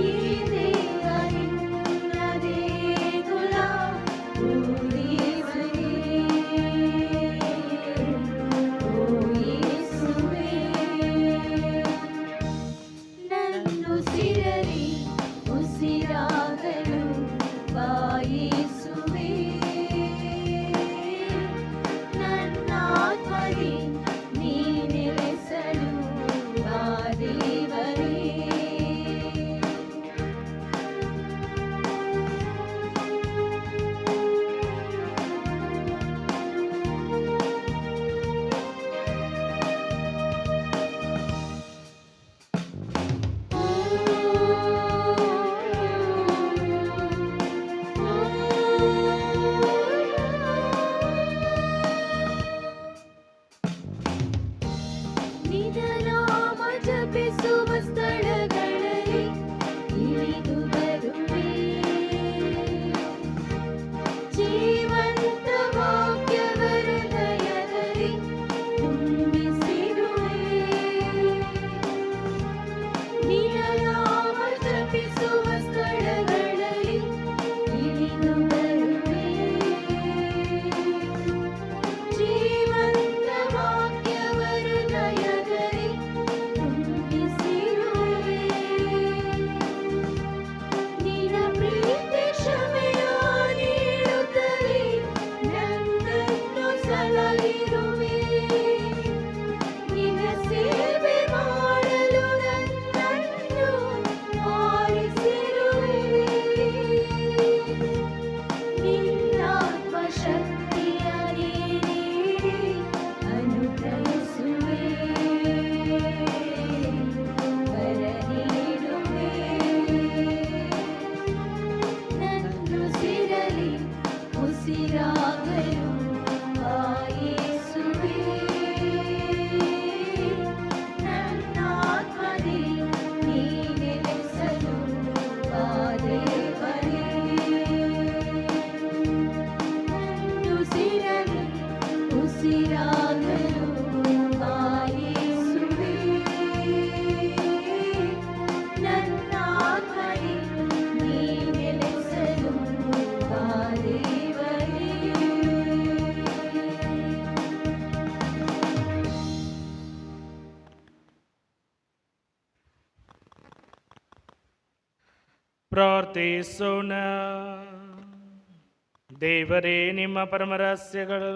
ಈ ದೇಹ ನಿನ್ನ ದೇಗುಲ, ಓ ದೇವರೇ, ಓ ಯೇಸುವೇ. ನನ್ನುಸಿರಲಿ ಉಸಿರಾಗಲು ಬಾ ಯೇಸುವೇ. ನನ್ನಾತ್ಮದಿ ನೀ ನೆಲೆಸಲು ಬಾ ದೇವರೇ. ನಿನ್ನ ನಾಮ ಜಪಿಸುವ ಸ್ಥಳಗಳಲ್ಲಿ ಇಳಿದು ಬರುವೆ. ಜೀವಂತ ವಾಕ್ಯವ ಹೃದಯದಲ್ಲಿ ತುಂಬಿಸಿರುವೆ. ನಿನ್ನ ನಾಮ ಜಪಿಸುವ ಸ್ಥಳಗಳಲ್ಲಿ ಇಳಿದು ಬರುವೆ. ಜೀವಂತ ವಾಕ್ಯವ ಹೃದಯದಲ್ಲಿ ತುಂಬಿಸಿರುವೆ. ನಿನ್ನ ಪ್ರೀತಿ ಕ್ಷಮೆಯ ನೀಡುತ್ತಲೇ ನನ್ನನ್ನು ಸಲಹಿರುವೆ. ನಿನ್ನ ಸೇವೆ ಮಾಡಲು ನನ್ನನ್ನು ಆರಿಸಿರುವೆ. ನಿನ್ನಾತ್ಮ ಶಕ್ತಿಯ ನೀಡಿ ಅನುಗ್ರಹಿಸುವೆ. ವರ ನೀಡುವೆ. ನನ್ನುಸಿರಲಿ ಉಸಿರಾಗಲು ಬಾ ಯೇಸುವೇ. ನನ್ನಾತ್ಮದಿ ನೀ ನೆಲೆಸಲು ಬಾ ದೇವರೇ. ನನ್ನುಸಿರಲಿ ಉಸಿರಾಗಲು ಬಾ ಯೇಸುವೇ. ನನ್ನಾತ್ಮದಿ ನೀ ನೆಲೆಸಲು ಬಾ ದೇವರೇ. ಪ್ರಾರ್ಥಿಸೋಣ. ದೇವರೇ, ನಿಮ್ಮ ಪರಮ ರಹಸ್ಯಗಳು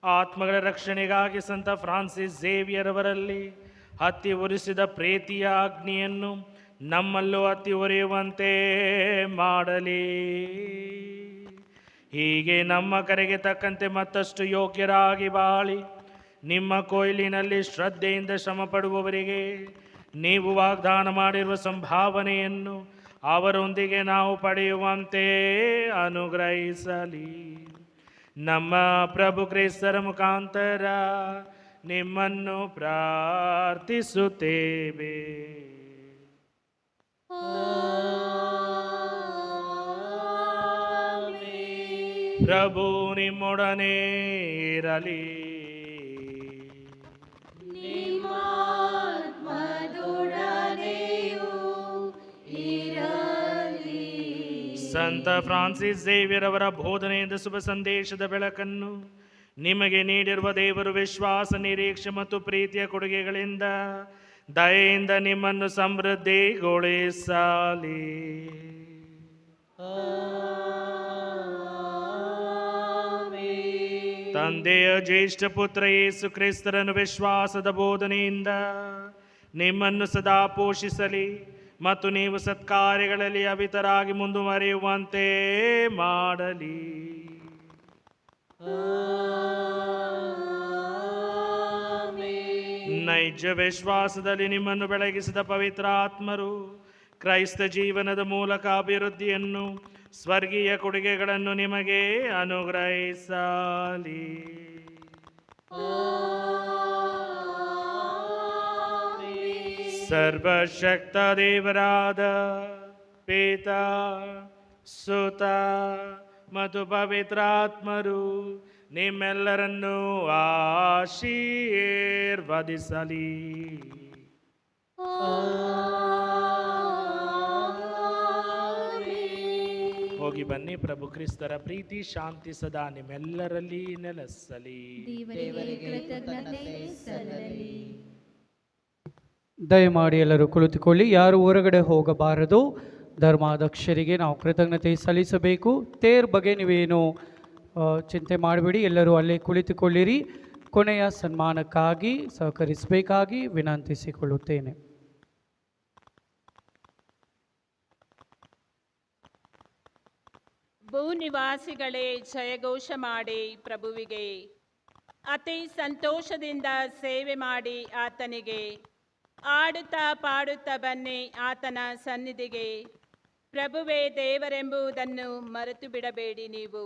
ಆತ್ಮಗಳ ರಕ್ಷಣೆಗಾಗಿ ಸಂತ ಫ್ರಾನ್ಸಿಸ್ ಝೇವಿಯರ್ ಅವರಲ್ಲಿ ಹತ್ತಿ ಉರಿಸಿದ ಪ್ರೀತಿಯ ಅಗ್ನಿಯನ್ನು ನಮ್ಮಲ್ಲೂ ಹತ್ತಿ ಉರಿಯುವಂತೆ ಮಾಡಲಿ. ಹೀಗೆ ನಮ್ಮ ಕರೆಗೆ ತಕ್ಕಂತೆ ಮತ್ತಷ್ಟು ಯೋಗ್ಯರಾಗಿ ಬಾಳಿ ನಿಮ್ಮ ಕೊಯ್ಲಿನಲ್ಲಿ ಶ್ರದ್ಧೆಯಿಂದ ಶ್ರಮ ಪಡುವವರಿಗೆ ನೀವು ವಾಗ್ದಾನ ಮಾಡಿರುವ ಸಂಭಾವನೆಯನ್ನು ಅವರೊಂದಿಗೆ ನಾವು ಪಡೆಯುವಂತೆ ಅನುಗ್ರಹಿಸಲಿ. ನಮ್ಮ ಪ್ರಭು ಕ್ರಿಸ್ತರ ಮುಖಾಂತರ ನಿಮ್ಮನ್ನು ಪ್ರಾರ್ಥಿಸುತ್ತೇವೆ. ಪ್ರಭು ನಿಮ್ಮೊಡನೆ ಇರಲಿ. ಸಂತ ಫ್ರಾನ್ಸಿಸ್ ಝೇವಿಯರ್ ಅವರ ಬೋಧನೆಯಿಂದ ಶುಭ ಸಂದೇಶದ ಬೆಳಕನ್ನು ನಿಮಗೆ ನೀಡಿರುವ ದೇವರು ವಿಶ್ವಾಸ, ನಿರೀಕ್ಷೆ ಮತ್ತು ಪ್ರೀತಿಯ ಕೊಡುಗೆಗಳಿಂದ ದಯೆಯಿಂದ ನಿಮ್ಮನ್ನು ಸಮೃದ್ಧಿಗೊಳಿಸಲಿ. ತಂದೆಯ ಜ್ಯೇಷ್ಠ ಪುತ್ರ ಯೇಸು ಕ್ರಿಸ್ತರನ್ನು ವಿಶ್ವಾಸದ ಬೋಧನೆಯಿಂದ ನಿಮ್ಮನ್ನು ಸದಾ ಪೋಷಿಸಲಿ ಮತ್ತು ನೀವು ಸತ್ಕಾರ್ಯಗಳಲ್ಲಿ ಅವಿತರಾಗಿ ಮುಂದುವರಿಯುವಂತೆ ಮಾಡಲಿ. ಆಮೆನ್. ನೈಜ ವಿಶ್ವಾಸದಲ್ಲಿ ನಿಮ್ಮನ್ನು ಬೆಳಗಿಸಿದ ಪವಿತ್ರ ಆತ್ಮರು ಕ್ರೈಸ್ತ ಜೀವನದ ಮೂಲಕ ಅಭಿವೃದ್ಧಿಯನ್ನು ಸ್ವರ್ಗೀಯ ಕೊಡುಗೆಗಳನ್ನು ನಿಮಗೆ ಅನುಗ್ರಹಿಸಲಿ. ಸರ್ವಶಕ್ತ ದೇವರಾದ ಪಿತ ಸುತ ಮತ್ತು ಪವಿತ್ರಾತ್ಮರು ನಿಮ್ಮೆಲ್ಲರನ್ನೂ ಆಶೀರ್ವದಿಸಲಿ. ಹೋಗಿ ಬನ್ನಿ. ಪ್ರಭು ಕ್ರಿಸ್ತರ ಪ್ರೀತಿ ಶಾಂತಿ ಸದಾ ನಿಮ್ಮೆಲ್ಲರಲ್ಲಿ ನೆಲೆಸಲಿ. ದೇವರಿಗೆ ಕೃತಜ್ಞತೆ ಸಲ್ಲಲಿ. ದಯಮಾಡಿ ಎಲ್ಲರೂ ಕುಳಿತುಕೊಳ್ಳಿ. ಯಾರು ಹೊರಗಡೆ ಹೋಗಬಾರದು. ಧರ್ಮಾಧ್ಯಕ್ಷರಿಗೆ ನಾವು ಕೃತಜ್ಞತೆ ಸಲ್ಲಿಸಬೇಕು. ತೇರ್ ಬಗ್ಗೆ ನೀವೇನು ಚಿಂತೆ ಮಾಡಬೇಡಿ, ಎಲ್ಲರೂ ಅಲ್ಲೇ ಕುಳಿತುಕೊಳ್ಳಿರಿ. ಕೊನೆಯ ಸನ್ಮಾನಕ್ಕಾಗಿ ಸಹಕರಿಸಬೇಕಾಗಿ ವಿನಂತಿಸಿಕೊಳ್ಳುತ್ತೇನೆ. ಭೂನಿವಾಸಿಗಳೇ, ಜಯಘೋಷ ಮಾಡಿ ಪ್ರಭುವಿಗೆ, ಅತಿ ಸಂತೋಷದಿಂದ ಸೇವೆ ಮಾಡಿ ಆತನಿಗೆ, ಆಡುತ್ತಾ ಪಾಡುತ್ತಾ ಬನ್ನಿ ಆತನ ಸನ್ನಿಧಿಗೆ. ಪ್ರಭುವೇ ದೇವರೆಂಬುದನ್ನು ಮರೆತು ಬಿಡಬೇಡಿ ನೀವು.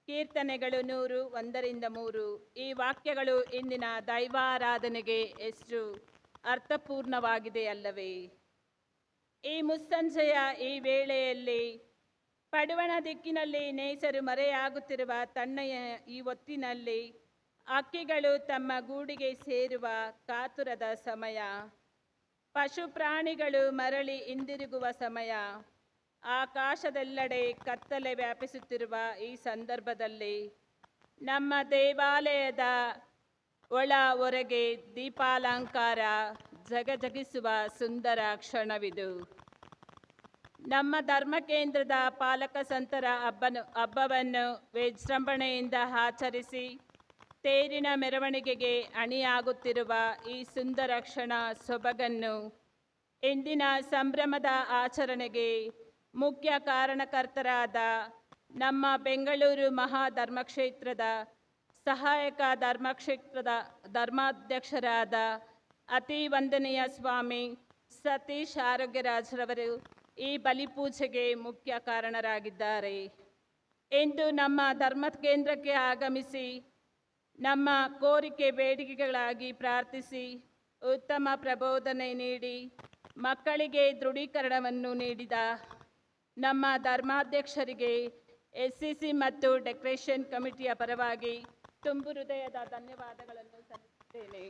ಕೀರ್ತನೆಗಳು 100:1-3. ಈ ವಾಕ್ಯಗಳು ಇಂದಿನ ದೈವಾರಾಧನೆಗೆ ಎಷ್ಟು ಅರ್ಥಪೂರ್ಣವಾಗಿದೆ ಅಲ್ಲವೇ? ಈ ಮುಸ್ಸಂಜೆಯ ಈ ವೇಳೆಯಲ್ಲಿ ಪಡುವಣ ದಿಕ್ಕಿನಲ್ಲಿ ನೇಸರು ಮರೆಯಾಗುತ್ತಿರುವ ತಣ್ಣನೆಯ ಈ ಹೊತ್ತಿನಲ್ಲಿ ಹಕ್ಕಿಗಳು ತಮ್ಮ ಗೂಡಿಗೆ ಸೇರುವ ಕಾತುರದ ಸಮಯ, ಪಶು ಪ್ರಾಣಿಗಳು ಮರಳಿ ಹಿಂದಿರುಗುವ ಸಮಯ, ಆಕಾಶದೆಲ್ಲೆಡೆ ಕತ್ತಲೆ ವ್ಯಾಪಿಸುತ್ತಿರುವ ಈ ಸಂದರ್ಭದಲ್ಲಿ ನಮ್ಮ ದೇವಾಲಯದ ಒಳ ಹೊರಗೆ ದೀಪಾಲಂಕಾರ ಜಗಜಗಿಸುವ ಸುಂದರ ಕ್ಷಣವಿದು. ನಮ್ಮ ಧರ್ಮಕೇಂದ್ರದ ಪಾಲಕ ಸಂತರ ಹಬ್ಬವನ್ನು ವಿಜೃಂಭಣೆಯಿಂದ ಆಚರಿಸಿ ತೇರಿನ ಮೆರವಣಿಗೆಗೆ ಅಣಿಯಾಗುತ್ತಿರುವ ಈ ಸುಂದರ ಕ್ಷಣ ಸೊಬಗನ್ನು ಇಂದಿನ ಸಂಭ್ರಮದ ಆಚರಣೆಗೆ ಮುಖ್ಯ ಕಾರಣಕರ್ತರಾದ ನಮ್ಮ ಬೆಂಗಳೂರು ಮಹಾಧರ್ಮಕ್ಷೇತ್ರದ ಸಹಾಯಕ ಧರ್ಮಾಧ್ಯಕ್ಷರಾದ ಅತಿ ವಂದನೀಯ ಸ್ವಾಮಿ ಸತೀಶ್ ಆರೋಗ್ಯರಾಜ್ರವರು ಈ ಬಲಿಪೂಜೆಗೆ ಮುಖ್ಯ ಕಾರಣರಾಗಿದ್ದಾರೆ. ಇಂದು ನಮ್ಮ ಧರ್ಮ ಕೇಂದ್ರಕ್ಕೆ ಆಗಮಿಸಿ ನಮ್ಮ ಕೋರಿಕೆ ಬೇಡಿಕೆಗಳಾಗಿ ಪ್ರಾರ್ಥಿಸಿ ಉತ್ತಮ ಪ್ರಬೋಧನೆ ನೀಡಿ ಮಕ್ಕಳಿಗೆ ದೃಢೀಕರಣವನ್ನು ನೀಡಿದ ನಮ್ಮ ಧರ್ಮಾಧ್ಯಕ್ಷರಿಗೆ SCC ಮತ್ತು ಡೆಕೋರೇಷನ್ ಕಮಿಟಿಯ ಪರವಾಗಿ ತುಂಬು ಹೃದಯದ ಧನ್ಯವಾದಗಳನ್ನು ಸಲ್ಲಿಸುತ್ತೇನೆ.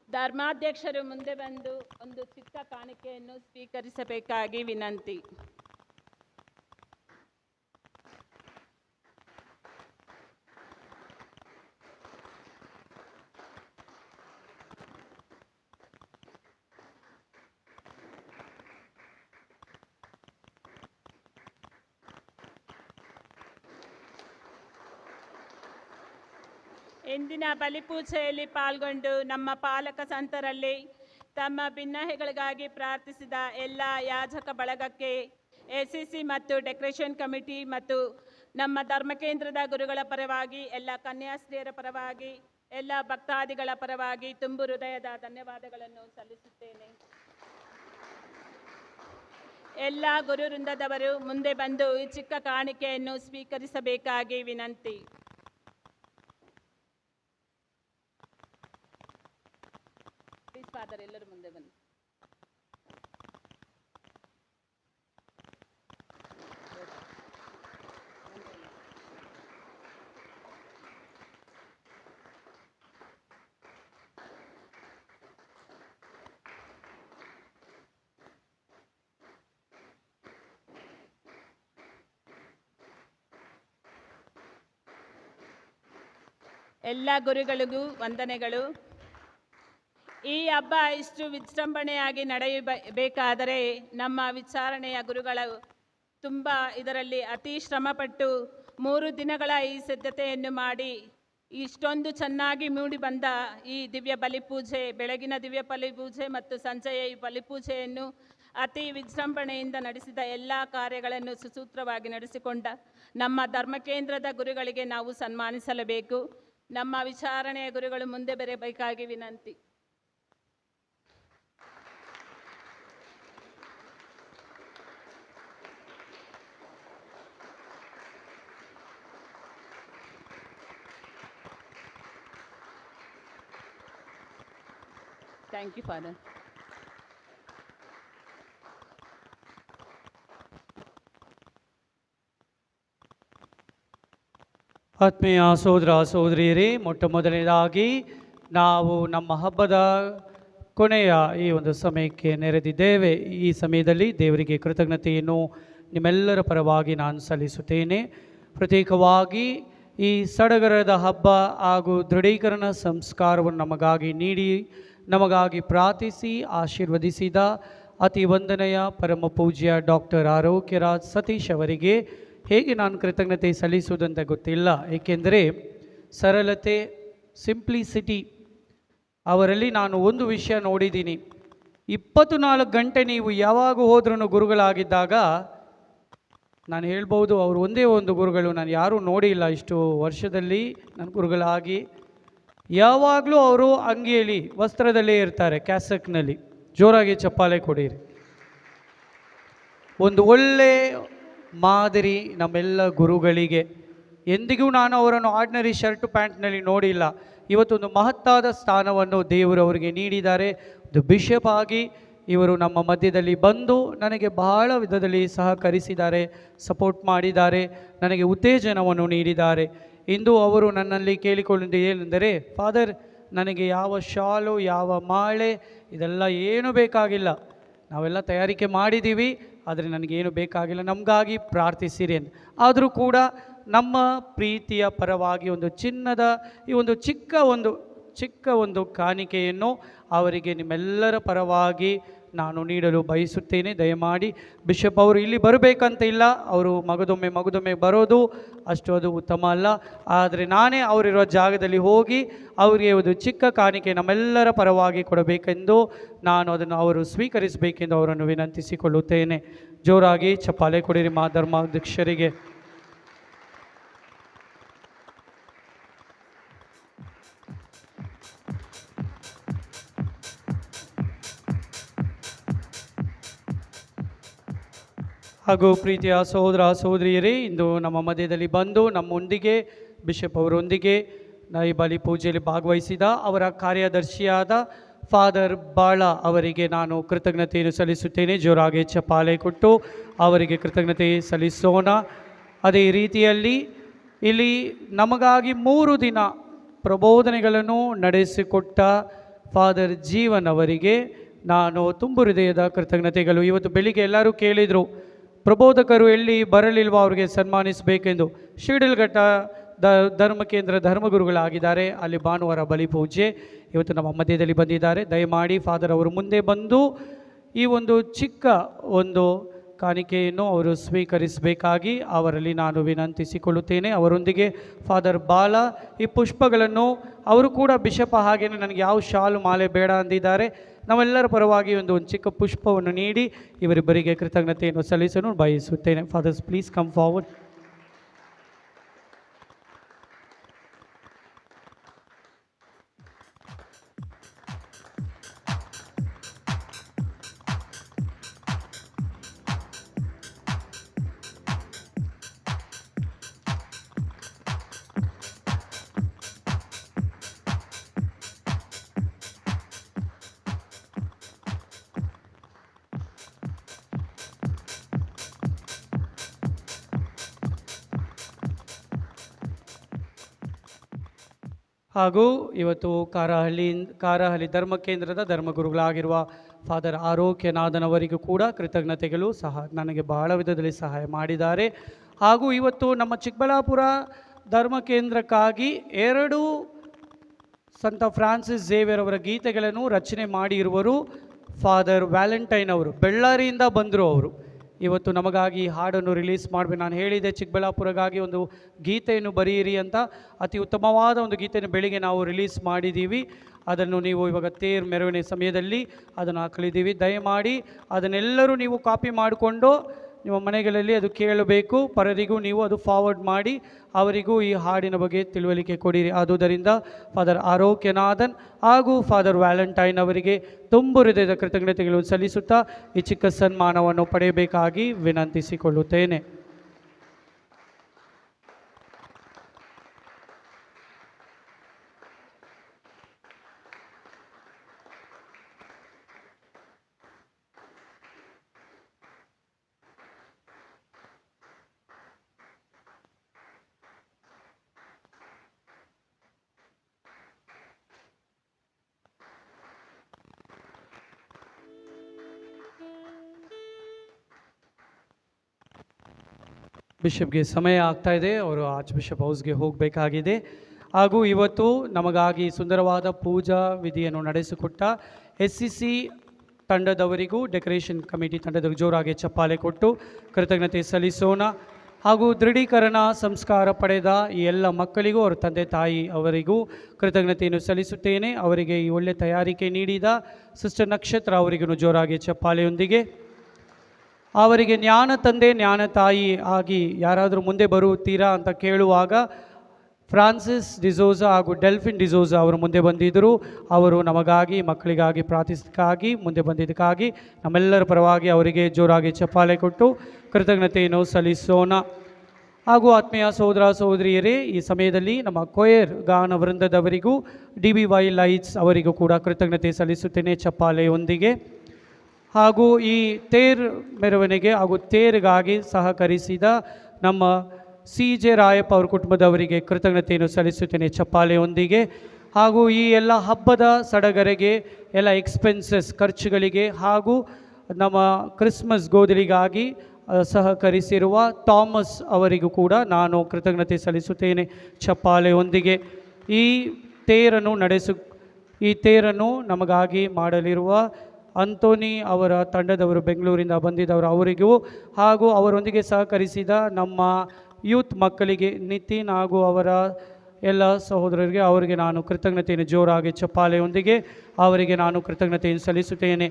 ಧರ್ಮಾಧ್ಯಕ್ಷರು ಮುಂದೆ ಬಂದು ಒಂದು ಚಿಕ್ಕ ಕಾಣಿಕೆಯನ್ನು ಸ್ವೀಕರಿಸಬೇಕಾಗಿ ವಿನಂತಿ. ಇಂದಿನ ಬಲಿಪೂಜೆಯಲ್ಲಿ ಪಾಲ್ಗೊಂಡು ನಮ್ಮ ಪಾಲಕ ಸಂತರಲ್ಲಿ ತಮ್ಮ ಭಿನ್ನಹೆಗಳಿಗಾಗಿ ಪ್ರಾರ್ಥಿಸಿದ ಎಲ್ಲ ಯಾಜಕ ಬಳಗಕ್ಕೆ SCC ಮತ್ತು ಡೆಕೋರೇಷನ್ ಕಮಿಟಿ ಮತ್ತು ನಮ್ಮ ಧರ್ಮಕೇಂದ್ರದ ಗುರುಗಳ ಪರವಾಗಿ ಎಲ್ಲ ಕನ್ಯಾಸ್ತ್ರೀಯರ ಪರವಾಗಿ ಎಲ್ಲ ಭಕ್ತಾದಿಗಳ ಪರವಾಗಿ ತುಂಬು ಹೃದಯದ ಧನ್ಯವಾದಗಳನ್ನು ಸಲ್ಲಿಸುತ್ತೇನೆ. ಎಲ್ಲ ಗುರು ವೃಂದದವರು ಮುಂದೆ ಬಂದು ಈ ಚಿಕ್ಕ ಕಾಣಿಕೆಯನ್ನು ಸ್ವೀಕರಿಸಬೇಕಾಗಿ ವಿನಂತಿ. ಫಾದರ್ ಎಲ್ಲರೂ ಮುಂದೆ ಬನ್ನಿ. ಎಲ್ಲ ಗುರುಗಳಿಗೂ ವಂದನೆಗಳು. ಈ ಹಬ್ಬ ಇಷ್ಟು ವಿಜೃಂಭಣೆಯಾಗಿ ನಡೆಯಬೇಕಾದರೆ ನಮ್ಮ ವಿಚಾರಣೆಯ ಗುರುಗಳು ತುಂಬ ಇದರಲ್ಲಿ ಅತಿ ಶ್ರಮಪಟ್ಟು 3 ದಿನಗಳ ಈ ಸಿದ್ಧತೆಯನ್ನು ಮಾಡಿ ಇಷ್ಟೊಂದು ಚೆನ್ನಾಗಿ ಮೂಡಿ ಬಂದ ಈ ದಿವ್ಯ ಬಲಿಪೂಜೆ, ಬೆಳಗಿನ ದಿವ್ಯ ಬಲಿಪೂಜೆ ಮತ್ತು ಸಂಜೆಯ ಈ ಬಲಿಪೂಜೆಯನ್ನು ಅತಿ ವಿಜೃಂಭಣೆಯಿಂದ ನಡೆಸಿದ ಎಲ್ಲ ಕಾರ್ಯಗಳನ್ನು ಸುಸೂತ್ರವಾಗಿ ನಡೆಸಿಕೊಂಡ ನಮ್ಮ ಧರ್ಮಕೇಂದ್ರದ ಗುರುಗಳಿಗೆ ನಾವು ಸನ್ಮಾನಿಸಲೇಬೇಕು. ನಮ್ಮ ವಿಚಾರಣೆಯ ಗುರುಗಳು ಮುಂದೆ ಬರಬೇಕಾಗಿ ವಿನಂತಿ. Thank you, Father. ಆತ್ಮೀಯ ಸಹೋದರ ಸಹೋದರಿಯರೇ, ಮೊಟ್ಟ ಮೊದಲನೇದಾಗಿ ನಾವು ನಮ್ಮ ಹಬ್ಬದ ಕೊನೆಯ ಈ ಒಂದು ಸಮಯಕ್ಕೆ ನೆರೆದಿದ್ದೇವೆ. ಈ ಸಮಯದಲ್ಲಿ ದೇವರಿಗೆ ಕೃತಜ್ಞತೆಯನ್ನು ನಿಮ್ಮೆಲ್ಲರ ಪರವಾಗಿ ನಾನು ಸಲ್ಲಿಸುತ್ತೇನೆ. ಪ್ರತ್ಯೇಕವಾಗಿ ಈ ಸಡಗರದ ಹಬ್ಬ ಹಾಗೂ ದೃಢೀಕರಣ ಸಂಸ್ಕಾರವನ್ನು ನಮಗಾಗಿ ನೀಡಿ ನಮಗಾಗಿ ಪ್ರಾರ್ಥಿಸಿ ಆಶೀರ್ವದಿಸಿದ ಅತಿ ವಂದನೆಯ ಪರಮ ಪೂಜ್ಯ ಡಾಕ್ಟರ್ ಆರೋಗ್ಯರಾಜ್ ಸತೀಶ್ ಅವರಿಗೆ ಹೇಗೆ ನಾನು ಕೃತಜ್ಞತೆ ಸಲ್ಲಿಸುವುದಂತ ಗೊತ್ತಿಲ್ಲ. ಏಕೆಂದರೆ ಸರಳತೆ, ಸಿಂಪ್ಲಿಸಿಟಿ ಅವರಲ್ಲಿ ನಾನು ಒಂದು ವಿಷಯ ನೋಡಿದ್ದೀನಿ. 24 ಗಂಟೆ ನೀವು ಯಾವಾಗ ಹೋದ್ರೂ ಗುರುಗಳಾಗಿದ್ದಾಗ ನಾನು ಹೇಳ್ಬೋದು, ಅವರು ಒಂದೇ ಒಂದು ಗುರುಗಳು, ನಾನು ಯಾರೂ ನೋಡಿಲ್ಲ ಇಷ್ಟು ವರ್ಷದಲ್ಲಿ ನನ್ನ ಗುರುಗಳಾಗಿ. ಯಾವಾಗಲೂ ಅವರು ಅಂಗಿಯಲ್ಲಿ ವಸ್ತ್ರದಲ್ಲೇ ಇರ್ತಾರೆ, ಕ್ಯಾಸಕ್ನಲ್ಲಿ. ಜೋರಾಗಿ ಚಪ್ಪಾಳೆ ಕೊಡಿರಿ. ಒಂದು ಒಳ್ಳೆ ಮಾದರಿ ನಮ್ಮೆಲ್ಲ ಗುರುಗಳಿಗೆ. ಎಂದಿಗೂ ನಾನು ಅವರನ್ನು ಆರ್ಡಿನರಿ ಶರ್ಟ್ ಪ್ಯಾಂಟ್ನಲ್ಲಿ ನೋಡಿಲ್ಲ. ಇವತ್ತೊಂದು ಮಹತ್ತಾದ ಸ್ಥಾನವನ್ನು ದೇವರು ಅವರಿಗೆ ನೀಡಿದ್ದಾರೆ. ಒಂದು ಬಿಷಪ್ ಆಗಿ ಇವರು ನಮ್ಮ ಮಧ್ಯದಲ್ಲಿ ಬಂದು ನನಗೆ ಬಹಳ ವಿಧದಲ್ಲಿ ಸಹಕರಿಸಿದ್ದಾರೆ, ಸಪೋರ್ಟ್ ಮಾಡಿದ್ದಾರೆ, ನನಗೆ ಉತ್ತೇಜನವನ್ನು ನೀಡಿದ್ದಾರೆ. ಇಂದು ಅವರು ನನ್ನಲ್ಲಿ ಕೇಳಿಕೊಳ್ಳುವುದು ಏನೆಂದರೆ, ಫಾದರ್, ನನಗೆ ಯಾವ ಶಾಲು, ಯಾವ ಮಾಳೆ ಇದೆಲ್ಲ ಏನೂ ಬೇಕಾಗಿಲ್ಲ, ನಾವೆಲ್ಲ ತಯಾರಿಕೆ ಮಾಡಿದ್ದೀವಿ, ಆದರೆ ನನಗೇನು ಬೇಕಾಗಿಲ್ಲ, ನಮಗಾಗಿ ಪ್ರಾರ್ಥಿಸಿರಿ ಅಂತ. ಆದರೂ ಕೂಡ ನಮ್ಮ ಪ್ರೀತಿಯ ಪರವಾಗಿ ಒಂದು ಚಿನ್ನದ ಈ ಒಂದು ಚಿಕ್ಕ ಒಂದು ಕಾಣಿಕೆಯನ್ನು ಅವರಿಗೆ ನಿಮ್ಮೆಲ್ಲರ ಪರವಾಗಿ ನಾನು ನೀಡಲು ಬಯಸುತ್ತೇನೆ. ದಯಮಾಡಿ ಬಿಷಪ್ ಅವರು ಇಲ್ಲಿ ಬರಬೇಕಂತ ಇಲ್ಲ, ಅವರು ಮಗದೊಮ್ಮೆ ಬರೋದು ಅಷ್ಟು ಅದು ಉತ್ತಮ ಅಲ್ಲ. ಆದರೆ ನಾನೇ ಅವರಿರುವ ಜಾಗದಲ್ಲಿ ಹೋಗಿ ಅವರಿಗೆ ಒಂದು ಚಿಕ್ಕ ಕಾಣಿಕೆ ನಮ್ಮೆಲ್ಲರ ಪರವಾಗಿ ಕೊಡಬೇಕೆಂದು ನಾನು ಅದನ್ನು ಅವರು ಸ್ವೀಕರಿಸಬೇಕೆಂದು ಅವರನ್ನು ವಿನಂತಿಸಿಕೊಳ್ಳುತ್ತೇನೆ. ಜೋರಾಗಿ ಚಪ್ಪಾಳೆ ಕೊಡಿರಿ ಮಾ ಧರ್ಮಾಧ್ಯಕ್ಷರಿಗೆ. ಹಾಗೂ ಪ್ರೀತಿಯ ಸಹೋದರ ಸಹೋದರಿಯರೇ, ಇಂದು ನಮ್ಮ ಮಧ್ಯದಲ್ಲಿ ಬಂದು ನಮ್ಮೊಂದಿಗೆ ಬಿಷಪ್ ಅವರೊಂದಿಗೆ ಈ ಬಲಿ ಪೂಜೆಯಲ್ಲಿ ಭಾಗವಹಿಸಿದ ಅವರ ಕಾರ್ಯದರ್ಶಿಯಾದ ಫಾದರ್ ಬಾಳ ಅವರಿಗೆ ನಾನು ಕೃತಜ್ಞತೆಯನ್ನು ಸಲ್ಲಿಸುತ್ತೇನೆ. ಜೋರಾಗಿ ಚಪ್ಪಾಳೆ ಕೊಟ್ಟು ಅವರಿಗೆ ಕೃತಜ್ಞತೆ ಸಲ್ಲಿಸೋಣ. ಅದೇ ರೀತಿಯಲ್ಲಿ ಇಲ್ಲಿ ನಮಗಾಗಿ 3 ದಿನ ಪ್ರಬೋಧನೆಗಳನ್ನು ನಡೆಸಿಕೊಟ್ಟ ಫಾದರ್ ಜೀವನ್ ಅವರಿಗೆ ನಾನು ತುಂಬು ಹೃದಯದ ಕೃತಜ್ಞತೆಗಳು. ಇವತ್ತು ಬೆಳಿಗ್ಗೆ ಎಲ್ಲರೂ ಕೇಳಿದರು, ಪ್ರಬೋಧಕರು ಎಲ್ಲಿ ಬರಲಿಲ್ವ ಅವರಿಗೆ ಸನ್ಮಾನಿಸಬೇಕೆಂದು. ಶಿಡ್ಲಘಟ್ಟ ಧರ್ಮ ಕೇಂದ್ರ ಧರ್ಮಗುರುಗಳಾಗಿದ್ದಾರೆ, ಅಲ್ಲಿ ಭಾನುವಾರ ಬಲಿ ಪೂಜೆ ಇವತ್ತು ನಮ್ಮ ಮಧ್ಯದಲ್ಲಿ ಬಂದಿದ್ದಾರೆ. ದಯಮಾಡಿ ಫಾದರ್ ಅವರು ಮುಂದೆ ಬಂದು ಈ ಒಂದು ಚಿಕ್ಕ ಒಂದು ಕಾಣಿಕೆಯನ್ನು ಅವರು ಸ್ವೀಕರಿಸಬೇಕಾಗಿ ಅವರಲ್ಲಿ ನಾನು ವಿನಂತಿಸಿಕೊಳ್ಳುತ್ತೇನೆ. ಅವರೊಂದಿಗೆ ಫಾದರ್ ಬಾಲ ಈ ಪುಷ್ಪಗಳನ್ನು ಅವರು ಕೂಡ ಬಿಷಪ್ ಹಾಗೇನೆ ನನಗೆ ಯಾವ ಶಾಲು ಮಾಲೆ ಬೇಡ ಅಂದಿದ್ದಾರೆ. ನಾವೆಲ್ಲರ ಪರವಾಗಿ ಒಂದು ಚಿಕ್ಕ ಪುಷ್ಪವನ್ನು ನೀಡಿ ಇವರಿಬ್ಬರಿಗೆ ಕೃತಜ್ಞತೆಯನ್ನು ಸಲ್ಲಿಸಲು ಬಯಸುತ್ತೇನೆ. Fathers, please come forward. ಹಾಗೂ ಇವತ್ತು ಕಾರಹಳ್ಳಿ ಧರ್ಮ ಕೇಂದ್ರದ ಧರ್ಮಗುರುಗಳಾಗಿರುವ ಫಾದರ್ ಆರೋಗ್ಯನಾಥನವರಿಗೂ ಕೂಡ ಕೃತಜ್ಞತೆಗಳು. ನನಗೆ ಬಹಳ ವಿಧದಲ್ಲಿ ಸಹಾಯ ಮಾಡಿದ್ದಾರೆ. ಹಾಗೂ ಇವತ್ತು ನಮ್ಮ ಚಿಕ್ಕಬಳ್ಳಾಪುರ ಧರ್ಮ ಕೇಂದ್ರಕ್ಕಾಗಿ 2 ಸಂತ ಫ್ರಾನ್ಸಿಸ್ ಝೇವಿಯರ್ ಅವರ ಗೀತೆಗಳನ್ನು ರಚನೆ ಮಾಡಿರುವರು ಫಾದರ್ ವ್ಯಾಲೆಂಟೈನ್ ಅವರು. ಬೆಳ್ಳಾರಿಯಿಂದ ಬಂದರು ಅವರು. ಇವತ್ತು ನಮಗಾಗಿ ಹಾಡನ್ನು ರಿಲೀಸ್ ಮಾಡಬೇಕು. ನಾನು ಹೇಳಿದೆ ಚಿಕ್ಕಬಳ್ಳಾಪುರಗಾಗಿ ಒಂದು ಗೀತೆಯನ್ನು ಬರೆಯಿರಿ ಅಂತ. ಅತಿ ಉತ್ತಮವಾದ ಒಂದು ಗೀತೆಯನ್ನು ಬೆಳಿಗ್ಗೆ ನಾವು ರಿಲೀಸ್ ಮಾಡಿದ್ದೀವಿ. ಅದನ್ನು ನೀವು ಇವಾಗ ತೇರು ಮೆರವಣಿಗೆ ಸಮಯದಲ್ಲಿ ಅದನ್ನು ಹಾಕಲಿದ್ದೀವಿ. ದಯಮಾಡಿ ಅದನ್ನೆಲ್ಲರೂ ನೀವು ಕಾಪಿ ಮಾಡಿಕೊಂಡು ನಿಮ್ಮ ಮನೆಗಳಲ್ಲಿ ಅದು ಕೇಳಬೇಕು. ಪರರಿಗೂ ನೀವು ಅದು ಫಾರ್ವರ್ಡ್ ಮಾಡಿ ಅವರಿಗೂ ಈ ಹಾಡಿನ ಬಗ್ಗೆ ತಿಳುವಳಿಕೆ ಕೊಡಿರಿ. ಆದುದರಿಂದ ಫಾದರ್ ಆರೋಗ್ಯನಾಥನ್ ಹಾಗೂ ಫಾದರ್ ವ್ಯಾಲೆಂಟೈನ್ ಅವರಿಗೆ ತುಂಬು ಹೃದಯದ ಕೃತಜ್ಞತೆಗಳನ್ನು ಸಲ್ಲಿಸುತ್ತಾ ಈ ಚಿಕ್ಕ ಸನ್ಮಾನವನ್ನು ಪಡೆಯಬೇಕಾಗಿ ವಿನಂತಿಸಿಕೊಳ್ಳುತ್ತೇನೆ. ಬಿಷಪ್ಗೆ ಸಮಯ ಆಗ್ತಾ ಇದೆ, ಅವರು ಆರ್ಚ್ ಬಿಷಪ್ ಹೌಸ್ಗೆ ಹೋಗಬೇಕಾಗಿದೆ. ಹಾಗೂ ಇವತ್ತು ನಮಗಾಗಿ ಸುಂದರವಾದ ಪೂಜಾ ವಿಧಿಯನ್ನು ನಡೆಸಿಕೊಟ್ಟ SCC ತಂಡದವರಿಗೂ ಡೆಕೋರೇಷನ್ ಕಮಿಟಿ ತಂಡದವರಿಗೂ ಜೋರಾಗಿ ಚಪ್ಪಾಳೆ ಕೊಟ್ಟು ಕೃತಜ್ಞತೆ ಸಲ್ಲಿಸೋಣ. ಹಾಗೂ ದೃಢೀಕರಣ ಸಂಸ್ಕಾರ ಪಡೆದ ಈ ಎಲ್ಲ ಮಕ್ಕಳಿಗೂ ಅವರ ತಂದೆ ತಾಯಿ ಅವರಿಗೂ ಕೃತಜ್ಞತೆಯನ್ನು ಸಲ್ಲಿಸುತ್ತೇನೆ. ಅವರಿಗೆ ಈ ಒಳ್ಳೆ ತಯಾರಿಕೆ ನೀಡಿದ ಸಿಸ್ಟರ್ ನಕ್ಷತ್ರ ಅವರಿಗೂ ಜೋರಾಗಿ ಚಪ್ಪಾಳೆಯೊಂದಿಗೆ, ಅವರಿಗೆ ಜ್ಞಾನ ತಂದೆ ಜ್ಞಾನ ತಾಯಿ ಆಗಿ ಯಾರಾದರೂ ಮುಂದೆ ಬರುತ್ತೀರಾ ಅಂತ ಕೇಳುವಾಗ ಫ್ರಾನ್ಸಿಸ್ ಡಿಸೋಜಾ ಹಾಗೂ ಡೆಲ್ಫಿನ್ ಡಿಸೋಜಾ ಅವರು ಮುಂದೆ ಬಂದಿದ್ದರು. ಅವರು ನಮಗಾಗಿ ಮಕ್ಕಳಿಗಾಗಿ ಪ್ರಾರ್ಥಿಸಕ್ಕಾಗಿ ಮುಂದೆ ಬಂದಿದ್ದಕ್ಕಾಗಿ ನಮ್ಮೆಲ್ಲರ ಪರವಾಗಿ ಅವರಿಗೆ ಜೋರಾಗಿ ಚಪ್ಪಾಳೆ ಕೊಟ್ಟು ಕೃತಜ್ಞತೆಯನ್ನು ಸಲ್ಲಿಸೋಣ. ಹಾಗೂ ಆತ್ಮೀಯ ಸಹೋದರ ಸಹೋದರಿಯರೇ, ಈ ಸಮಯದಲ್ಲಿ ನಮ್ಮ ಕೊಯರ್ ಗಾನ ವೃಂದದವರಿಗೂ DBY ಲೈಟ್ಸ್ ಅವರಿಗೂ ಕೂಡ ಕೃತಜ್ಞತೆ ಸಲ್ಲಿಸುತ್ತೇನೆ ಚಪ್ಪಾಳೆಯೊಂದಿಗೆ. ಹಾಗೂ ಈ ತೇರ್ ಮೆರವಣಿಗೆ ಹಾಗೂ ತೇರಿಗಾಗಿ ಸಹಕರಿಸಿದ ನಮ್ಮ CJ ರಾಯಪ್ಪ ಅವ್ರ ಕುಟುಂಬದವರಿಗೆ ಕೃತಜ್ಞತೆಯನ್ನು ಸಲ್ಲಿಸುತ್ತೇನೆ ಚಪ್ಪಾಳೆಯೊಂದಿಗೆ. ಹಾಗೂ ಈ ಎಲ್ಲ ಹಬ್ಬದ ಸಡಗರೆಗೆ ಎಲ್ಲ ಎಕ್ಸ್ಪೆನ್ಸಸ್ ಖರ್ಚುಗಳಿಗೆ ಹಾಗೂ ನಮ್ಮ ಕ್ರಿಸ್ಮಸ್ ಗೋದಲಿಗಾಗಿ ಸಹಕರಿಸಿರುವ ಥಾಮಸ್ ಅವರಿಗೂ ಕೂಡ ನಾನು ಕೃತಜ್ಞತೆ ಸಲ್ಲಿಸುತ್ತೇನೆ ಚಪ್ಪಾಳೆಯೊಂದಿಗೆ. ಈ ತೇರನ್ನು ನಮಗಾಗಿ ಮಾಡಲಿರುವ ಅಂತೋನಿ ಅವರ ತಂಡದವರು ಬೆಂಗಳೂರಿಂದ ಬಂದಿದ್ದವರು ಅವರಿಗೂ ಹಾಗೂ ಅವರೊಂದಿಗೆ ಸಹಕರಿಸಿದ ನಮ್ಮ ಯೂತ್ ಮಕ್ಕಳಿಗೆ ನಿತಿನ್ ಹಾಗೂ ಅವರ ಎಲ್ಲ ಸಹೋದರರಿಗೆ ಅವರಿಗೆ ನಾನು ಕೃತಜ್ಞತೆಯನ್ನು ಜೋರಾಗಿ ಚಪ್ಪಾಳೆಯೊಂದಿಗೆ ಅವರಿಗೆ ನಾನು ಕೃತಜ್ಞತೆಯನ್ನು ಸಲ್ಲಿಸುತ್ತೇನೆ.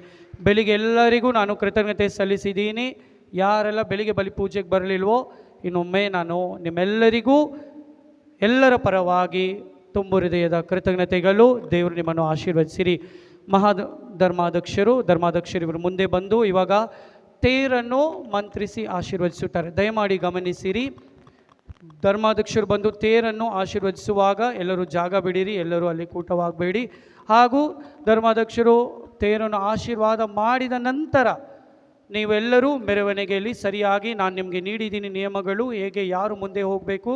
ಬೆಳಿಗ್ಗೆ ಎಲ್ಲರಿಗೂ ನಾನು ಕೃತಜ್ಞತೆ ಸಲ್ಲಿಸಿದ್ದೀನಿ. ಯಾರೆಲ್ಲ ಬೆಳಿಗ್ಗೆ ಬಲಿ ಪೂಜೆಗೆ ಬರಲಿಲ್ವೋ ಇನ್ನೊಮ್ಮೆ ನಾನು ನಿಮ್ಮೆಲ್ಲರಿಗೂ ಎಲ್ಲರ ಪರವಾಗಿ ತುಂಬು ಹೃದಯದ ಕೃತಜ್ಞತೆಗಳು. ದೇವರು ನಿಮ್ಮನ್ನು ಆಶೀರ್ವದಿಸಿರಿ. ಧರ್ಮಾಧ್ಯಕ್ಷರು ಇವರು ಮುಂದೆ ಬಂದು ಇವಾಗ ತೇರನ್ನು ಮಂತ್ರಿಸಿ ಆಶೀರ್ವದಿಸುತ್ತಾರೆ. ದಯಮಾಡಿ ಗಮನಿಸಿರಿ. ಧರ್ಮಾಧ್ಯಕ್ಷರು ಬಂದು ತೇರನ್ನು ಆಶೀರ್ವದಿಸುವಾಗ ಎಲ್ಲರೂ ಜಾಗ ಬಿಡಿರಿ, ಎಲ್ಲರೂ ಅಲ್ಲಿ ಕೂಟವಾಗಬೇಡಿ. ಹಾಗೂ ಧರ್ಮಾಧ್ಯಕ್ಷರು ತೇರನ್ನು ಆಶೀರ್ವಾದ ಮಾಡಿದ ನಂತರ ನೀವೆಲ್ಲರೂ ಮೆರವಣಿಗೆಯಲ್ಲಿ ಸರಿಯಾಗಿ ನಾನು ನಿಮಗೆ ನೀಡಿದ್ದೀನಿ ನಿಯಮಗಳು, ಹೇಗೆ ಯಾರು ಮುಂದೆ ಹೋಗಬೇಕು,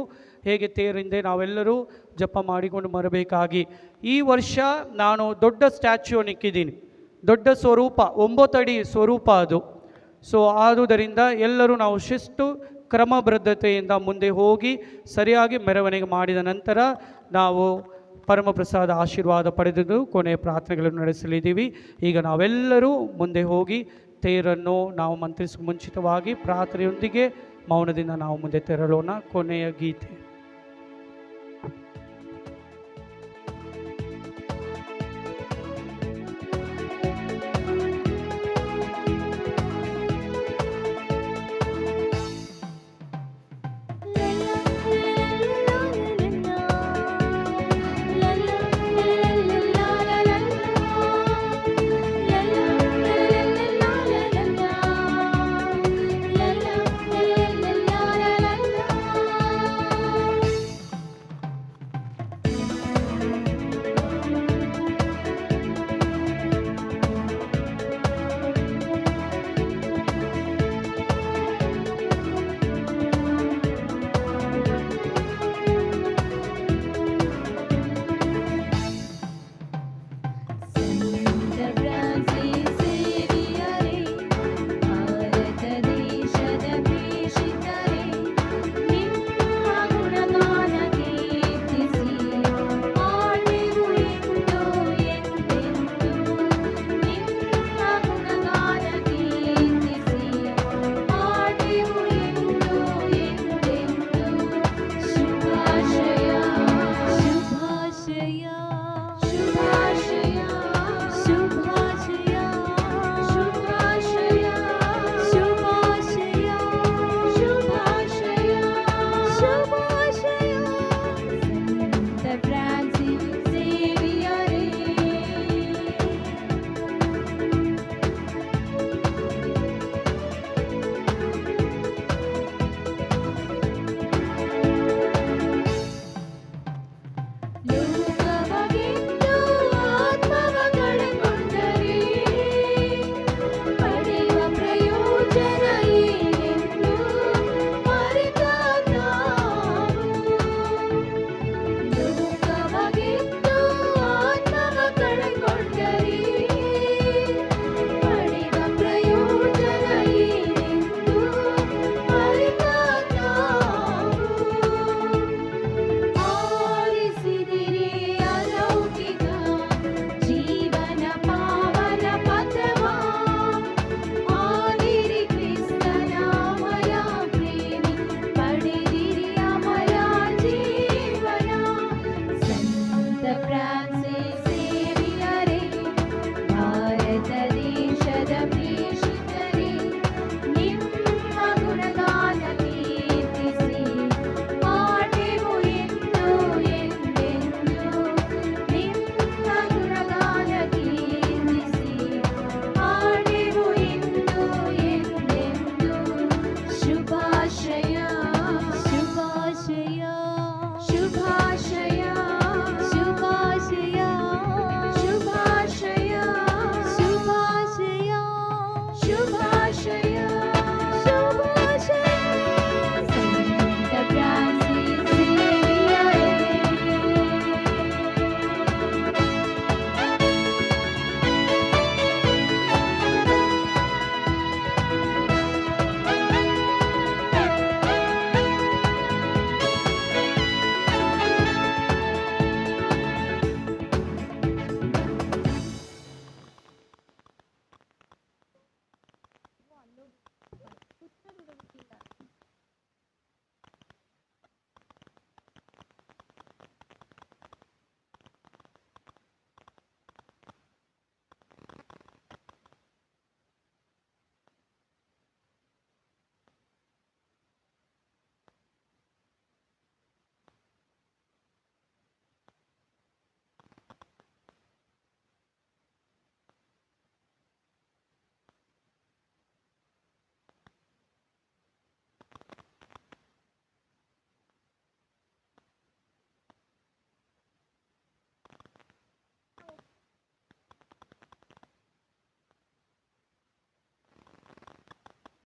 ಹೇಗೆ ತೇರಿಂದ ನಾವೆಲ್ಲರೂ ಜಪ ಮಾಡಿಕೊಂಡು ಬರಬೇಕಾಗಿ. ಈ ವರ್ಷ ನಾನು ದೊಡ್ಡ ಸ್ಟ್ಯಾಚ್ಯೂವನ್ನು ಇಕ್ಕಿದ್ದೀನಿ, ದೊಡ್ಡ ಸ್ವರೂಪ 9 ಅಡಿ ಸ್ವರೂಪ ಅದು. ಸೊ ಆದುದರಿಂದ ಎಲ್ಲರೂ ನಾವು ಶಿಸ್ತು ಕ್ರಮಬದ್ಧತೆಯಿಂದ ಮುಂದೆ ಹೋಗಿ ಸರಿಯಾಗಿ ಮೆರವಣಿಗೆ ಮಾಡಿದ ನಂತರ ನಾವು ಪರಮಪ್ರಸಾದ ಆಶೀರ್ವಾದ ಪಡೆದು ಕೊನೆಯ ಪ್ರಾರ್ಥನೆಗಳನ್ನು ನಡೆಸಲಿದ್ದೀವಿ. ಈಗ ನಾವೆಲ್ಲರೂ ಮುಂದೆ ಹೋಗಿ ತೇರನ್ನು ನಾವು ಮಂತ್ರಿಸುವ ಮುಂಚಿತವಾಗಿ ಪ್ರಾರ್ಥನೆಯೊಂದಿಗೆ ಮೌನದಿಂದ ನಾವು ಮುಂದೆ ತೆರಳೋಣ. ಕೊನೆಯ ಗೀತೆ.